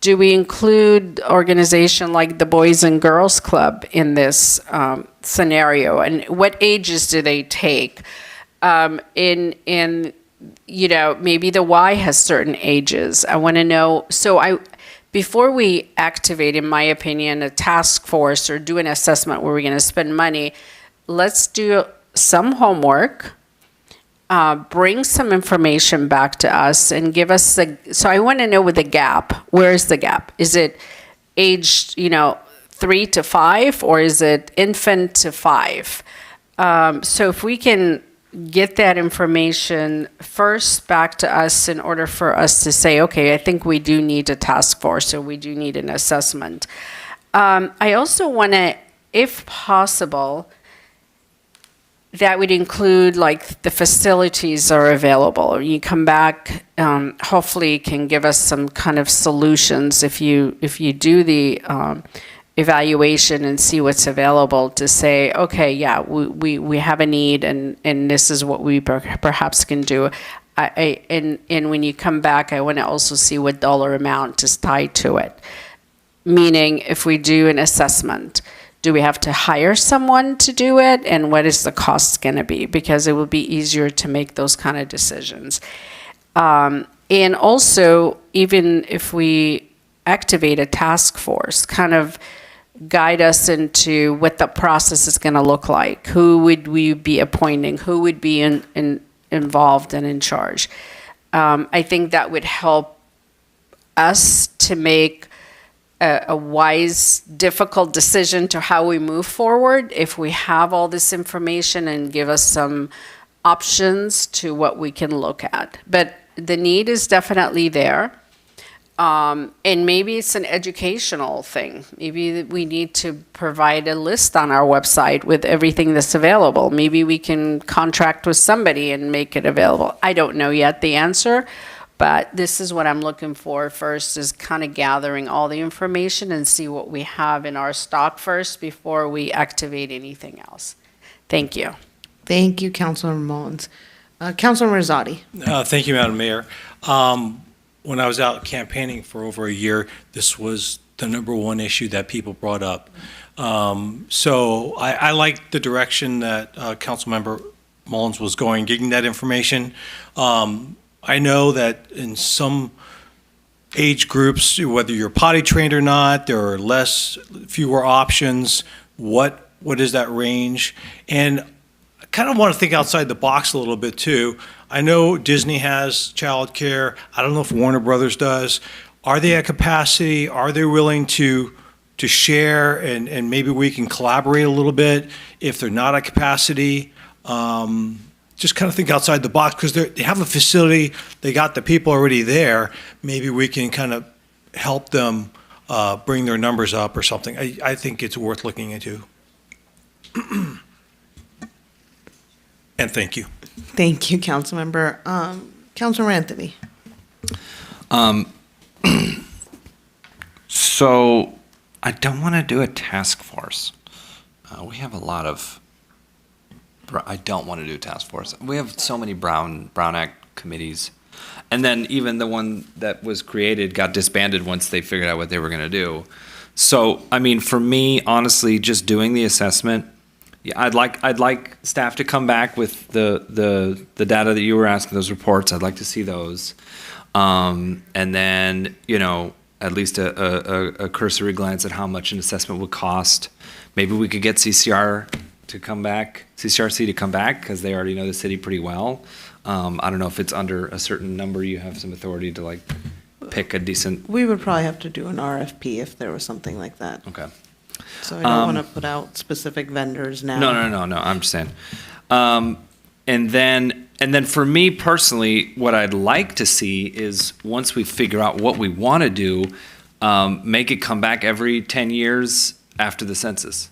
Do we include organization like the Boys and Girls Club in this scenario? And what ages do they take? Maybe the Y has certain ages. I want to know. So before we activate, in my opinion, a task force or do an assessment where we're going to spend money, let's do some homework. Bring some information back to us and give us so I want to know with the gap, where is the gap? Is it aged, 3 to 5, or is it infant to 5? So if we can get that information first back to us in order for us to say, okay, I think we do need a task force, or we do need an assessment. I also want to, if possible, that would include like the facilities are available. You come back, hopefully can give us some kind of solutions if you do the evaluation and see what's available to say, okay, yeah, we have a need and this is what we perhaps can do. And when you come back, I want to also see what dollar amount is tied to it. Meaning, if we do an assessment, do we have to hire someone to do it? And what is the cost going to be? Because it will be easier to make those kind of decisions. And also, even if we activate a task force, kind of guide us into what the process is going to look like. Who would we be appointing? Who would be involved and in charge? I think that would help us to make a wise, difficult decision to how we move forward if we have all this information and give us some options to what we can look at. But the need is definitely there. And maybe it's an educational thing. Maybe we need to provide a list on our website with everything that's available. Maybe we can contract with somebody and make it available. I don't know yet the answer, but this is what I'm looking for first, is kind of gathering all the information and see what we have in our stock first before we activate anything else. Thank you. Thank you, Councilor Mullins. Councilor Rosati. Thank you, Madam Mayor. When I was out campaigning for over a year, this was the #1 issue that people brought up. So I like the direction that Councilmember Mullins was going, getting that information. I know that in some age groups, whether you're potty trained or not, there are fewer options. What is that range? And I kind of want to think outside the box a little bit too. I know Disney has childcare. I don't know if Warner Brothers does. Are they at capacity? Are they willing to share and maybe we can collaborate a little bit if they're not at capacity? Just kind of think outside the box because they have a facility. They got the people already there. Maybe we can kind of help them bring their numbers up or something. I think it's worth looking into. And thank you. Thank you, Councilmember. Councilor Anthony. So I don't want to do a task force. We have a lot of, I don't want to do a task force. We have so many Brown Act committees. And then even the one that was created got disbanded once they figured out what they were going to do. So, I mean, for me, honestly, just doing the assessment, yeah, I'd like staff to come back with the data that you were asking, those reports. I'd like to see those. And then, at least a cursory glance at how much an assessment would cost. Maybe we could get CCRC to come back, because they already know the city pretty well. I don't know if it's under a certain number, you have some authority to pick a decent. We would probably have to do an RFP if there was something like that. Okay. So I don't want to put out specific vendors now. No, I'm just saying. And then for me personally, what I'd like to see is once we figure out what we want to do, make it come back every 10 years after the census.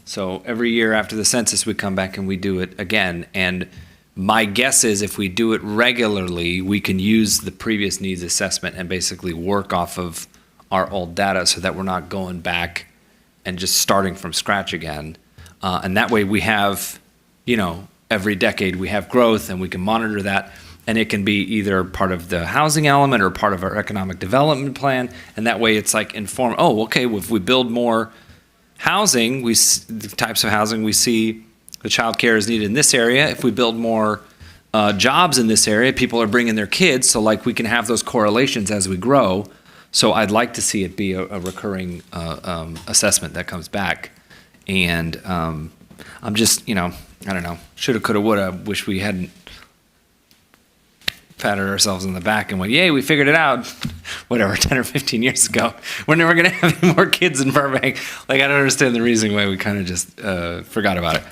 So every year after the census, we come back and we do it again. And my guess is if we do it regularly, we can use the previous needs assessment and basically work off of our old data so that we're not going back and just starting from scratch again. And that way we have, every decade we have growth and we can monitor that. And it can be either part of the housing element or part of our economic development plan. And that way it's informed, if we build more housing, the types of housing we see, the child care is needed in this area. If we build more jobs in this area, people are bringing their kids. So we can have those correlations as we grow. So I'd like to see it be a recurring assessment that comes back. And I'm just, I don't know, shoulda, coulda, woulda, wish we hadn't patted ourselves on the back and went, yay, we figured it out, 10 or 15 years ago. We're never going to have any more kids in Burbank. I don't understand the reasoning why we kind of just forgot about it.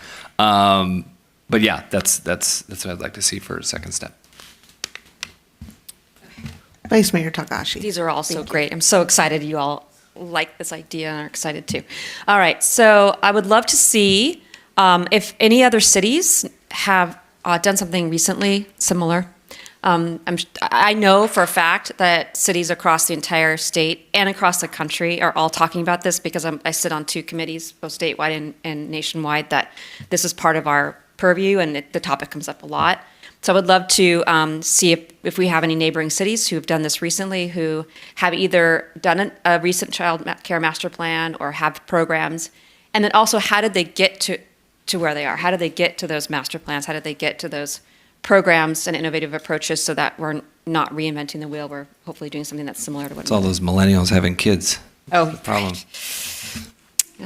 But yeah, that's what I'd like to see for a second step. Vice Mayor Takahashi. These are all so great. I'm so excited you all like this idea and are excited too. All right, so I would love to see if any other cities have done something recently similar. I know for a fact that cities across the entire state and across the country are all talking about this because I sit on 2 committees, both statewide and nationwide, that this is part of our purview and the topic comes up a lot. So I would love to see if we have any neighboring cities who have done this recently, who have either done a recent child care master plan or have programs. And then also, how did they get to where they are? How did they get to those master plans? How did they get to those programs and innovative approaches so that we're not reinventing the wheel? We're hopefully doing something that's similar to what It's all those millennials having kids. Oh, That's the problem.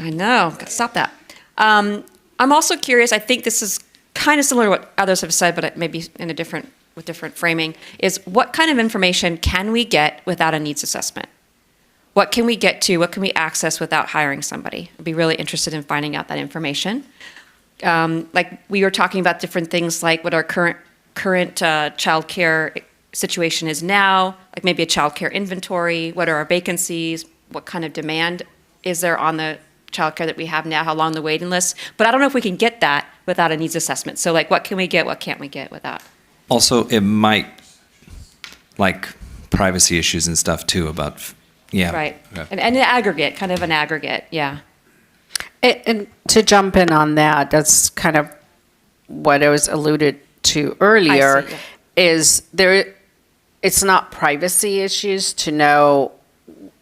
I know, got to stop that. I'm also curious, I think this is kind of similar to what others have said, but maybe in with different framing, is what kind of information can we get without a needs assessment? What can we get to, what can we access without hiring somebody? I'd be really interested in finding out that information. Like we were talking about different things like what our current child care situation is now, like maybe a child care inventory, what are our vacancies, what kind of demand is there on the childcare that we have now, how long the waiting list. But I don't know if we can get that without a needs assessment. So like what can we get, what can't we get without? Also, it might, like privacy issues and stuff too about, yeah. Right. Okay. And an aggregate, kind of an aggregate, yeah. And to jump in on that, that's kind of what I was alluded to earlier, I see, yeah. is it's not privacy issues to know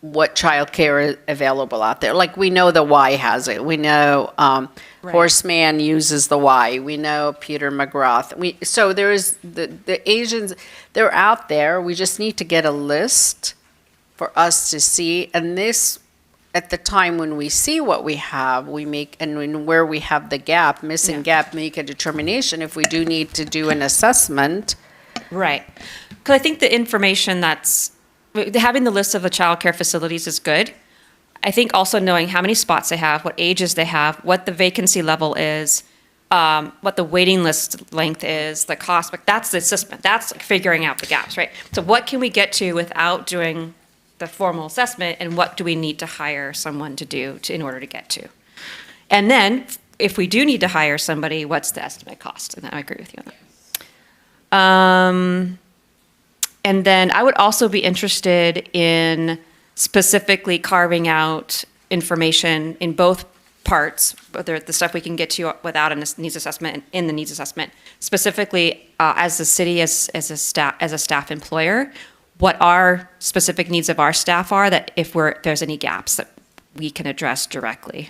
what childcare is available out there. Like we know the Y has it. We know Horseman uses the Y. We know Peter McGrath. So there's the Asians, they're out there. We just need to get a list for us to see. And this, at the time when we see what we have, we make, and when where we have the gap, missing gap, make a determination if we do need to do an assessment. Right. Because I think the information having the list of the child care facilities is good. I think also knowing how many spots they have, what ages they have, what the vacancy level is, what the waiting list length is, the cost, but that's the assessment. That's like figuring out the gaps, right? So what can we get to without doing the formal assessment, and what do we need to hire someone to do in order to get to? And then if we do need to hire somebody, what's the estimate cost? And I agree with you on that. And then I would also be interested in specifically carving out information in both parts, whether the stuff we can get to without a needs assessment and in the needs assessment, specifically as the city, as a staff employer, what our specific needs of our staff are, that if there's any gaps that we can address directly.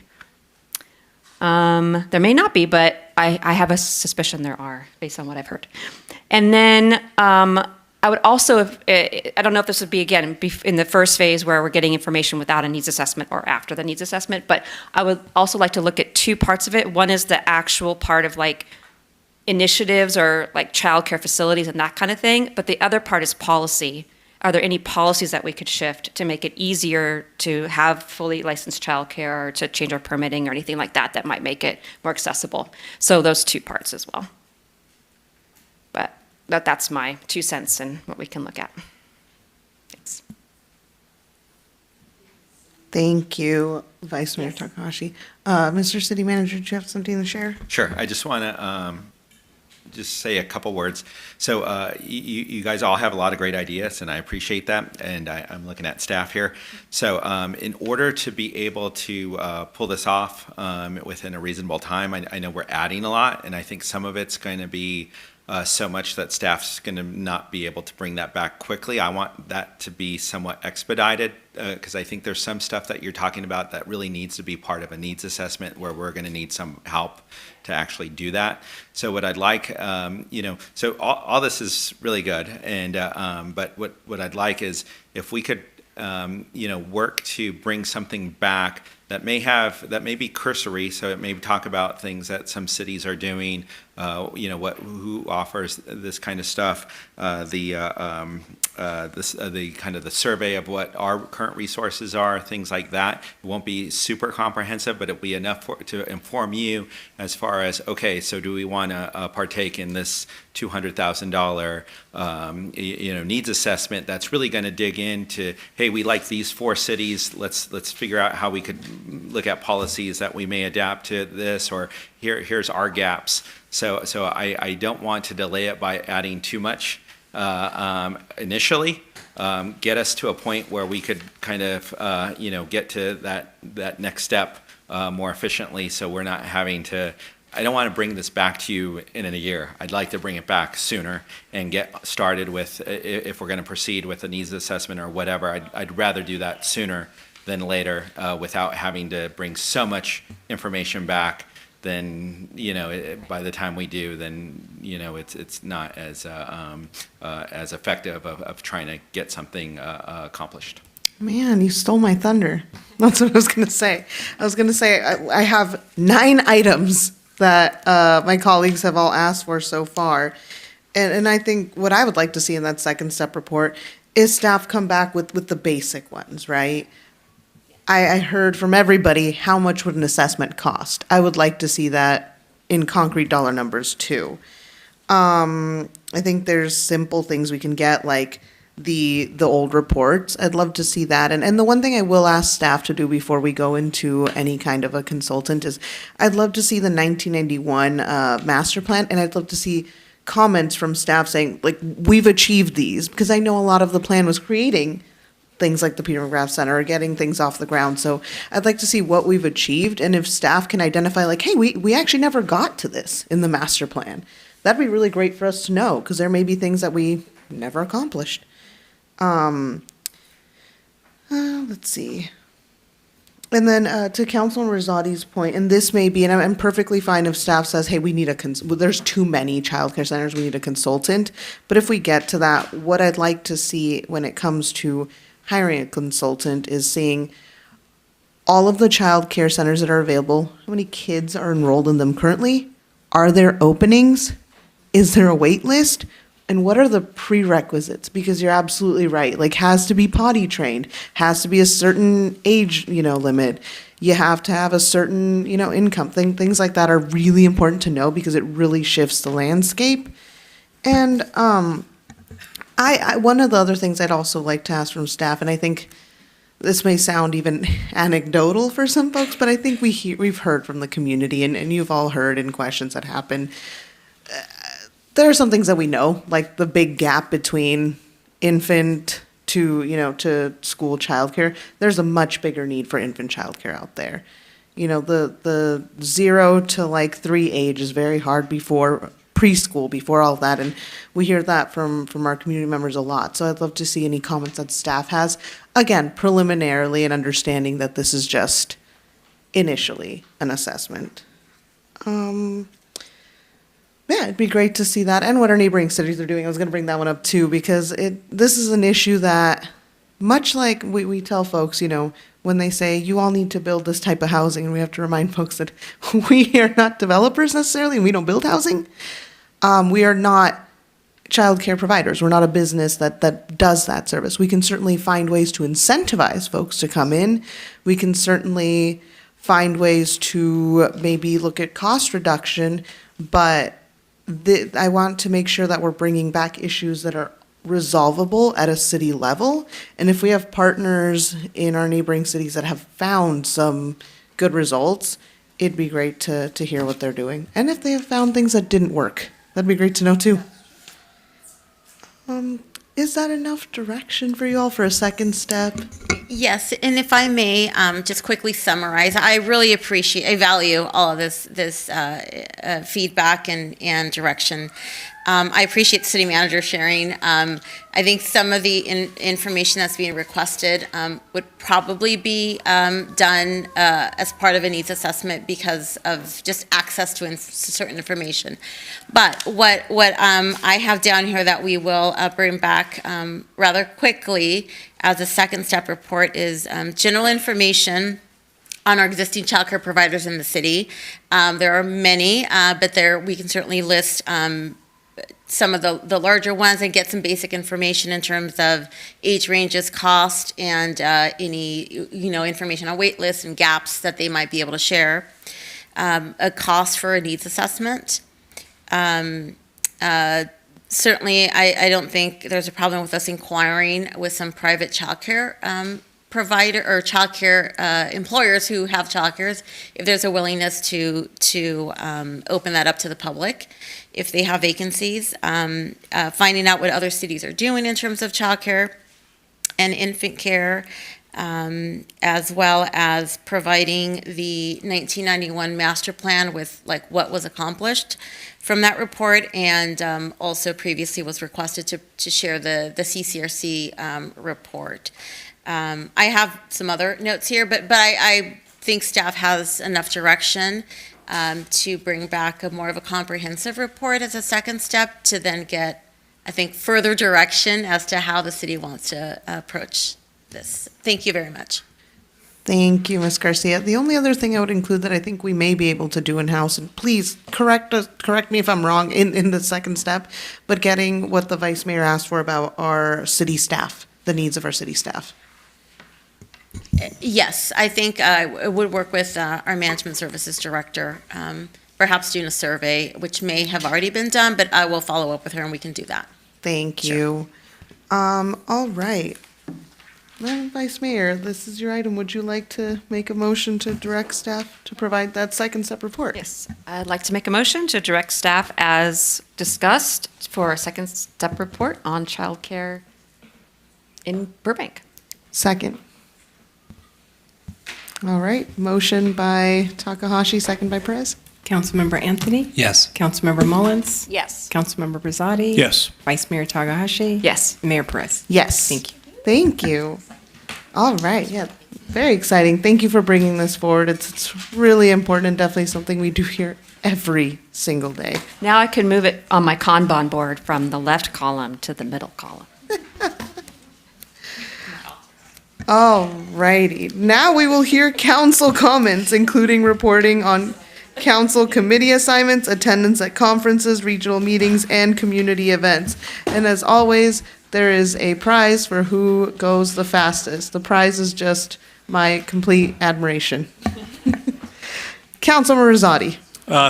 There may not be, but I have a suspicion there are, based on what I've heard. And then I would also, I don't know if this would be, again, in the first phase where we're getting information without a needs assessment or after the needs assessment, but I would also like to look at 2 parts of it. One is the actual part of like initiatives or like childcare facilities and that kind of thing, but the other part is policy. Are there any policies that we could shift to make it easier to have fully licensed childcare or to change our permitting or anything like that that might make it more accessible? So those 2 parts as well. But that's my 2 cents and what we can look at. Thanks. Thank you, Vice Mayor Takahashi. Mr. City Manager, do you have something to share? Sure. I just want to just say a couple words. So you guys all have a lot of great ideas, and I appreciate that. And I'm looking at staff here. So in order to be able to pull this off within a reasonable time, I know we're adding a lot, and I think some of it's going to be so much that staff's going to not be able to bring that back quickly. I want that to be somewhat expedited because I think there's some stuff that you're talking about that really needs to be part of a needs assessment where we're going to need some help to actually do that. So what I'd like, so all this is really good, and but what I'd like is if we could, work to bring something back that may be cursory. So it may talk about things that some cities are doing, who offers this kind of stuff, the kind of the survey of what our current resources are, things like that. It won't be super comprehensive, but it'll be enough to inform you as far as, okay, so do we want to partake in this $200,000 needs assessment that's really going to dig into, hey, we like these 4 cities. Let's figure out how we could look at policies that we may adapt to this, or here's our gaps. So I don't want to delay it by adding too much initially, get us to a point where we could kind of, get to that next step more efficiently, so we're not having to. I don't want to bring this back to you in a year. I'd like to bring it back sooner and get started with, if we're going to proceed with a needs assessment or whatever, I'd rather do that sooner than later, without having to bring so much information back. Then, by the time we do, then, it's not as effective of trying to get something accomplished. Man, you stole my thunder. That's what I was going to say. I have 9 items that my colleagues have all asked for so far. And I think what I would like to see in that second step report is staff come back with the basic ones, right? I heard from everybody, how much would an assessment cost? I would like to see that in concrete dollar numbers too. I think there's simple things we can get, like the old reports. I'd love to see that. And the one thing I will ask staff to do before we go into any kind of a consultant is, I'd love to see the 1991 master plan, and I'd love to see comments from staff saying, like, we've achieved these, because I know a lot of the plan was creating things like the Peter McGrath Center, or getting things off the ground. So I'd like to see what we've achieved, and if staff can identify, like, hey, we actually never got to this in the master plan. That'd be really great for us to know, because there may be things that we never accomplished. Let's see. And then to Councilman Rosati's point, and this may be, and I'm perfectly fine if staff says, hey, we need there's too many childcare centers, we need a consultant. But if we get to that, what I'd like to see when it comes to hiring a consultant is seeing all of the child care centers that are available, how many kids are enrolled in them currently, are there openings, is there a wait list, and what are the prerequisites? Because you're absolutely right, like, has to be potty trained, has to be a certain age, limit, you have to have a certain, income, things like that are really important to know, because it really shifts the landscape. And I one of the other things I'd also like to ask from staff, and I think this may sound even anecdotal for some folks, but I think we've heard from the community, and you've all heard in questions that happen. There are some things that we know, like the big gap between infant to school childcare. There's a much bigger need for infant childcare out there. The 0 to 3 age is very hard before preschool, before all of that, and we hear that from our community members a lot. So I'd love to see any comments that staff has, again, preliminarily, and understanding that this is just initially an assessment. Yeah, it'd be great to see that, and what our neighboring cities are doing. I was going to bring that one up too, because this is an issue that, much like we tell folks, when they say, you all need to build this type of housing, and we have to remind folks that we are not developers necessarily, and we don't build housing. We are not childcare providers. We're not a business that does that service. We can certainly find ways to incentivize folks to come in. We can certainly find ways to maybe look at cost reduction, but I want to make sure that we're bringing back issues that are resolvable at a city level. And if we have partners in our neighboring cities that have found some good results, it'd be great to hear what they're doing. And if they have found things that didn't work, that'd be great to know too. Is that enough direction for you all for a second step? Yes, and if I may, just quickly summarize, I really I value all of this feedback and direction. I appreciate the city manager sharing. I think some of the information that's being requested would probably be done as part of a needs assessment because of just access to certain information. But what I have down here that we will bring back rather quickly as a second step report is general information on our existing childcare providers in the city. There are many, but we can certainly list some of the larger ones and get some basic information in terms of age ranges, cost, and any information on wait lists and gaps that they might be able to share. A cost for a needs assessment. Certainly, I don't think there's a problem with us inquiring with some private childcare provider or childcare employers who have childcares, if there's a willingness to open that up to the public, if they have vacancies, finding out what other cities are doing in terms of childcare and infant care, as well as providing the 1991 master plan with like what was accomplished from that report, and also previously was requested to share the CCRC report. I have some other notes here, but I think staff has enough direction to bring back more of a comprehensive report as a second step to then get, I think, further direction as to how the city wants to approach this. Thank you very much. Thank you, Ms. Garcia. The only other thing I would include that I think we may be able to do in-house, and please correct me if I'm wrong in the second step, but getting what the vice mayor asked for about our city staff, the needs of our city staff. Yes, I think I would work with our management services director, perhaps doing a survey, which may have already been done, but I will follow up with her and we can do that. Thank you. All right. Madam Vice Mayor, this is your item. Would you like to make a motion to direct staff to provide that second step report? Yes, I'd like to make a motion to direct staff as discussed for a second step report on childcare in Burbank. Second. All right, motion by Takahashi, second by Perez. Councilmember Anthony? Yes. Councilmember Mullins? Yes. Councilmember Rosati? Yes. Vice Mayor Takahashi? Yes. Mayor Perez? Yes. Thank you. Thank you. All right, yeah, very exciting. Thank you for bringing this forward. It's really important and definitely something we do here every single day. Now I can move it on my Kanban board from the left column to the middle column. All righty. Now we will hear council comments, including reporting on council committee assignments, attendance at conferences, regional meetings, and community events. And as always, there is a prize for who goes the fastest. The prize is just my complete admiration. Councilmember Rosati.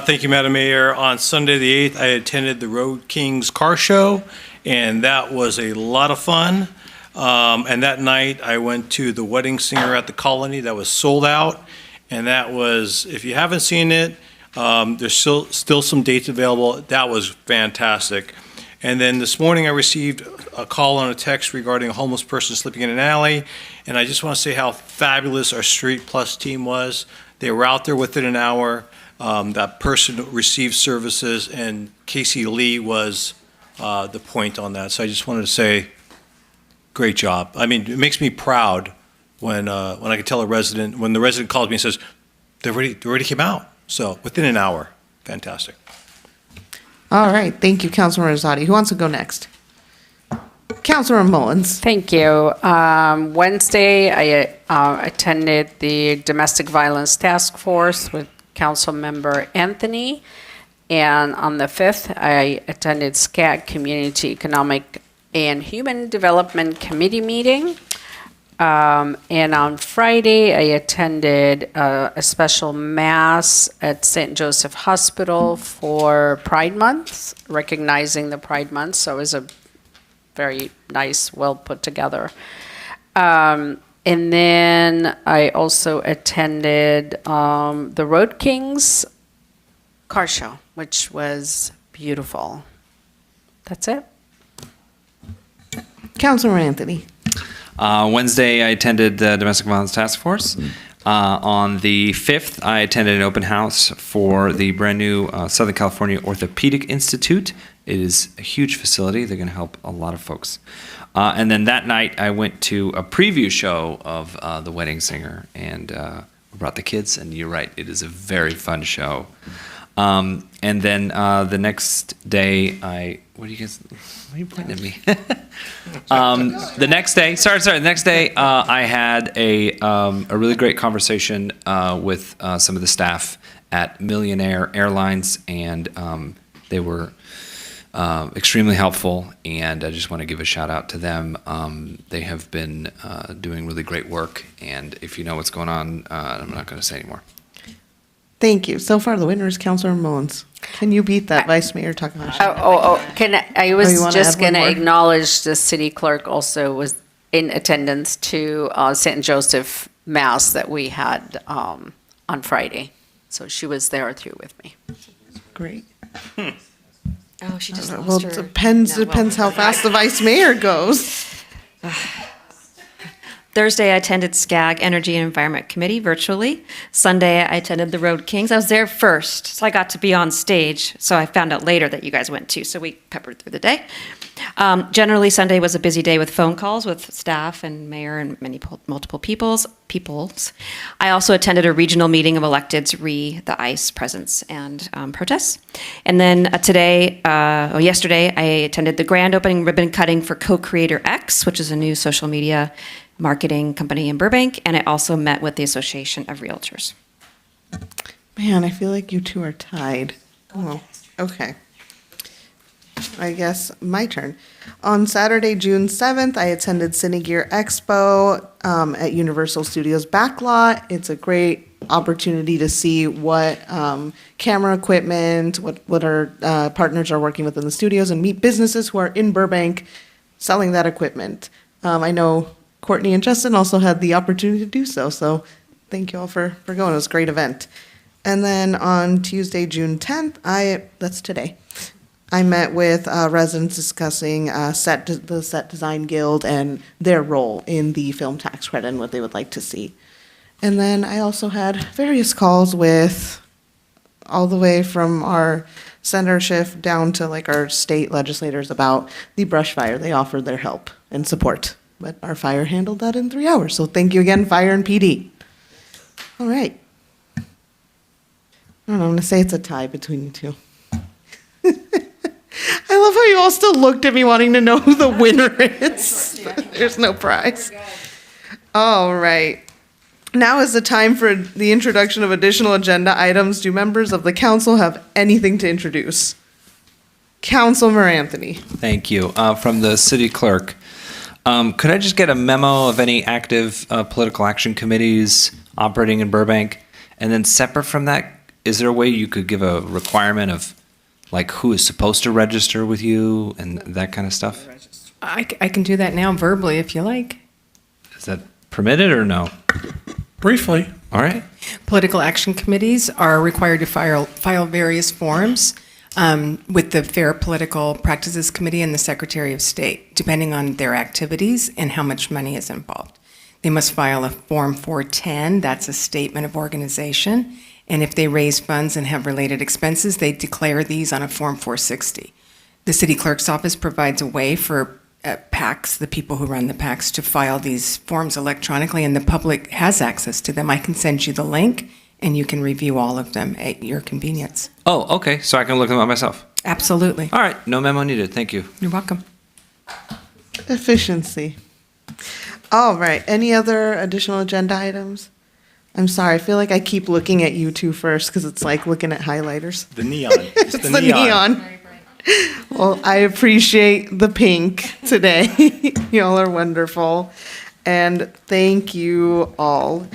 Thank you, Madam Mayor. On Sunday, the 8th, I attended the Road Kings Car Show, and that was a lot of fun. And that night, I went to the Wedding Singer at the Colony that was sold out. And that was, if you haven't seen it, there's still some dates available. That was fantastic. And then this morning, I received a call and a text regarding a homeless person sleeping in an alley. And I just want to say how fabulous our Street Plus team was. They were out there within an hour. That person received services, and Casey Lee was the point on that. So I just wanted to say, great job. I mean, it makes me proud when I can tell a resident, when the resident calls me and says, they already came out. So within an hour, fantastic. All right, thank you, Councilmember Rosati. Who wants to go next? Councilmember Mullins. Thank you. Wednesday, I attended the Domestic Violence Task Force with Councilmember Anthony. And on the 5th, I attended SCAG Community Economic and Human Development Committee meeting. And on Friday, I attended a special mass at St. Joseph Hospital for Pride Month, recognizing the Pride Month. So it was a very nice, well put together. And then I also attended the Road Kings car show, which was beautiful. That's it. Councilmember Anthony. Wednesday, I attended the Domestic Violence Task Force. On the 5th, I attended an open house for the brand new Southern California Orthopedic Institute. It is a huge facility. They're going to help a lot of folks. And then that night, I went to a preview show of The Wedding Singer, and we brought the kids, and you're right, it is a very fun show. And then the next day, what are you pointing at me? The next day, I had a really great conversation with some of the staff at Millionaire Airlines, and they were extremely helpful, and I just want to give a shout out to them. They have been doing really great work, and if you know what's going on, I'm not going to say anymore. Thank you. So far, the winner is Councilmember Mullins. Can you beat that, Vice Mayor Takahashi? I was you wanna just add one going to more? acknowledge the city clerk also in attendance to St. Joseph Mass that we had on Friday. So she was there too with me. Great. Oh, she just lost Well, her. depends how fast the vice mayor goes. Thursday, I attended SCAG Energy and Environment Committee virtually. Sunday, I attended the Road Kings. I was there first, so I got to be on stage. So I found out later that you guys went too, so we peppered through the day. Generally, Sunday was a busy day with phone calls with staff and mayor and multiple peoples. I also attended a regional meeting of electeds re the ICE presence and protests. And then yesterday, I attended the grand opening ribbon cutting for Co-Creator X, which is a new social media marketing company in Burbank, and I also met with the Association of Realtors. Man, I feel like you two are tied. Oh, okay. I guess my turn. On Saturday, June 7th, I attended Cinegear Expo at Universal Studios Backlot. It's a great opportunity to see what camera equipment, what our partners are working with in the studios, and meet businesses who are in Burbank selling that equipment. I know Courtney and Justin also had the opportunity to do so, so thank you all for going. It was a great event. And then on Tuesday, June 10th, that's today, I met with residents discussing the Set Design Guild and their role in the film tax credit and what they would like to see. And then I also had various calls with all the way from our senatorship down to like our state legislators about the brush fire. They offered their help and support, but our fire handled that in 3 hours. So thank you again, fire and PD. All right. I don't know, I'm going to say it's a tie between you two. I love how you all still looked at me wanting to know who the winner is. There's no prize. All right. Now is the time for the introduction of additional agenda items. Do members of the council have anything to introduce? Councilmember Anthony. Thank you. From the city clerk, could I just get a memo of any active political action committees operating in Burbank? And then separate from that, is there a way you could give a requirement of like who is supposed to register with you and that kind of stuff? I can do that now verbally if you like. Is that permitted or no? Briefly. All right. Political action committees are required to file various forms with the Fair Political Practices Committee and the Secretary of State, depending on their activities and how much money is involved. They must file a Form 410, that's a statement of organization, and if they raise funds and have related expenses, they declare these on a Form 460. The city clerk's office provides a way for PACs, the people who run the PACs, to file these forms electronically, and the public has access to them. I can send you the link, and you can review all of them at your convenience. Oh, okay. So I can look them up myself. Absolutely. All right. No memo needed. Thank you. You're welcome. Efficiency. All right. Any other additional agenda items? I'm sorry. I feel like I keep looking at you two first because it's like looking at highlighters. The neon. It's the neon. Well, I appreciate the pink today. Y'all are wonderful. And thank you all.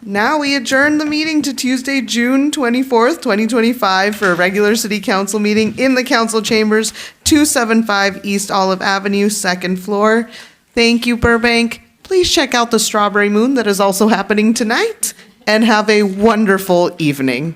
Now we adjourn the meeting to Tuesday, June 24th, 2025 for a regular city council meeting in the council chambers, 275 East Olive Avenue, second floor. Thank you, Burbank. Please check out the Strawberry Moon that is also happening tonight and have a wonderful evening.